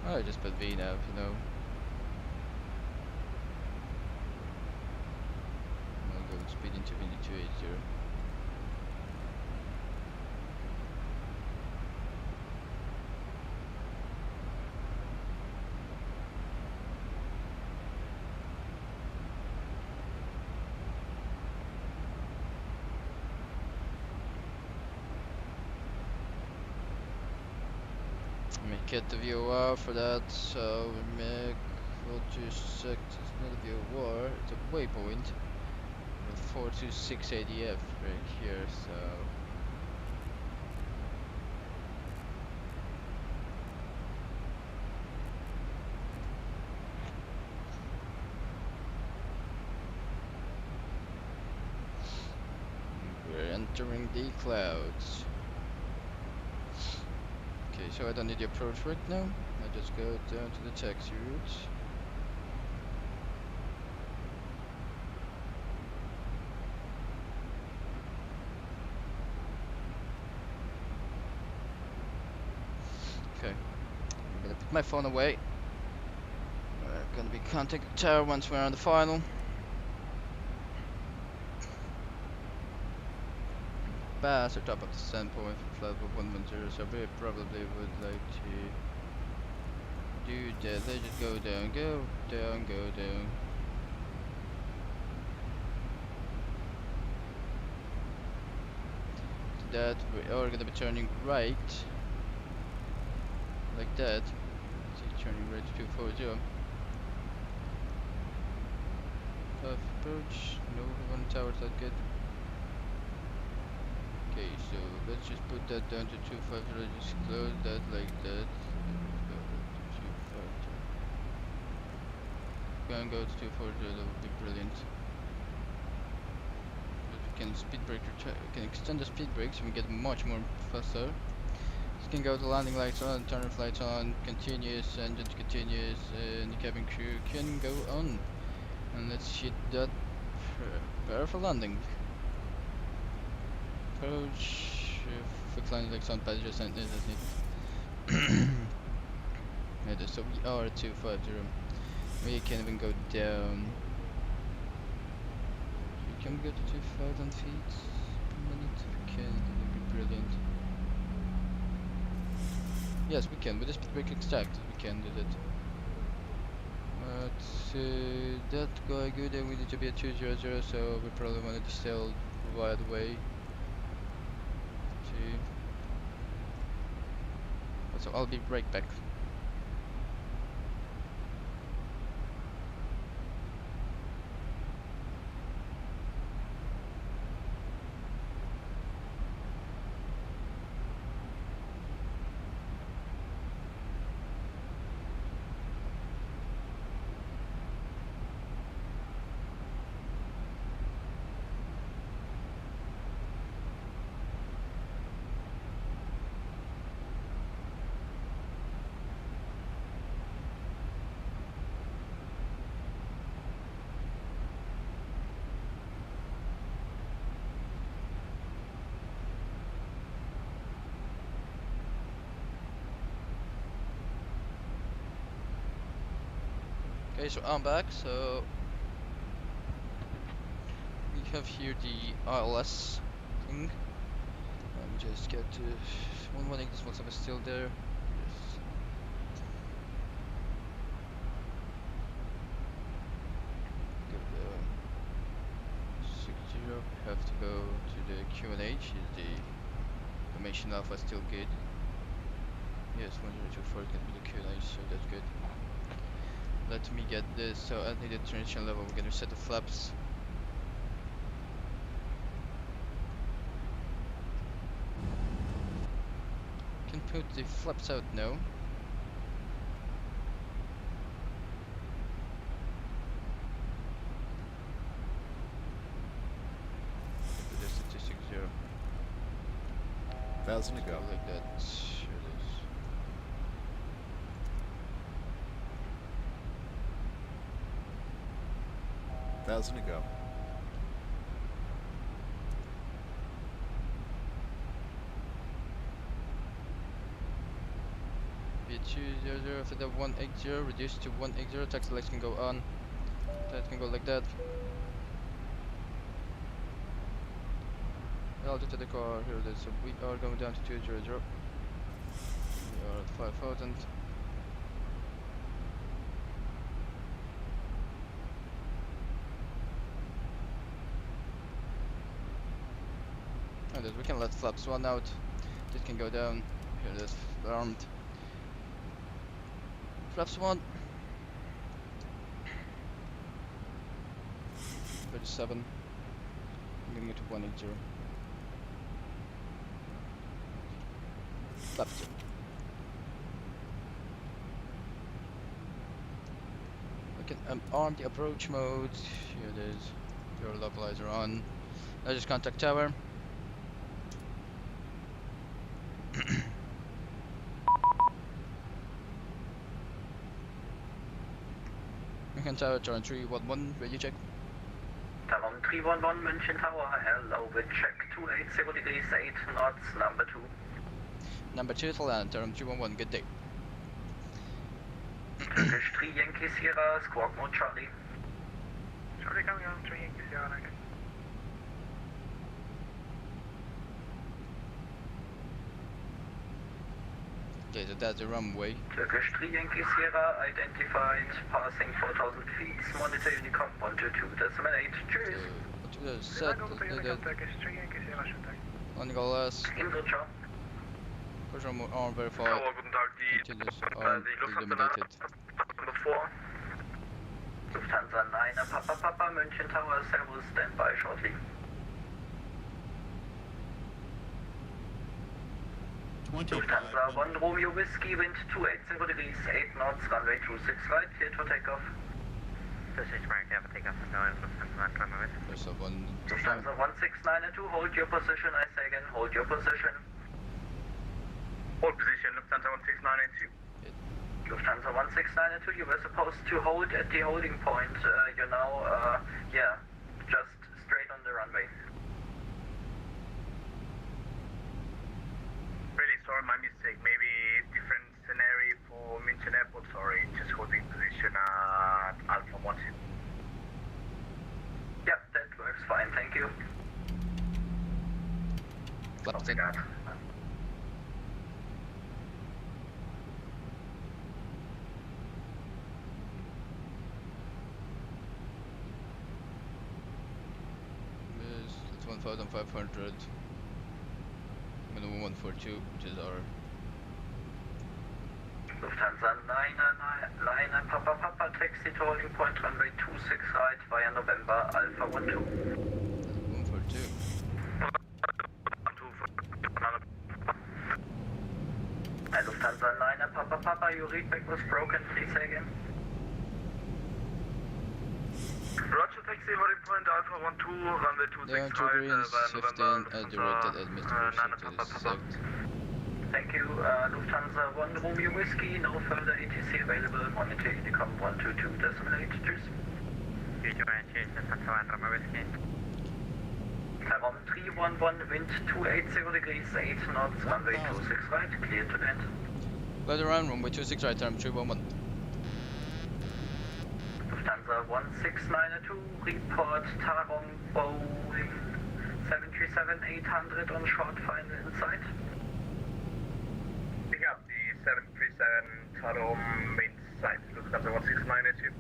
Oh, I just put V now, you know. I'll go speed into 280. Get the VOR for that, so we make 426, it's not a VOR, it's a waypoint with 426 ADF right here, so we're entering the clouds. Okay, so I don't need the approach right now. I just go down to the taxi route. Okay, I'm gonna put my phone away. We're gonna be contacting the tower once we're on the final. Pass or top of the stand point for flight of 110, so we probably would like to do that. Let's just go down, go down, go down. To that, we are gonna be turning right. Like that. See, turning right to 240. Tough approach, no one tower's that good. Okay, so let's just put that down to 250, just close that like that. Let's go to 250. Gonna go to 240, that would be brilliant. But we can speed brake, we can extend the speed brake so we get much more faster. You can go to landing lights on, turn lights on, continuous, engine continuous, and the cabin crew can go on. And let's hit that prepare for landing. Approach, fixed landing lights on, passengers and is needed. So we are at 250. We can even go down. Can we go to 2,000 feet per minute? We can, that would be brilliant. Yes, we can. With the speed brake extracted, we can do that. But that guy good, and we need to be at 200, so we probably want to sail right away. So I'll be right back. Okay, so I'm back. So we have here the ILS thing. Let me just get to 118. This looks like it's still there. Yes. Go down. 60. Have to go to the QNH. Is the information alpha still good? Yes, 1024 can be the QNH, so that's good. Let me get this. So at the transition level, we're gonna set the flaps. Can put the flaps out now. Put this at 260. 1,000 to go. Like that. Sure it is. $1,000 to go. Be 200 after the 180, reduce to 180, taxi lights can go on. That can go like that. Altitude to the car, here it is. So we are going down to 200. We are at 5,000. And we can let flaps 1 out. This can go down. Here it is, armed. Flaps 1. 37. I'm gonna go to 180. Flaps 2. We can arm the approach mode. Here it is. Your localizer on. Let's just contact tower. München Tower, Taron 311, radio check. Taron 311, München Tower, hello, with check 280 degrees 8 knots, number 2. Number 2 to land, Taron 311, good day. Turkish 3 Yankee Sierra, squawk mode Charlie. Charlie coming on, 3 Yankee Sierra, okay. Okay, so that's the runway. Turkish 3 Yankee Sierra, identified, passing 4,000 feet, monitor Unicom 122.8, cheers. What to the set, Turkish 3 Yankee Sierra, schönen Tag. landing all less. Inselschau. Push arm verified. Tower, guten Tag, Continuous arm die Lufthansa eliminated. Number 4. Lufthansa 9, Papa, München Tower, Servus, stand by shortly. 25. Lufthansa 1 Romeo Whiskey, wind 280 degrees, 8 knots, runway 26 right, cleared for takeoff. 26 right, clear for takeoff, no Lufthansa 1 runway with. First of one, Lufthansa 169 hold your position, I say again, hold your position. Hold position, Lufthansa 16982. Lufthansa 169 you were supposed to hold at the holding point, you're now, yeah, just straight on the runway. Really sorry, my mistake. Maybe different scenario for München Airport. Sorry, just holding position at Alpha 12. Yep, that works fine, thank you. flaps in. Obrigado. It's 1,500. Minimum 142, which is our Lufthansa 9 Papa, taxi to holding point, runway 26 right via November, Alpha 12. 142. Lufthansa 9 Papa, your readback was broken, please say again. Roger, taxi holding point, Alpha 12, runway 26 Down 2 right greens, via 15 November, at directed admit person to the sect. Thank you, Lufthansa 1 Romeo Whiskey, no further ATC available, monitor Unicom 122.8, cheers. Lufthansa 1 runway whiskey. Tarom 311, wind 280 degrees, 8 knots, runway 26 right, clear to land. Weather run, runway 26 right, Tarom 311. Lufthansa 1692, report Tarom Boeing 737-800 on ShortFinal in sight. Pick up the 737 Tarom in sight, Lufthansa 1692.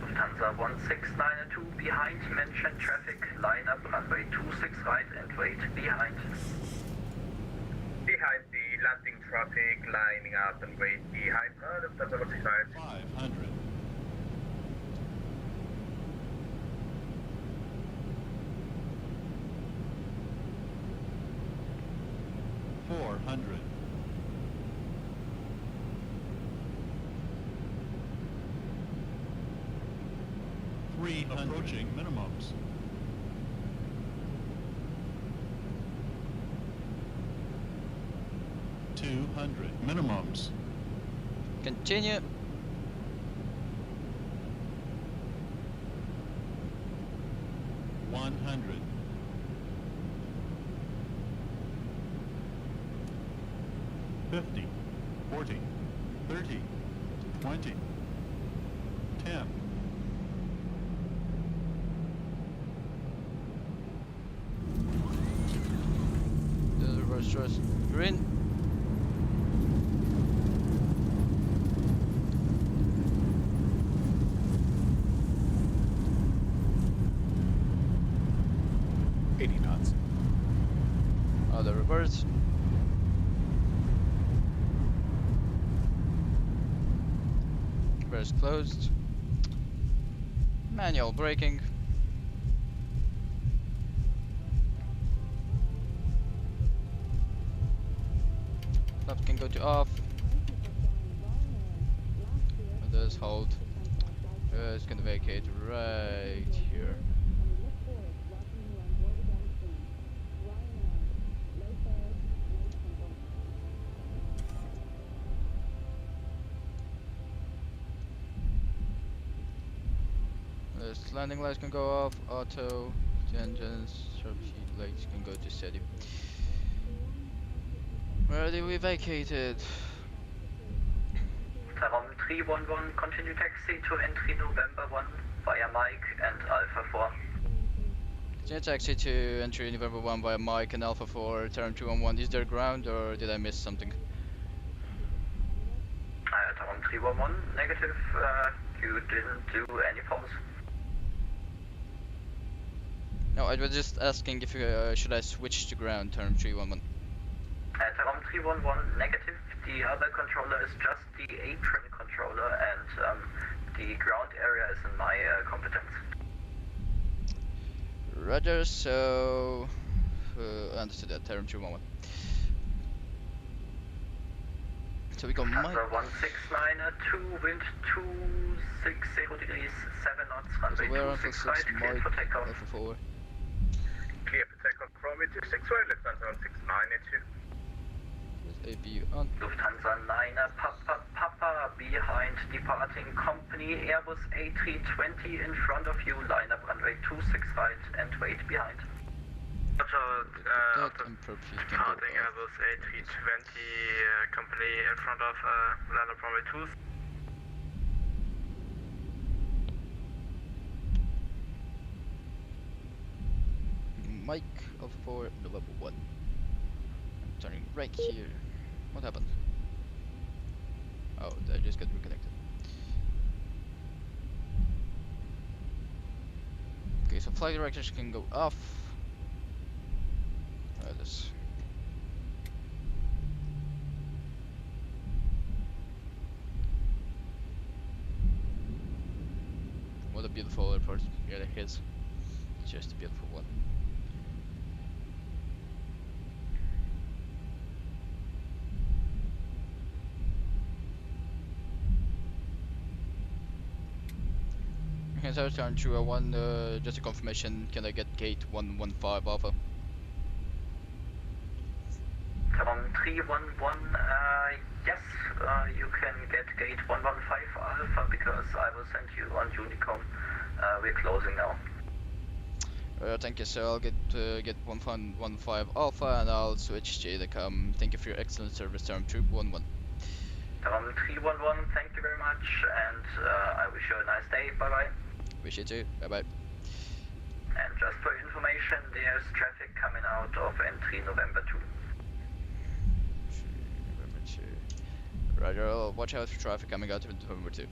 Lufthansa 1692, behind mentioned traffic, line up runway 26 right and wait behind. Behind the landing traffic, lining up and wait behind Lufthansa 1692. 500. 400. 300. Approaching minimums. 200 minimums. Continue. 100. 50, 40, 30, 20, 10. The reverse choice. Green. knots. Other reverse. Reverse closed. Manual braking. Flap can go to off. And does hold. It's gonna vacate right here. Landing lights can go off, auto, the engines, sharp heat lights can go to steady. Ready, we vacated. Tarom 311, continue taxi to entry November 1 via Mike and Alpha 4. Continue taxi to entry November 1 via Mike and Alpha 4, Tarom 211. Is there ground or did I miss something? Tarom 311, negative, you didn't do any falls. No, I was just asking if should I switch to ground, Tarom 311. Tarom 311, negative. The other controller is just the apron controller, and the ground area is in my competence. Roger, so understood that, Tarom 311. So we got Mike. 1692, wind 260 degrees, 7 knots, So runway we're on 26 for 6, right, clear Mike, for takeoff. Alpha 4. Clear for takeoff from 26 right, Lufthansa 1692. APU on. Lufthansa 9er, Papa, behind departing company, Airbus A320 in front of you, line up runway 26 right and wait behind. That and prop feet can go Departing off. Airbus A320 company in front of line up runway 2. Mike Alpha 4, November 1. I'm turning right here. What happened? Oh, I just got reconnected. Okay, so flight directors can go off. This. What a beautiful airport. Yeah, it is. Just a beautiful one. Okay, so turn to a 1, just a confirmation, can I get gate 115 Alpha? Tarom 311, yes, you can get gate 115 Alpha because I will send you on Unicom. We're closing now. Thank you, so I'll get 115 Alpha and I'll switch JDCom. Thank you for your excellent service, Tarom Troop 11. Tarom 311, thank you very much, and I wish you a nice day. Bye bye. Wish you too. Bye bye. And just for information, there's traffic coming out of entry November 2. November 2. Roger, I'll watch out for traffic coming out of November 2.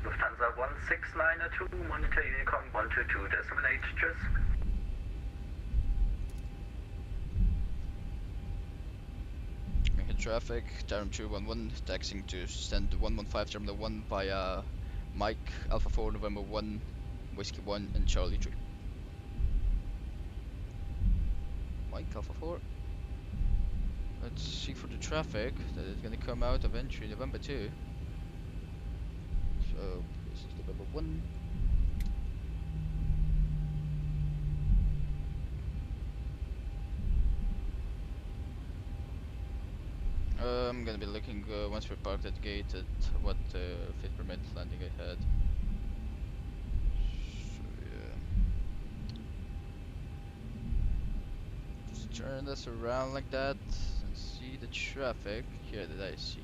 Lufthansa 1692, monitor Unicom 122.8, cheers. Making traffic, Tarom 211, taxing to send 115 Terminal 1 via Mike Alpha 4 November 1, Whiskey 1 and Charlie 3. Mike Alpha 4. Let's see for the traffic that is gonna come out of entry November 2. So this is November 1. I'm gonna be looking once we're parked at the gate at what fit permit landing I had. So yeah. Just turn this around like that and see the traffic. Here that I see.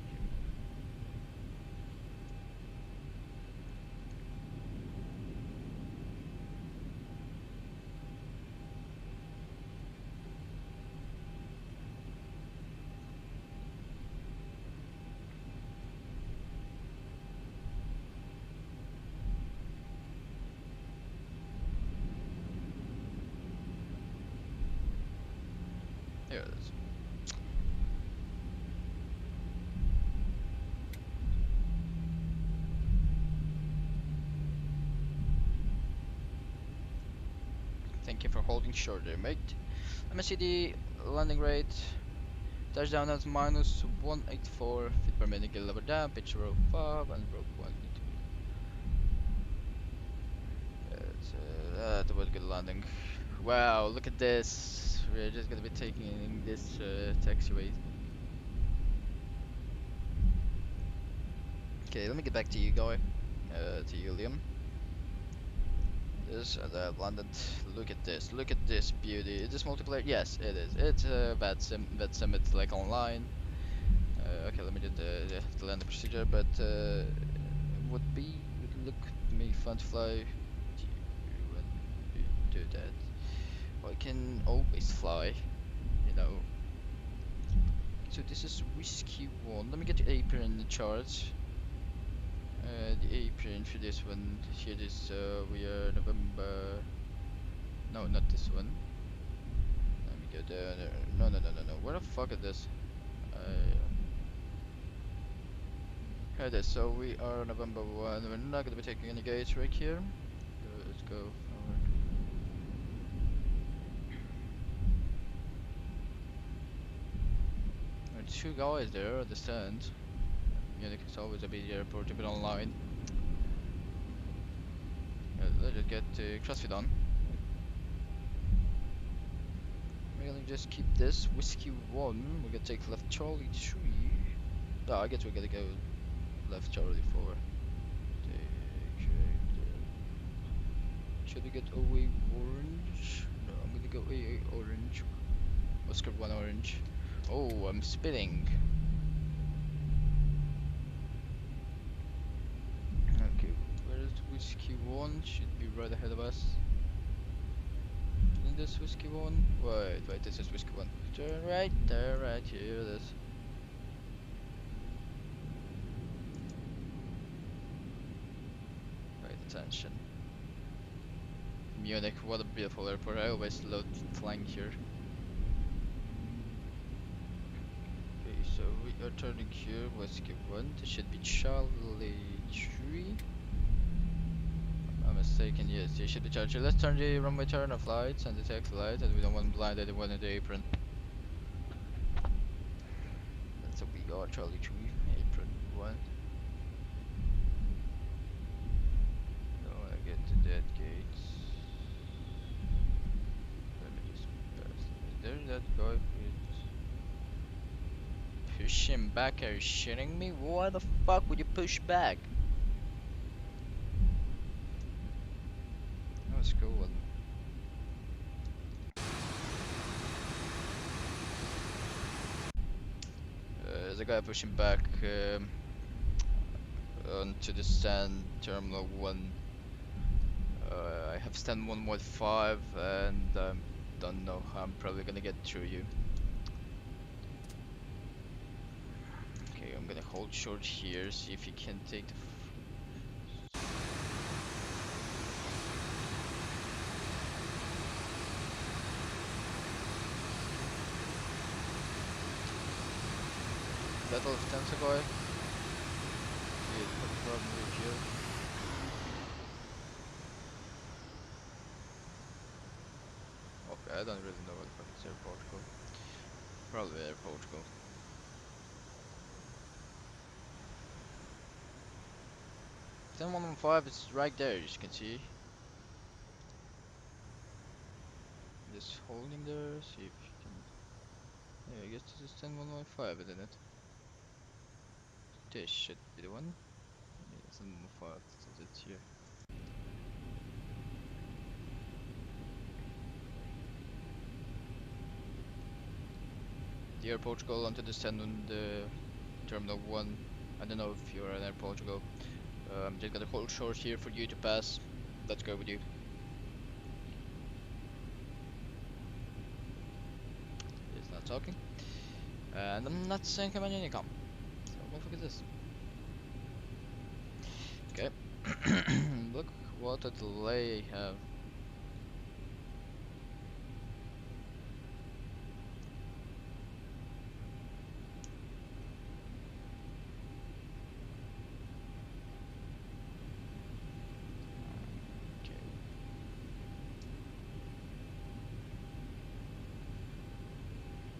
Here it is. Thank you for holding short there, mate. Let me see the landing rate. Touchdown at minus 184 feet per minute, get level down, pitch row 5 and row 1. That was a good landing. Wow, look at this. We're just gonna be taking this taxiway. Okay, let me get back to you, guy. To you, Liam. this and I landed. Look at this. Look at this beauty. Is this multiplayer? Yes, it is. It's VATSIM. VATSIM. It's like online. Okay, let me do the landing procedure. But it would look to me fun to fly when you do that. Well, I can always fly, you know. So this is Whiskey 1. Let me get the apron in the charts. The apron for this one. Here is we are November. No, not this one. Let me go down there. No. Where the fuck is this? Here it is. So we are November 1. We're not gonna be taking any gates right here. Let's go forward. There are two guys there at the stand. Munich is always a busy airport, a bit online. Let's just get CrossFit on. We're gonna just keep this Whiskey 1. We're gonna take left Charlie 3. No, I guess we're gonna go left Charlie 4. Should we get away orange? No, I'm gonna go AA orange. Oscar 1 orange. Oh, I'm spitting. Okay, where's Whiskey 1? Should be right ahead of us. Isn't this Whiskey 1? Wait, this is Whiskey 1. Turn right, there, right here it is. Right, attention. Munich, what a beautiful airport. I always love flying here. Okay, so we are turning here. Whiskey 1. This should be Charlie 3. I'm mistaken, yes, it should be Charlie. Let's turn the runway turn off lights and detect light, and we don't want to blind anyone in the apron. That's what we got, Charlie 3, apron 1. Don't wanna get to that gate. Let me just pass. Is there that guy with... Push him back, are you shitting me? Why the fuck would you push back? Let's go on. There's a guy pushing back onto the stand terminal 1. I have stand 115 and don't know how I'm probably gonna get through you. Okay, I'm gonna hold short here, see if you can take the Battle of Tentagoy. Yeah, probably here. Okay, I don't really know what the fuck is Air Portugal. Probably Air Portugal. Then 115 is right there, as you can see. Just holding there, see if you can. Yeah, I guess this is 10115, isn't it? This should be the one. Yeah, 115, since it's here. The Air Portugal onto the stand on the Terminal 1. I don't know if you're in Air Portugal. I'm just gonna hold short here for you to pass. Let's go with you. He's not talking. And I'm not saying come on Unicom. So what the fuck is this? Okay. Look what a delay I have.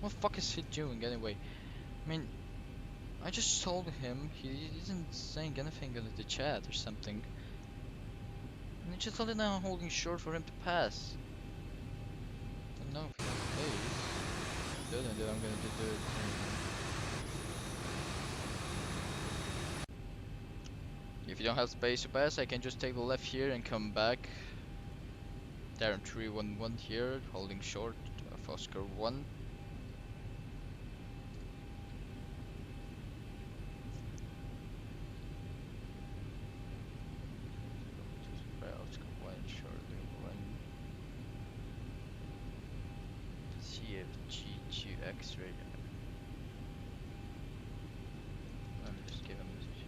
What the fuck is he doing anyway? I mean, I just told him he isn't saying anything in the chat or something. And I just told him I'm holding short for him to pass. I don't know if he has space. If he doesn't, then I'm gonna do it. If you don't have space to pass, I can just take the left here and come back. Tarom 311 here, holding short of Oscar 1. Oscar 1, shortly 1. CFG2 X-ray. Let me just give him a message.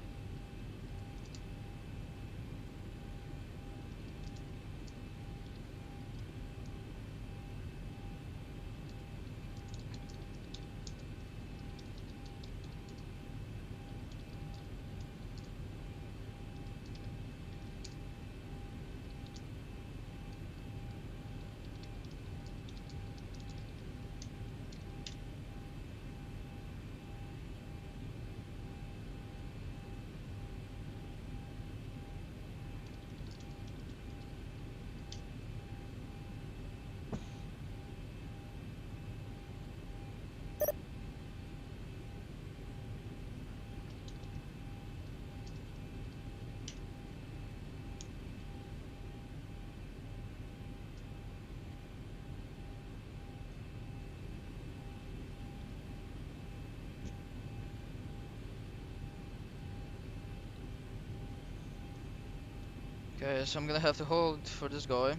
Okay, so I'm gonna have to hold for this guy.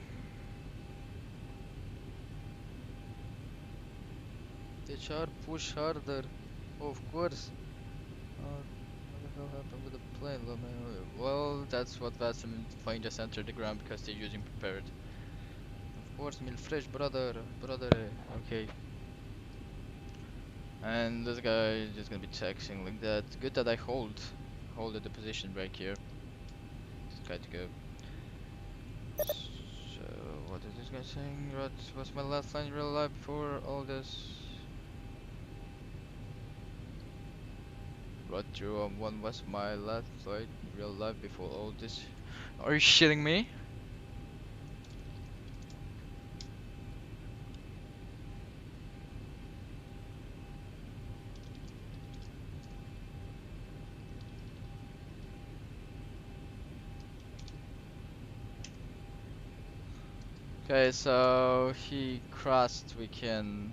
They try to push harder, of course. What the hell happened with the plane? Well, that's what VATSIM plane just entered the ground because they're using prepared. Of course, meal fresh, brother. Okay. And this guy is just gonna be texting like that. Good that I hold at the position right here. This guy to go. So what is this guy saying? What's my last line in real life before all this? Rod 011 was my last flight in real life before all this. Are you shitting me? Okay, so he crossed. We can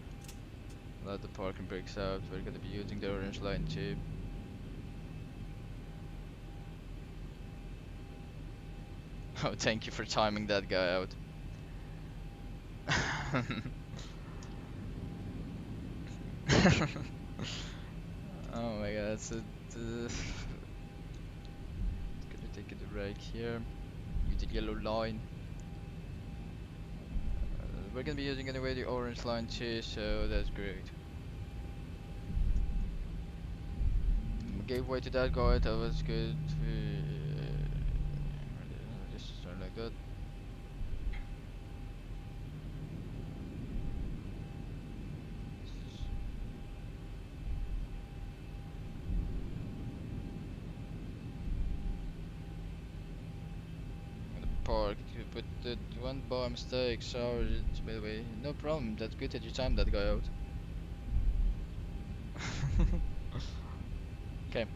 let the parking brakes out. We're gonna be using the orange line too. Oh, thank you for timing that guy out. Oh my god, so gonna take it right here. Use the yellow line. We're gonna be using anyway the orange line too, so that's great. Gave way to that guy, that was good. Just start like that. Park, but that one by mistake, sorry, by the way. No problem, that's good that you timed that guy out. Okay.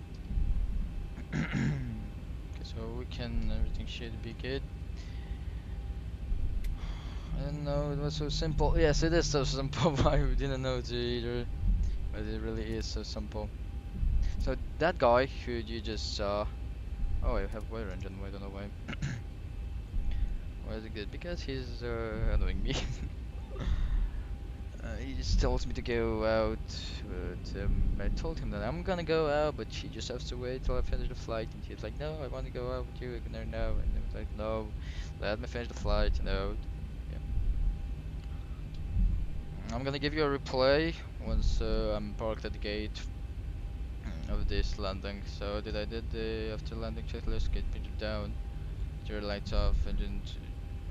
Okay, so we can, everything should be good. I didn't know it was so simple. Yes, it is so simple, but I didn't know it either. But it really is so simple. So that guy who you just saw. Oh, I have weather engine, I don't know why. Why is it good? Because he's annoying me. He just tells me to go out, but I told him that I'm gonna go out, but he just has to wait till I finish the flight. And he's like, no, I want to go out with you, I can now. And I was like, no, let me finish the flight, you know. Yeah. I'm gonna give you a replay once I'm parked at the gate of this landing. So I did the after landing checklist, get engine down, turn lights off, engine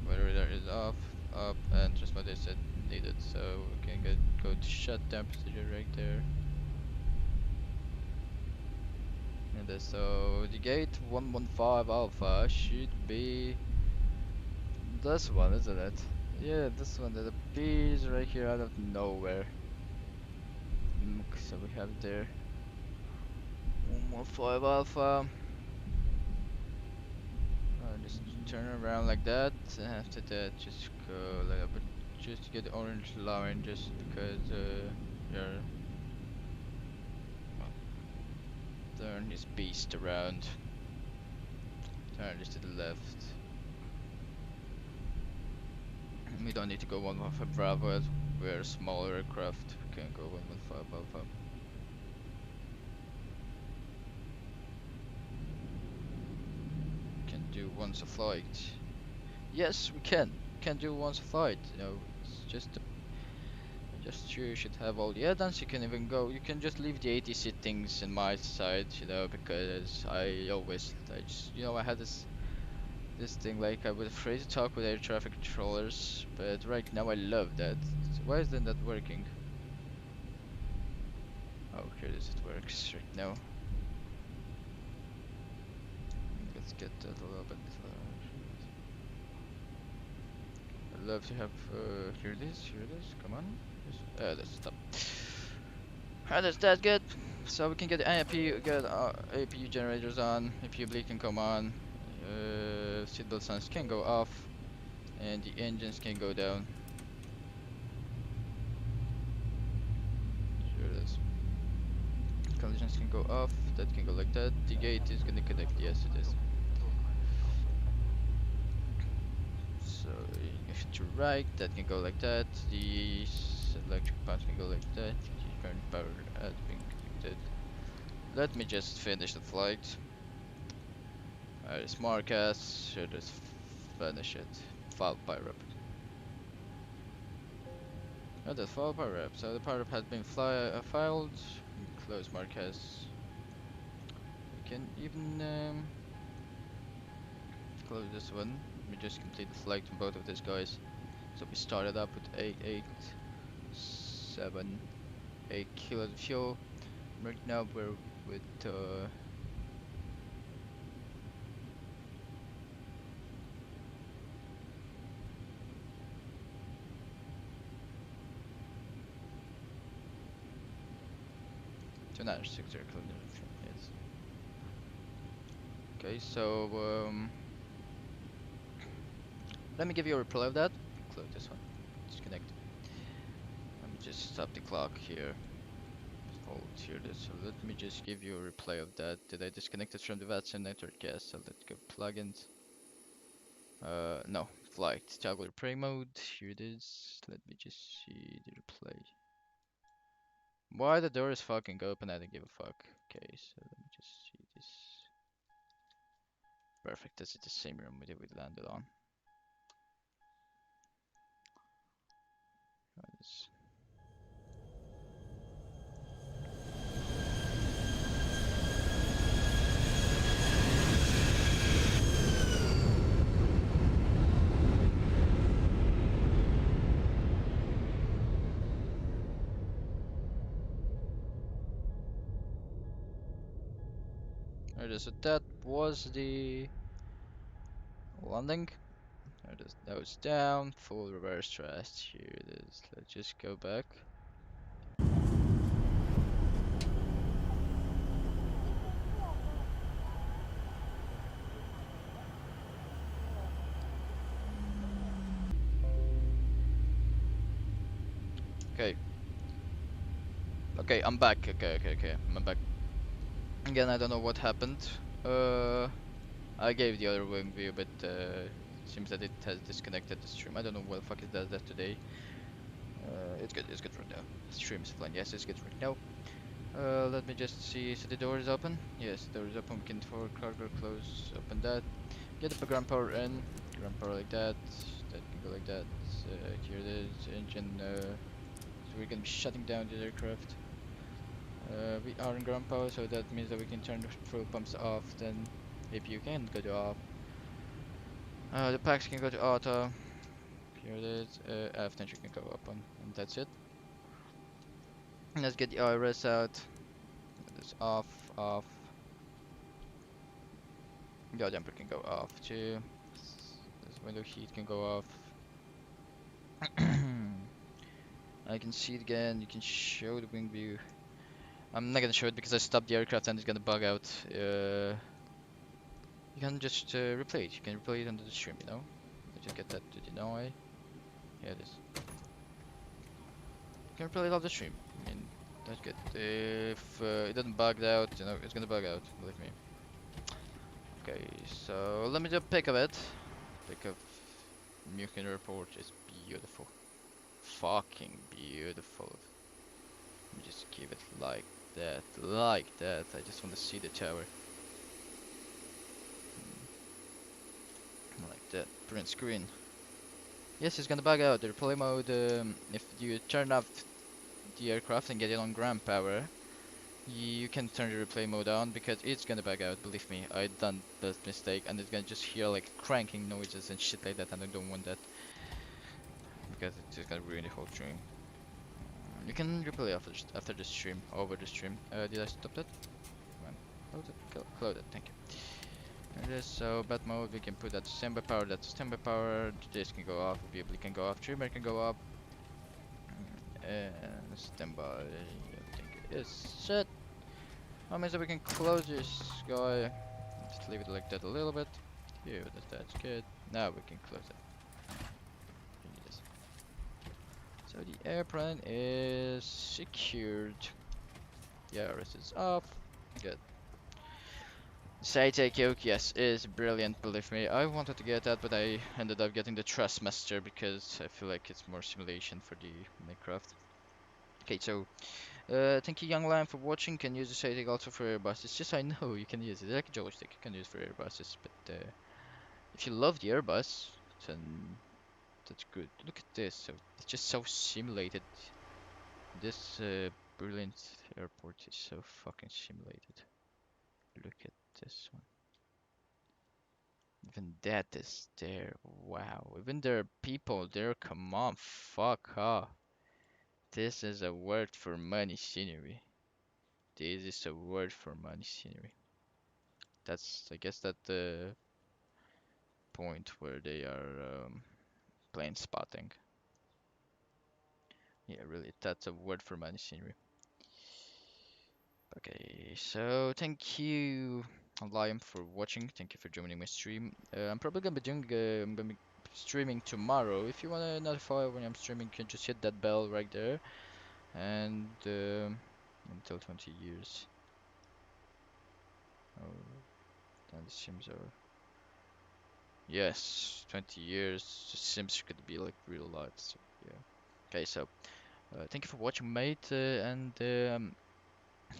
radar is off, up, and just what they said needed. So we can go to shutdown procedure right there. And so the gate 115 Alpha should be this one, isn't it? Yeah, this one that appears right here out of nowhere. So we have there 115 Alpha. Just turn around like that, and after that just go a little bit, just to get the orange line, just because you're well, turn this beast around. Turn this to the left. We don't need to go 115 Bravo as we're a smaller aircraft. We can go 115 Alpha. Can do once a flight. Yes, we can. Can do once a flight. You know, it's just you should have all the add-ons. You can even go. You can just leave the 80 settings in my side. You know, because I just I had this thing like I was afraid to talk with air traffic controllers, but right now I love that. So why isn't that working? Oh, here it is. It works right now. Let's get that a little bit. I'd love to have. Here it is. Here it is. Come on. Let's stop. That's good. So we can get the APU generators on. APU bleed can come on. Seatbelt signs can go off, and the engines can go down. Sure it is. Collisions can go off. That can go like that. The gate is gonna connect. Yes, it is. So if to right, that can go like that. The electric pumps can go like that. The current power has been connected. Let me just finish the flight. Smart cast, should just finish it. File pirate. Oh, that's file pirate. So the pirate has been filed. Close Marquez. We can even close this one. Let me just complete the flight from both of these guys. So we started up with 8 kilos of fuel. Right now we're with 296 kilometers. Yes. Okay, so let me give you a replay of that. Close this one. Disconnect. Let me just stop the clock here. Hold here this. So let me just give you a replay of that. Did I disconnect it from the VATSIM network? Yes. So let's go plugins. No. Flight. Toggle replay mode. Here it is. Let me just see the replay. Why the door is fucking open? I don't give a fuck. Okay, so let me just see this. Perfect. This is the same room that we landed on. There it is. So that was the landing. There it is. That was down. Full reverse thrust. Here it is. Let's just go back. Okay. Okay, I'm back. Okay. I'm back. Again, I don't know what happened. I gave the other wing view, but seems that it has disconnected the stream. I don't know what the fuck it does that today. It's good right now. Stream is fine. Yes, it's good right now. Let me just see. So the door is open. Yes, the door is open. We can forward cargo close. Open that. Get the ground power in. Ground power like that. That can go like that. Here it is. Engine. So we're gonna be shutting down the aircraft. We are in ground power, so that means that we can turn the fuel pumps off. Then APU can go to off. The packs can go to auto. Here it is. F-tension can go up on, and that's it. Let's get the IRS out. This off. The jumper can go off too. This window heat can go off. I can see it again. You can show the wing view. I'm not gonna show it because I stopped the aircraft and it's gonna bug out. you can just replay it. You can replay it under the stream, you know? I just get that to deny. Here it is. You can replay it off the stream. I mean, that's good. If it doesn't bug out, you know, it's gonna bug out, believe me. Okay, so let me do a pick of it. Pick of Mutiny Report is beautiful. Fucking beautiful. Let me just give it like that, like that. I just want to see the tower. Like that, print screen. Yes, it's gonna bug out. The replay mode, if you turn off the aircraft and get it on ground power, you can turn the replay mode on because it's gonna bug out, believe me. I done that mistake and it's gonna just hear like cranking noises and shit like that, and I don't want that because it's just gonna ruin the whole stream. You can replay after the stream, over the stream. Did I stop that? Come on. Close it, close it, thank you. There it is, so bat mode, we can put that to standby power, that's standby power, this can go off, VB can go off, trimmer can go up. And standby, I think it is set. That means that we can close this guy. Just leave it like that a little bit. Here, that's good. Now we can close it. Yes. So the airplane is secured. Yeah, rest is off. Good. Say yoke, yes, is brilliant, believe me. I wanted to get that, but I ended up getting the Trustmaster because I feel like it's more simulation for the Minecraft. Okay, so thank you, young lion, for watching. Can use the setting also for airbuses. Yes, I know you can use it. It's like a joystick. You can use it for airbuses, but if you love the airbus, then that's good. Look at this. So it's just so simulated. This brilliant airport is so fucking simulated. Look at this one. Even that is there. Wow. Even there are people there. Come on, fuck off. This is a word for money scenery. This is a word for money scenery. That's, I guess, that the point where they are plane spotting. Yeah, really, that's a word for money scenery. Okay, so thank you, Liam, for watching. Thank you for joining my stream. I'm probably gonna be doing, I'm gonna be streaming tomorrow. If you wanna notify when I'm streaming, you can just hit that bell right there. And until 20 years. Oh, then the Sims are. Yes, 20 years. The Sims could be like real life. So yeah. Okay, so thank you for watching, mate. And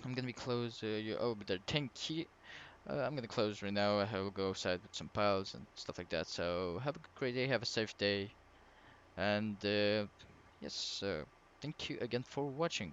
I'm gonna be close. Oh, but there. Thank you. I'm gonna close right now. I will go outside with some pals and stuff like that. So have a great day. Have a safe day. And yes, thank you again for watching.